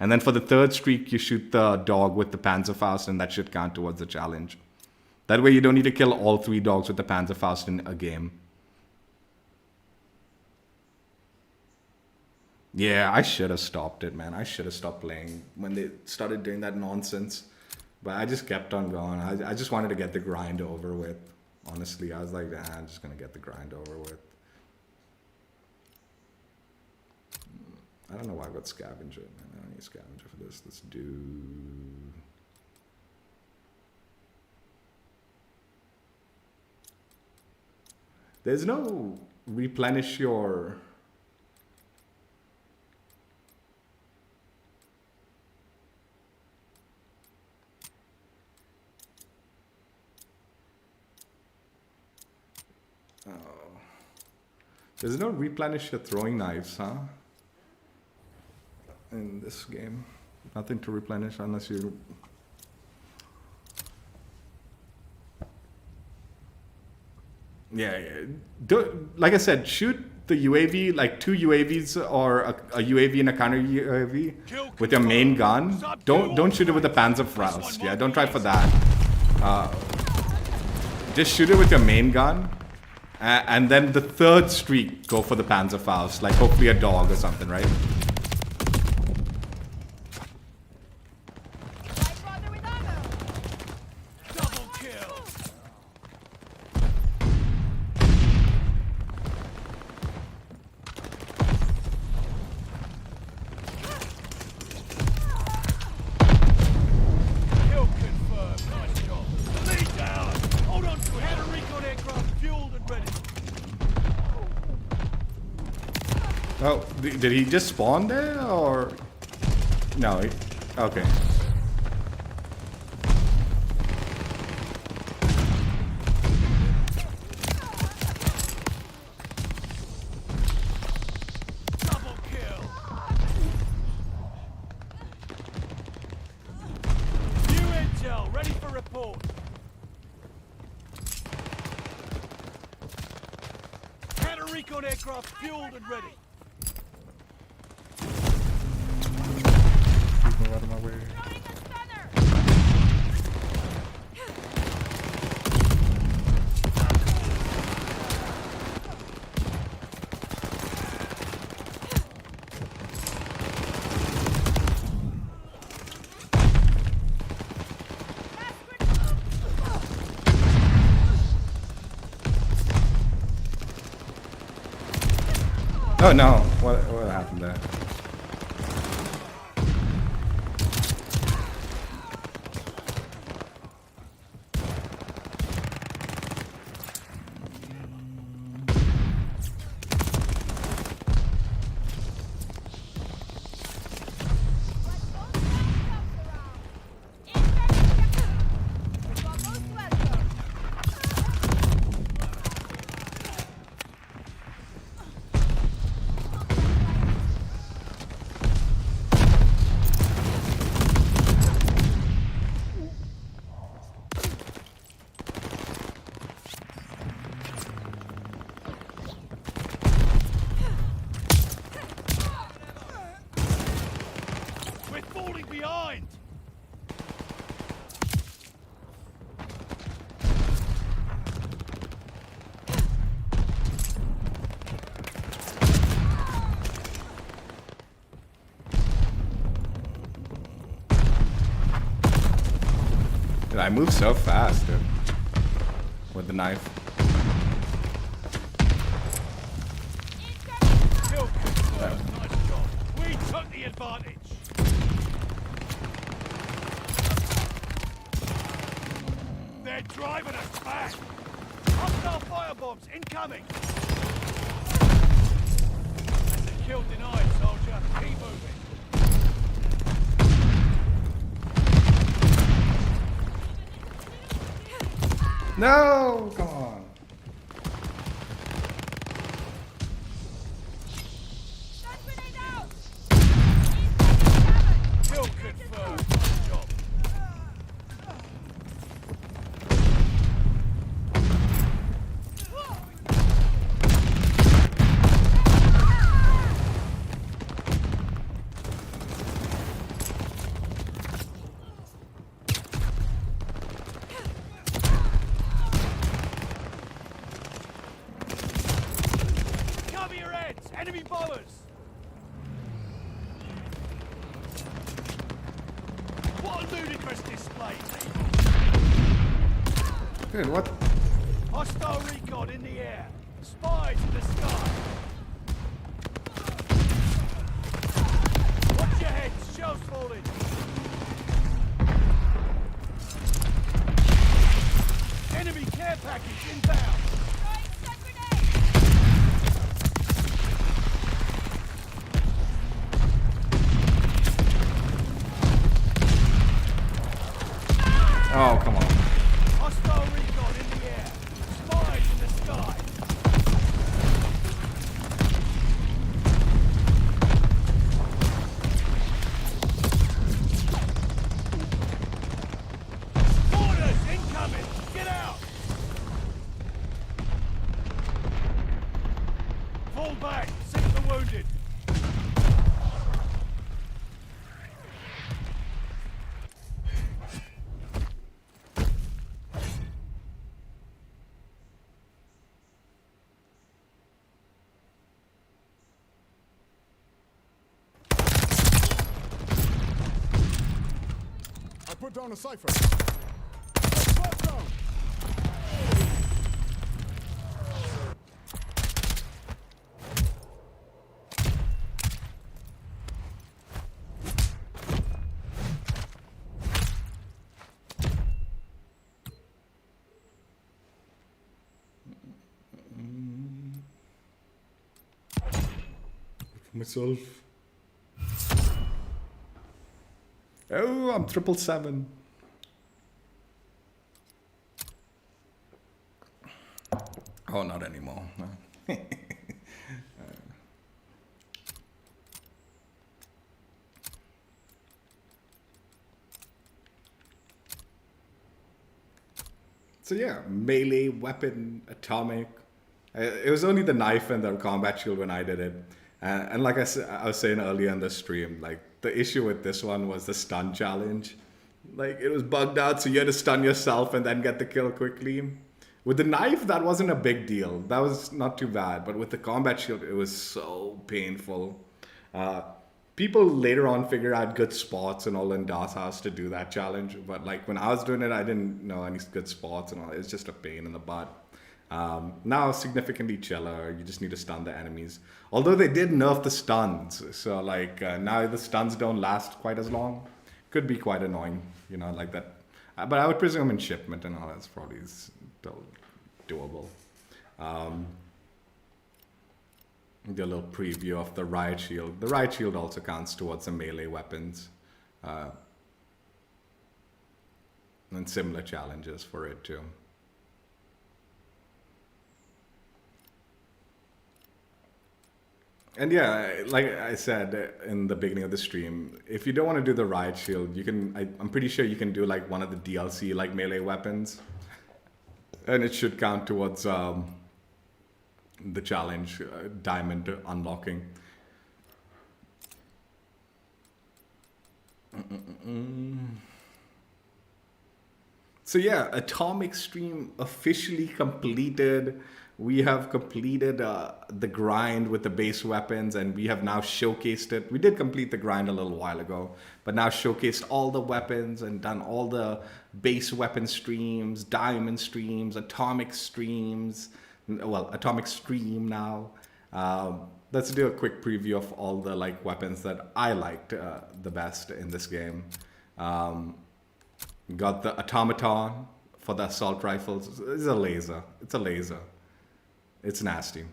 And then for the 3rd streak, you shoot the dog with the Panzerfaust and that should count towards the challenge. That way you don't need to kill all 3 dogs with the Panzerfaust in a game. Yeah, I should have stopped it, man. I should have stopped playing when they started doing that nonsense. But I just kept on going. I just wanted to get the grind over with. Honestly, I was like, I'm just going to get the grind over with. I don't know why I got Scavenger, man. I don't need Scavenger for this. Let's do... There's no replenish your... Oh. There's no replenish your throwing knives, huh? In this game. Nothing to replenish unless you... Yeah. Like I said, shoot the UAV, like 2 UAVs or a UAV and a counter UAV with your main gun. Don't shoot it with the Panzerfaust. Yeah, don't try for that. Just shoot it with your main gun. And then the 3rd streak, go for the Panzerfaust, like hopefully a dog or something, right? Double kill. Kill confirmed. Nice job. Lead down. Hold on to it. Had a recon aircraft fueled and ready. Oh, did he just spawn there, or... No, okay. Double kill. New intel, ready for report. Counter recon aircraft fueled and ready. Out of my way. Throwing a stunner! Oh no, what happened there? We're falling behind! Dude, I move so fast, dude. With the knife. Kill confirmed. Nice job. We took the advantage. They're driving us back. Hostile firebombs incoming. Kill denied, soldier. Keep moving. No, come on. Kill confirmed. Nice job. Cover your heads! Enemy bombers! What a ludicrous display, people! Dude, what? Hostile recon in the air. Spies in the sky. Watch your heads, shells falling. Enemy care package inbound. Oh, come on. Hostile recon in the air. Spies in the sky. Orders incoming. Get out. Fall back. Sink the wounded. I put down a cipher. Let's drop down. Myself. Oh, I'm 777. Oh, not anymore. No. So yeah, melee, weapon, atomic. It was only the knife and the combat shield when I did it. And like I was saying earlier in the stream, like the issue with this one was the stun challenge. Like it was bugged out, so you had to stun yourself and then get the kill quickly. With the knife, that wasn't a big deal. That was not too bad. But with the combat shield, it was so painful. People later on figured out good spots and all in DOS House to do that challenge. But like when I was doing it, I didn't know any good spots and all. It was just a pain in the butt. Now significantly chiller. You just need to stun the enemies. Although they did nerf the stuns, so like now the stuns don't last quite as long. Could be quite annoying, you know, like that. But I would presume in shipment and all that's probably still doable. The little preview of the riot shield. The riot shield also counts towards the melee weapons. And similar challenges for it too. And yeah, like I said in the beginning of the stream, if you don't want to do the riot shield, you can. I'm pretty sure you can do like one of the DLC like melee weapons, and it should count towards the challenge diamond unlocking. So yeah, Atomic Stream officially completed. We have completed the grind with the base weapons, and we have now showcased it. We did complete the grind a little while ago, but now showcased all the weapons and done all the base weapon streams, diamond streams, atomic streams. Well, atomic stream now. Let's do a quick preview of all the like weapons that I liked the best in this game. Got the Automaton for the assault rifles. It's a laser. It's a laser. It's nasty.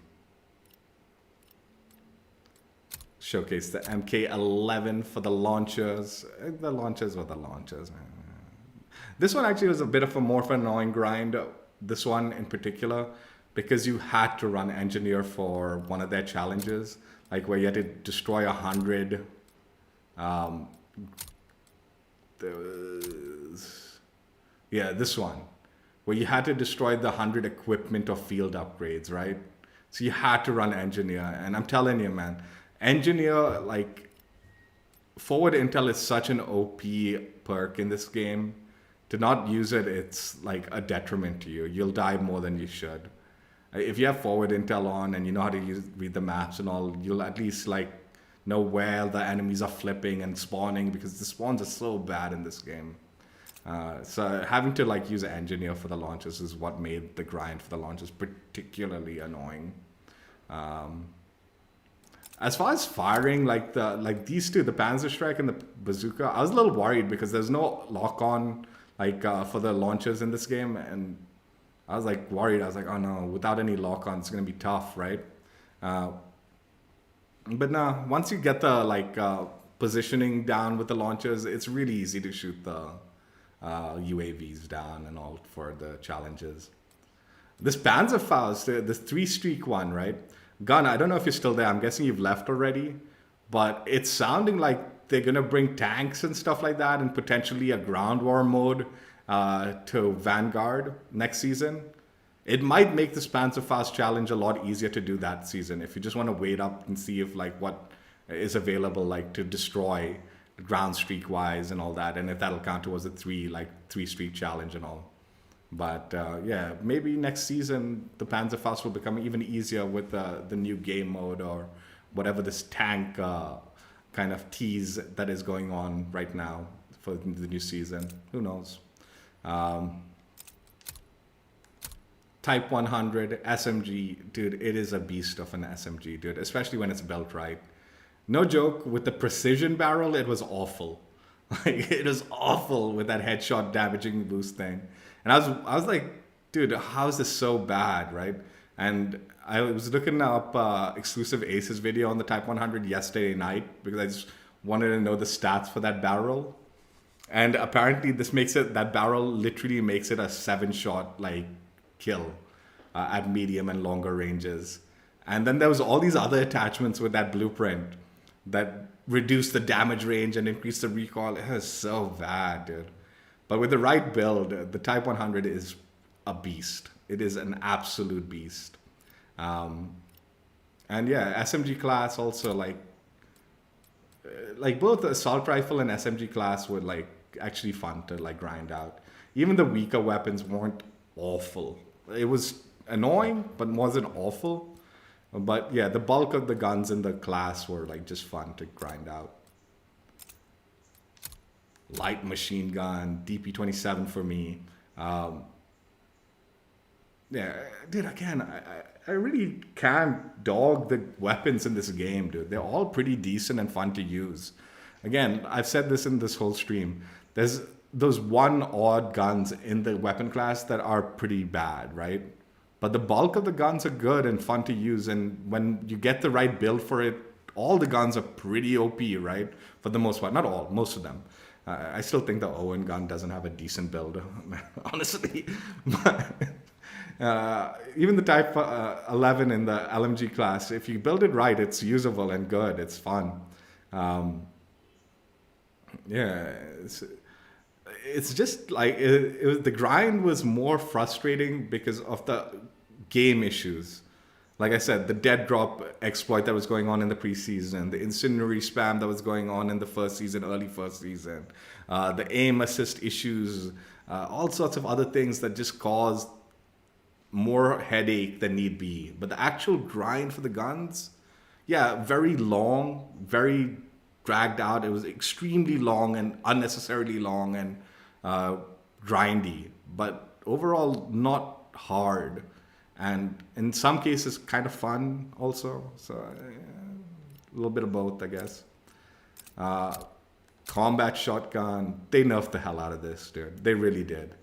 Showcase the MK11 for the launchers. The launchers were the launchers. This one actually was a bit of a more of an annoying grind. This one in particular, because you had to run engineer for one of their challenges, like where you had to destroy 100. Yeah, this one, where you had to destroy the 100 equipment or field upgrades, right? So you had to run engineer, and I'm telling you, man, engineer, like, forward intel is such an OP perk in this game. To not use it, it's like a detriment to you. You'll die more than you should. If you have forward intel on and you know how to read the maps and all, you'll at least like know where the enemies are flipping and spawning, because the spawns are so bad in this game. So having to like use engineer for the launches is what made the grind for the launches particularly annoying. As far as firing, like these two, the Panzer Strike and the bazooka, I was a little worried because there's no lock on like for the launchers in this game, and I was like worried. I was like, oh no, without any lock on, it's gonna be tough, right? But no, once you get the like positioning down with the launchers, it's really easy to shoot the UAVs down and all for the challenges. This Panzerfaust, the 3-streak one, right? Gun, I don't know if you're still there. I'm guessing you've left already, but it's sounding like they're gonna bring tanks and stuff like that, and potentially a ground war mode to Vanguard next season. It might make this Panzerfaust challenge a lot easier to do that season if you just want to wait up and see if like what is available like to destroy ground streak wise and all that, and if that'll count towards a 3-streak challenge and all. But yeah, maybe next season the Panzerfaust will become even easier with the new game mode or whatever this tank kind of tease that is going on right now for the new season. Who knows? Type 100 SMG, dude, it is a beast of an SMG, dude, especially when it's built right. No joke, with the precision barrel, it was awful. Like, it was awful with that headshot damaging boost thing. And I was like, dude, how is this so bad, right? And I was looking up Exclusive Aces video on the Type 100 yesterday night because I just wanted to know the stats for that barrel. And apparently this makes it, that barrel literally makes it a 7-shot like kill at medium and longer ranges. And then there was all these other attachments with that blueprint that reduce the damage range and increase the recoil. It was so bad, dude. But with the right build, the Type 100 is a beast. It is an absolute beast. And yeah, SMG class also like both the assault rifle and SMG class were like actually fun to like grind out. Even the weaker weapons weren't awful. It was annoying, but wasn't awful. But yeah, the bulk of the guns in the class were like just fun to grind out. Light machine gun, DP27 for me. Yeah, dude, again, I really can't dog the weapons in this game, dude. They're all pretty decent and fun to use. Again, I've said this in this whole stream. There's those one odd guns in the weapon class that are pretty bad, right? But the bulk of the guns are good and fun to use. And when you get the right build for it, all the guns are pretty OP, right? For the most part. Not all, most of them. I still think the Owen gun doesn't have a decent build, honestly. But even the Type 11 in the LMG class, if you build it right, it's usable and good. It's fun. Yeah, it's just like the grind was more frustrating because of the game issues. Like I said, the dead drop exploit that was going on in the preseason, the incendiary spam that was going on in the first season, early first season, the aim assist issues, all sorts of other things that just caused more headache than need be. But the actual grind for the guns, yeah, very long, very dragged out. It was extremely long and unnecessarily long and grindy, but overall not hard. And in some cases, kind of fun also. So a little bit of both, I guess. Combat shotgun, they nerfed the hell out of this, dude. They really did.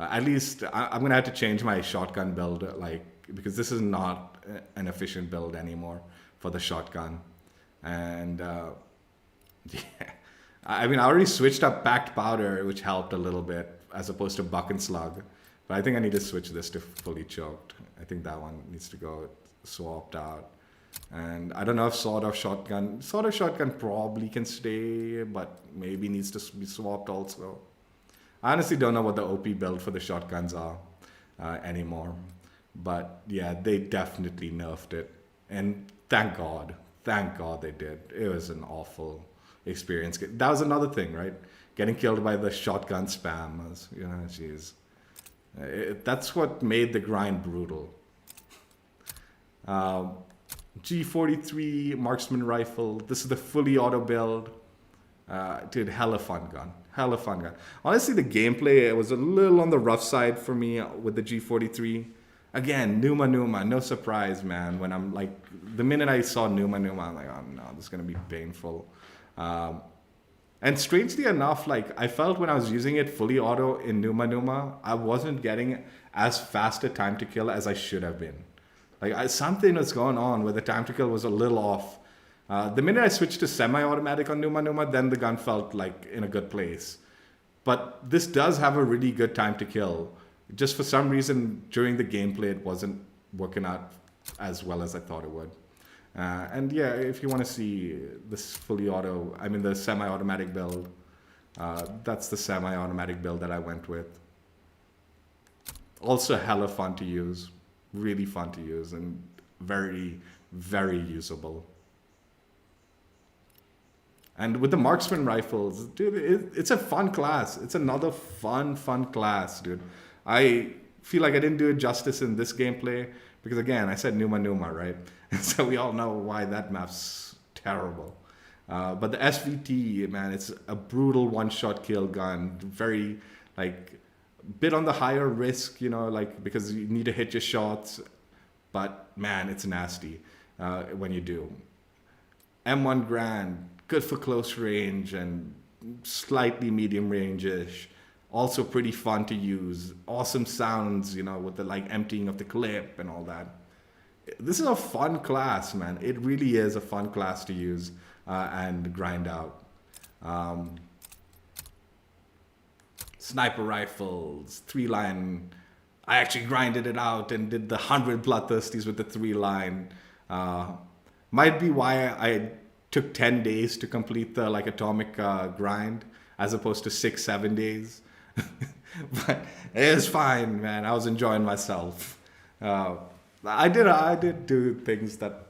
At least I'm going to have to change my shotgun build, because this is not an efficient build anymore for the shotgun. And yeah, I mean, I already switched up packed powder, which helped a little bit, as opposed to buck and slug. But I think I need to switch this to fully choked. I think that one needs to go swapped out. And I don't know if sawed-off shotgun probably can stay, but maybe needs to be swapped also. I honestly don't know what the OP build for the shotguns are anymore. But yeah, they definitely nerfed it. And thank God they did. It was an awful experience. That was another thing, right? Getting killed by the shotgun spam. Jeez. That's what made the grind brutal. G43 Marksman rifle. This is the fully auto build. Dude, hella fun gun. Honestly, the gameplay, it was a little on the rough side for me with the G43. Again, Numa, no surprise, man. When I'm like, the minute I saw Numa, I'm like, oh no, this is gonna be painful. And strangely enough, like I felt when I was using it fully auto in Numa, I wasn't getting as fast a time to kill as I should have been. Like something was going on where the time to kill was a little off. The minute I switched to semi-automatic on Numa, then the gun felt like in a good place. But this does have a really good time to kill. Just for some reason during the gameplay, it wasn't working out as well as I thought it would. And yeah, if you want to see this fully auto, I mean the semi-automatic build, that's the semi-automatic build that I went with. Also hella fun to use, really fun to use, and very, very usable. And with the Marksman rifles, dude, it's a fun class. It's another fun class, dude. I feel like I didn't do it justice in this gameplay because, again, I said Numa, right? So we all know why that map's terrible. But the SVT, man, it's a brutal one-shot kill gun. Very, bit on the higher risk, because you need to hit your shots. But, man, it's nasty when you do. M1 Grand, good for close range and slightly medium range-ish. Also pretty fun to use. Awesome sounds, with the emptying of the clip and all that. This is a fun class, man. It really is a fun class to use and grind out. Sniper rifles, 3-line. I actually grinded it out and did the 100 bloodthirsties with the 3-line. Might be why I took 10 days to complete the atomic grind as opposed to 6-7 days. But it was fine, man. I was enjoying myself. I did do things that,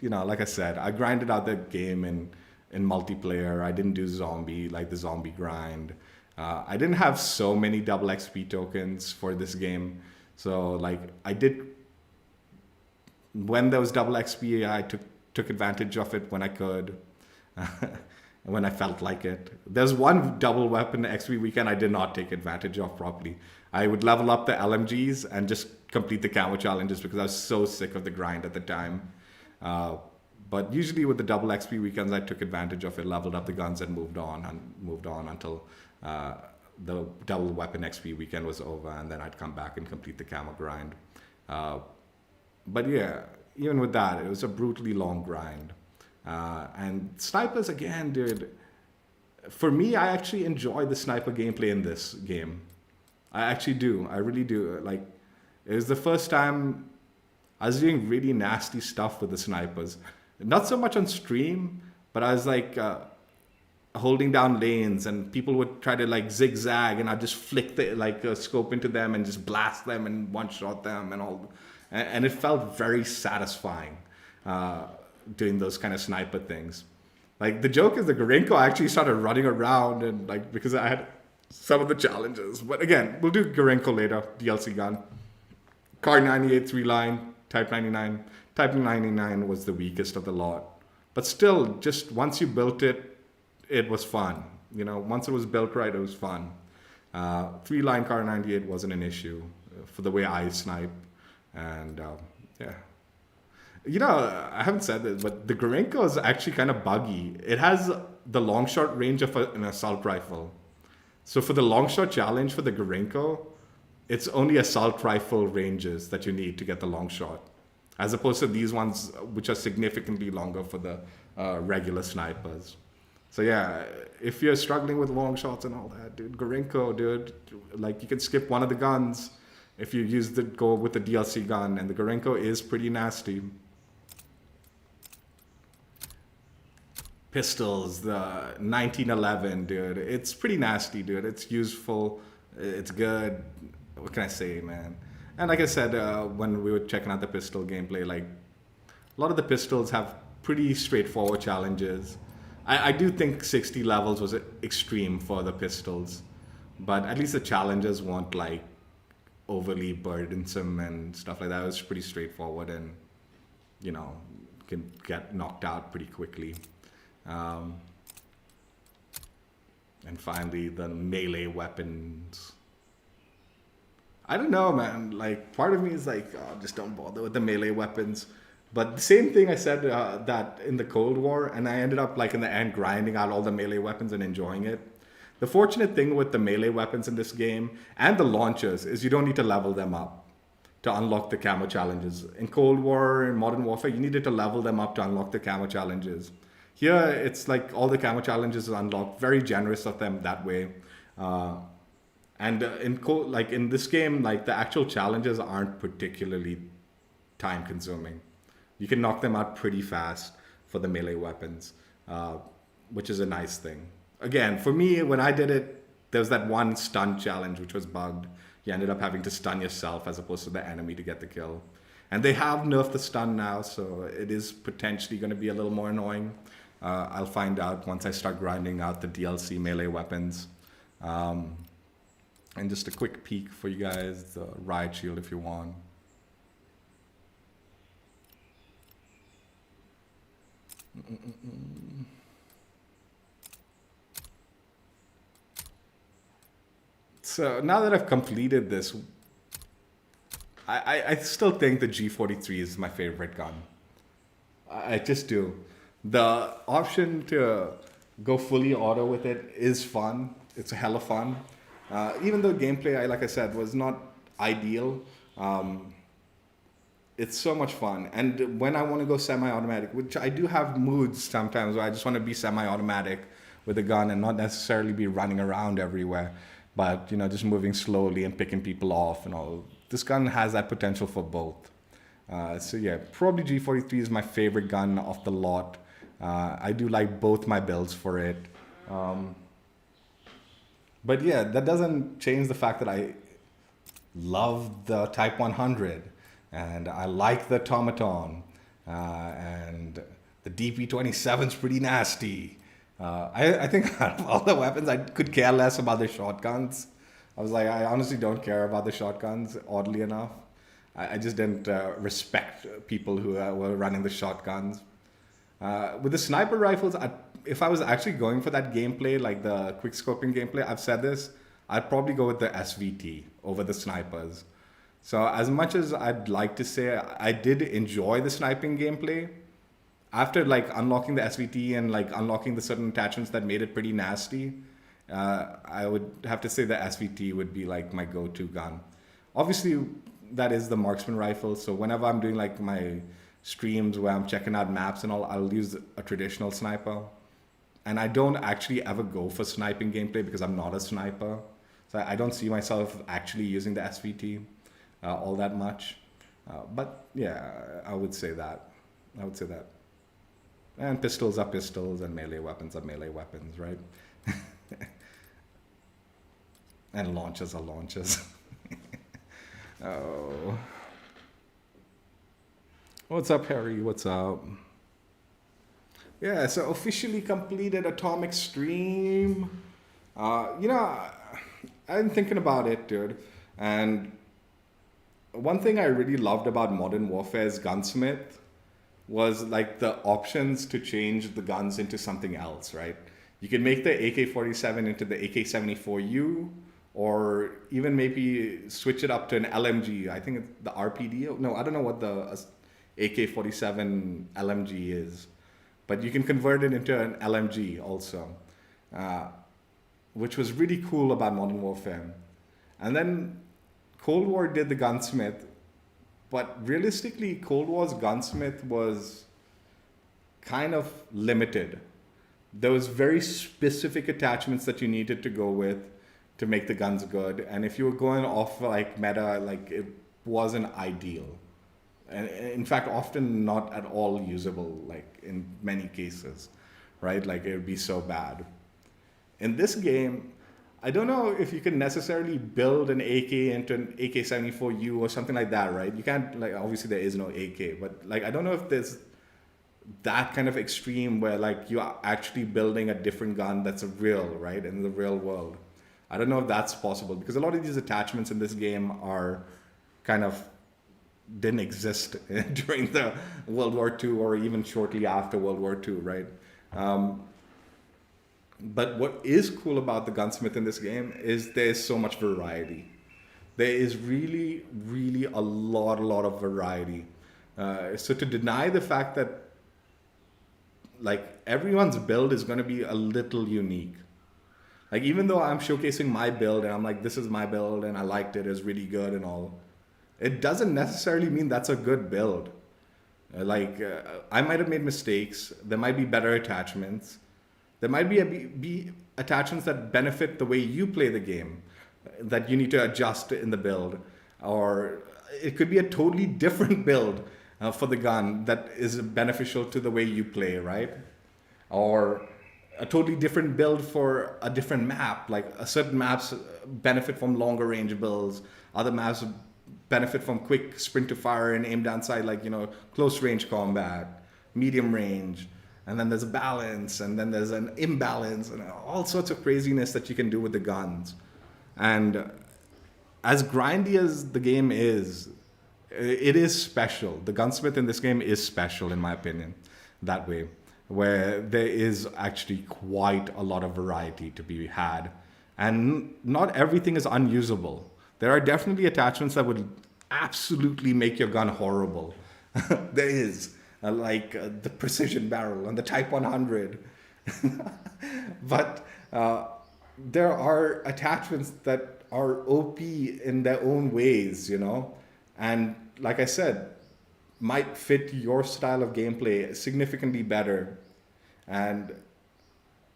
like I said, I grinded out the game in multiplayer. I didn't do the zombie grind. I didn't have so many double XP tokens for this game. So I did, when there was double XP, I took advantage of it when I could. When I felt like it. There's one double weapon XP weekend I did not take advantage of properly. I would level up the LMGs and just complete the camo challenges because I was so sick of the grind at the time. But usually with the double XP weekends, I took advantage of it, leveled up the guns, and moved on until the double weapon XP weekend was over, and then I'd come back and complete the camo grind. But yeah, even with that, it was a brutally long grind. And snipers, again, dude, for me, I actually enjoy the sniper gameplay in this game. I actually do. I really do. Like, it was the first time I was doing really nasty stuff with the snipers. Not so much on stream, but I was like holding down lanes, and people would try to like zigzag, and I'd just flick the scope into them and just blast them and one shot them and all. And it felt very satisfying doing those kind of sniper things. Like, the joke is the Gorenko actually started running around, and like, because I had some of the challenges. But again, we'll do Gorenko later, DLC gun. Car 98 3-line, Type 99. Type 99 was the weakest of the lot. But still, just once you built it, it was fun. You know, once it was built right, it was fun. 3-line Car 98 wasn't an issue for the way I snipe. And yeah. You know, I haven't said this, but the Gorenko is actually kind of buggy. It has the long shot range of an assault rifle. So for the long shot challenge for the Gorenko, it's only assault rifle ranges that you need to get the long shot, as opposed to these ones which are significantly longer for the regular snipers. So yeah, if you're struggling with long shots and all that, dude, Gorenko, dude, like, you can skip one of the guns if you go with the DLC gun, and the Gorenko is pretty nasty. Pistols, the 1911, dude, it's pretty nasty, dude. It's useful, it's good. What can I say, man? And like I said, when we were checking out the pistol gameplay, like, a lot of the pistols have pretty straightforward challenges. I do think 60 levels was extreme for the pistols, but at least the challenges weren't like overly burdensome and stuff like that. It was pretty straightforward, and, you know, can get knocked out pretty quickly. And finally, the melee weapons. I don't know, man. Like, part of me is like, oh, just don't bother with the melee weapons. But the same thing I said that in the Cold War, and I ended up, like, in the end grinding out all the melee weapons and enjoying it. The fortunate thing with the melee weapons in this game and the launchers is you don't need to level them up to unlock the camo challenges. In Cold War and Modern Warfare, you needed to level them up to unlock the camo challenges. Here, it's like all the camo challenges are unlocked. Very generous of them that way. And in this game, like, the actual challenges aren't particularly time consuming. You can knock them out pretty fast for the melee weapons, which is a nice thing. Again, for me, when I did it, there was that one stun challenge which was bugged. You ended up having to stun yourself as opposed to the enemy to get the kill. And they have nerfed the stun now, so it is potentially going to be a little more annoying. I'll find out once I start grinding out the DLC melee weapons. And just a quick peek for you guys, the riot shield if you want. So now that I've completed this, I still think the G43 is my favorite gun. I just do. The option to go fully auto with it is fun. It's a hell of fun. Even though gameplay, like I said, was not ideal, it's so much fun. And when I want to go semi-automatic, which I do have moods sometimes where I just want to be semi-automatic with a gun and not necessarily be running around everywhere, but, you know, just moving slowly and picking people off and all. This gun has that potential for both. So yeah, probably G43 is my favorite gun of the lot. I do like both my builds for it. But yeah, that doesn't change the fact that I love the Type 100 and I like the Automaton and the DP27 is pretty nasty. I think out of all the weapons, I could care less about the shotguns. I was like, I honestly don't care about the shotguns, oddly enough. I just didn't respect people who were running the shotguns. With the sniper rifles, if I was actually going for that gameplay, like the quick scoping gameplay, I've said this, I'd probably go with the SVT over the snipers. So as much as I'd like to say I did enjoy the sniping gameplay, after like unlocking the SVT and like unlocking the certain attachments that made it pretty nasty, I would have to say the SVT would be like my go-to gun. Obviously, that is the Marksman rifle. So whenever I'm doing like my streams where I'm checking out maps and all, I'll use a traditional sniper. And I don't actually ever go for sniping gameplay because I'm not a sniper. So I don't see myself actually using the SVT all that much. But yeah, I would say that. And pistols are pistols and melee weapons are melee weapons, right? And launchers are launchers. Oh. What's up, Harry? What's up? Yeah, so officially completed Atomic stream. You know, I'm thinking about it, dude. And one thing I really loved about Modern Warfare's Gunsmith was like the options to change the guns into something else, right? You can make the AK-47 into the AK-74U, or even maybe switch it up to an LMG. I think it's the RPD. No, I don't know what the AK-47 LMG is, but you can convert it into an LMG also, which was really cool about Modern Warfare. And then Cold War did the Gunsmith, but realistically, Cold War's Gunsmith was kind of limited. There was very specific attachments that you needed to go with to make the guns good. And if you were going off like meta, like it wasn't ideal. And in fact, often not at all usable, like in many cases, right? Like it would be so bad. In this game, I don't know if you can necessarily build an AK into an AK-74U or something like that, right? You can't, like, obviously there is no AK, but like, I don't know if there's that kind of extreme where like you're actually building a different gun that's real, right? In the real world. I don't know if that's possible because a lot of these attachments in this game are kind of didn't exist during the World War II or even shortly after World War II, right? But what is cool about the Gunsmith in this game is there's so much variety. There is really, really a lot of variety. So to deny the fact that like everyone's build is going to be a little unique. Like even though I'm showcasing my build and I'm like, this is my build and I liked it, it's really good and all, it doesn't necessarily mean that's a good build. I might have made mistakes. There might be better attachments. There might be attachments that benefit the way you play the game that you need to adjust in the build. Or it could be a totally different build for the gun that is beneficial to the way you play, right? Or a totally different build for a different map. Like certain maps benefit from longer range builds. Other maps benefit from quick sprint to fire and aim down sight, like, you know, close range combat, medium range. And then there's a balance, and then there's an imbalance, and all sorts of craziness that you can do with the guns. And as grindy as the game is, it is special. The Gunsmith in this game is special, in my opinion, that way, where there is actually quite a lot of variety to be had. And not everything is unusable. There are definitely attachments that would absolutely make your gun horrible. There is. Like the precision barrel and the Type 100. But there are attachments that are OP in their own ways, you know, and like I said, might fit your style of gameplay significantly better. And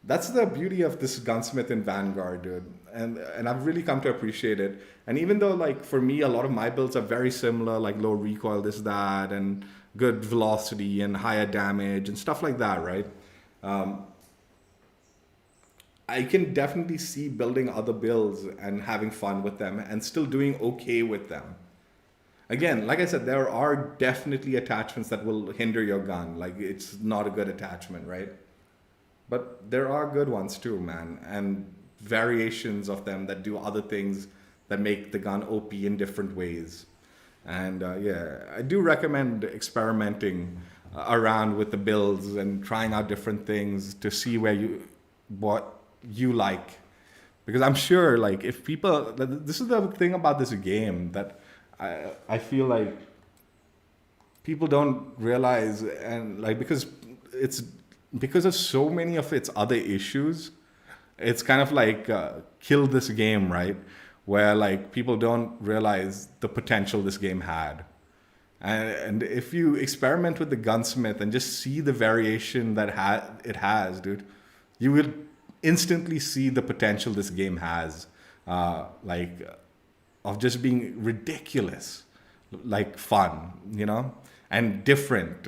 that's the beauty of this Gunsmith in Vanguard, dude. And I've really come to appreciate it. And even though, like, for me, a lot of my builds are very similar, like low recoil, this, that, and good velocity and higher damage and stuff like that, right? I can definitely see building other builds and having fun with them and still doing okay with them. Again, like I said, there are definitely attachments that will hinder your gun. Like, it's not a good attachment, right? But there are good ones too, man. And variations of them that do other things that make the gun OP in different ways. And yeah, I do recommend experimenting around with the builds and trying out different things to see what you like. Because I'm sure, like, if people, this is the thing about this game that I feel like people don't realize, and like because of so many of its other issues, it's kind of like killed this game, right? Where like people don't realize the potential this game had. And if you experiment with the gunsmith and just see the variation that it has, dude, you will instantly see the potential this game has, of just being ridiculous, like fun, you know, and different.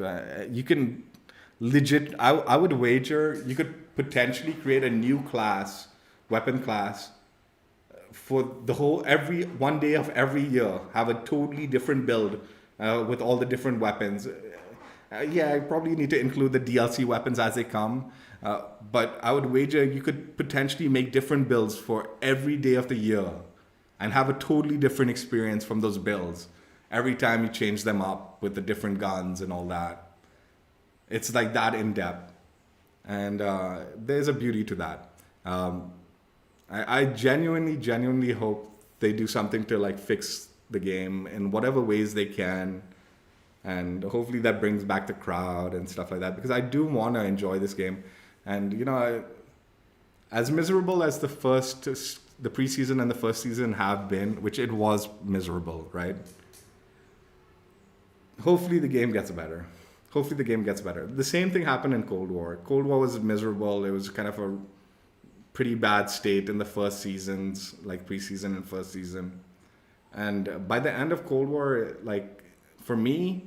You can legit. I would wager you could potentially create a new class, weapon class, for the whole every one day of every year. Have a totally different build. With all the different weapons. Yeah, I probably need to include the DLC weapons as they come. But I would wager you could potentially make different builds for every day of the year and have a totally different experience from those builds every time you change them up with the different guns and all that. It's like that in depth. And there's a beauty to that. I genuinely hope they do something to like fix the game in whatever ways they can, and hopefully that brings back the crowd and stuff like that, because I do want to enjoy this game. And you know, as miserable as the preseason and the first season have been, which it was miserable, right? Hopefully the game gets better. The same thing happened in Cold War. Cold War was miserable. It was kind of a pretty bad state in the first seasons, like preseason and first season. And by the end of Cold War, like, for me,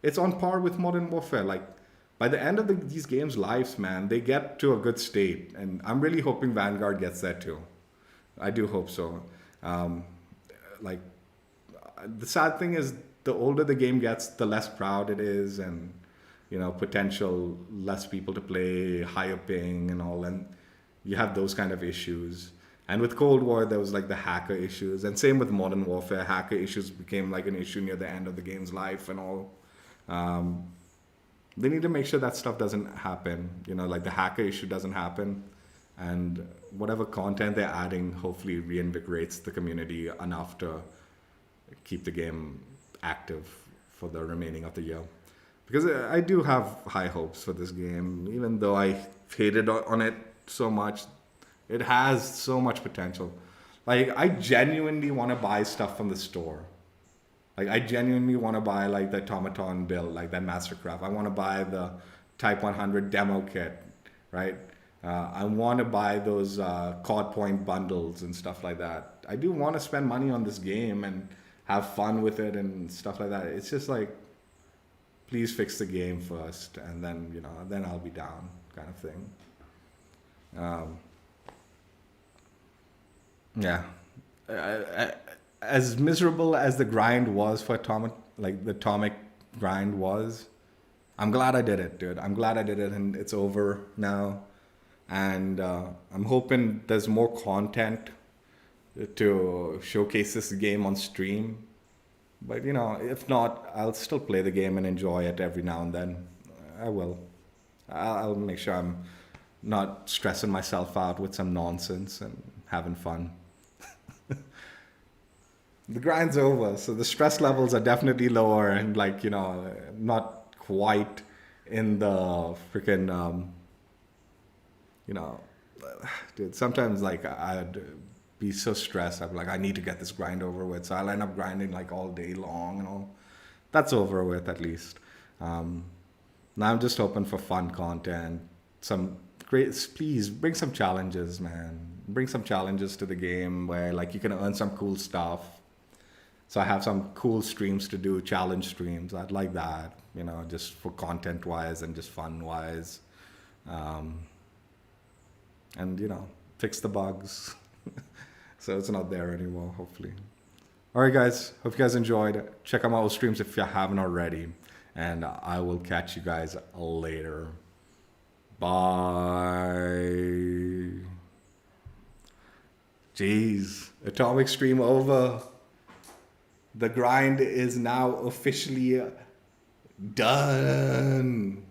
it's on par with Modern Warfare. Like, by the end of these games' lives, man, they get to a good state. And I'm really hoping Vanguard gets there too. I do hope so. Like, the sad thing is, the older the game gets, the less crowd it is, and, you know, potential less people to play, higher ping and all. And you have those kind of issues. And with Cold War, there was like the hacker issues. And same with Modern Warfare. Hacker issues became like an issue near the end of the game's life and all. They need to make sure that stuff doesn't happen. You know, like the hacker issue doesn't happen. And whatever content they're adding hopefully reinvigorates the community enough to keep the game active for the remaining of the year. Because I do have high hopes for this game. Even though I hated on it so much, it has so much potential. Like, I genuinely want to buy stuff from the store. Like, I genuinely want to buy, like, the Automaton Build, like that Mastercraft. I want to buy the Type 100 demo kit, right? I want to buy those COD Point bundles and stuff like that. I do want to spend money on this game and have fun with it and stuff like that. It's just like, please fix the game first, and then, you know, then I'll be down, kind of thing. Yeah, as miserable as the grind was for the Atomic grind was, I'm glad I did it, dude. I'm glad I did it, and it's over now. And I'm hoping there's more content to showcase this game on stream. But, you know, if not, I'll still play the game and enjoy it every now and then. I will. I'll make sure I'm not stressing myself out with some nonsense and having fun. The grind's over, so the stress levels are definitely lower, and like, you know, not quite in the freaking, you know, dude, sometimes like I'd be so stressed. I'm like, I need to get this grind over with, so I'll end up grinding like all day long and all. That's over with at least. Now I'm just hoping for fun content, some great, please bring some challenges, man. Bring some challenges to the game where like you can earn some cool stuff. So I have some cool streams to do, challenge streams. I'd like that, you know, just for content wise and just fun wise. And, you know, fix the bugs. So it's not there anymore, hopefully. All right, guys. Hope you guys enjoyed. Check out my old streams if you haven't already. And I will catch you guys later. Bye. Jeez. Atomic stream over. The grind is now officially done.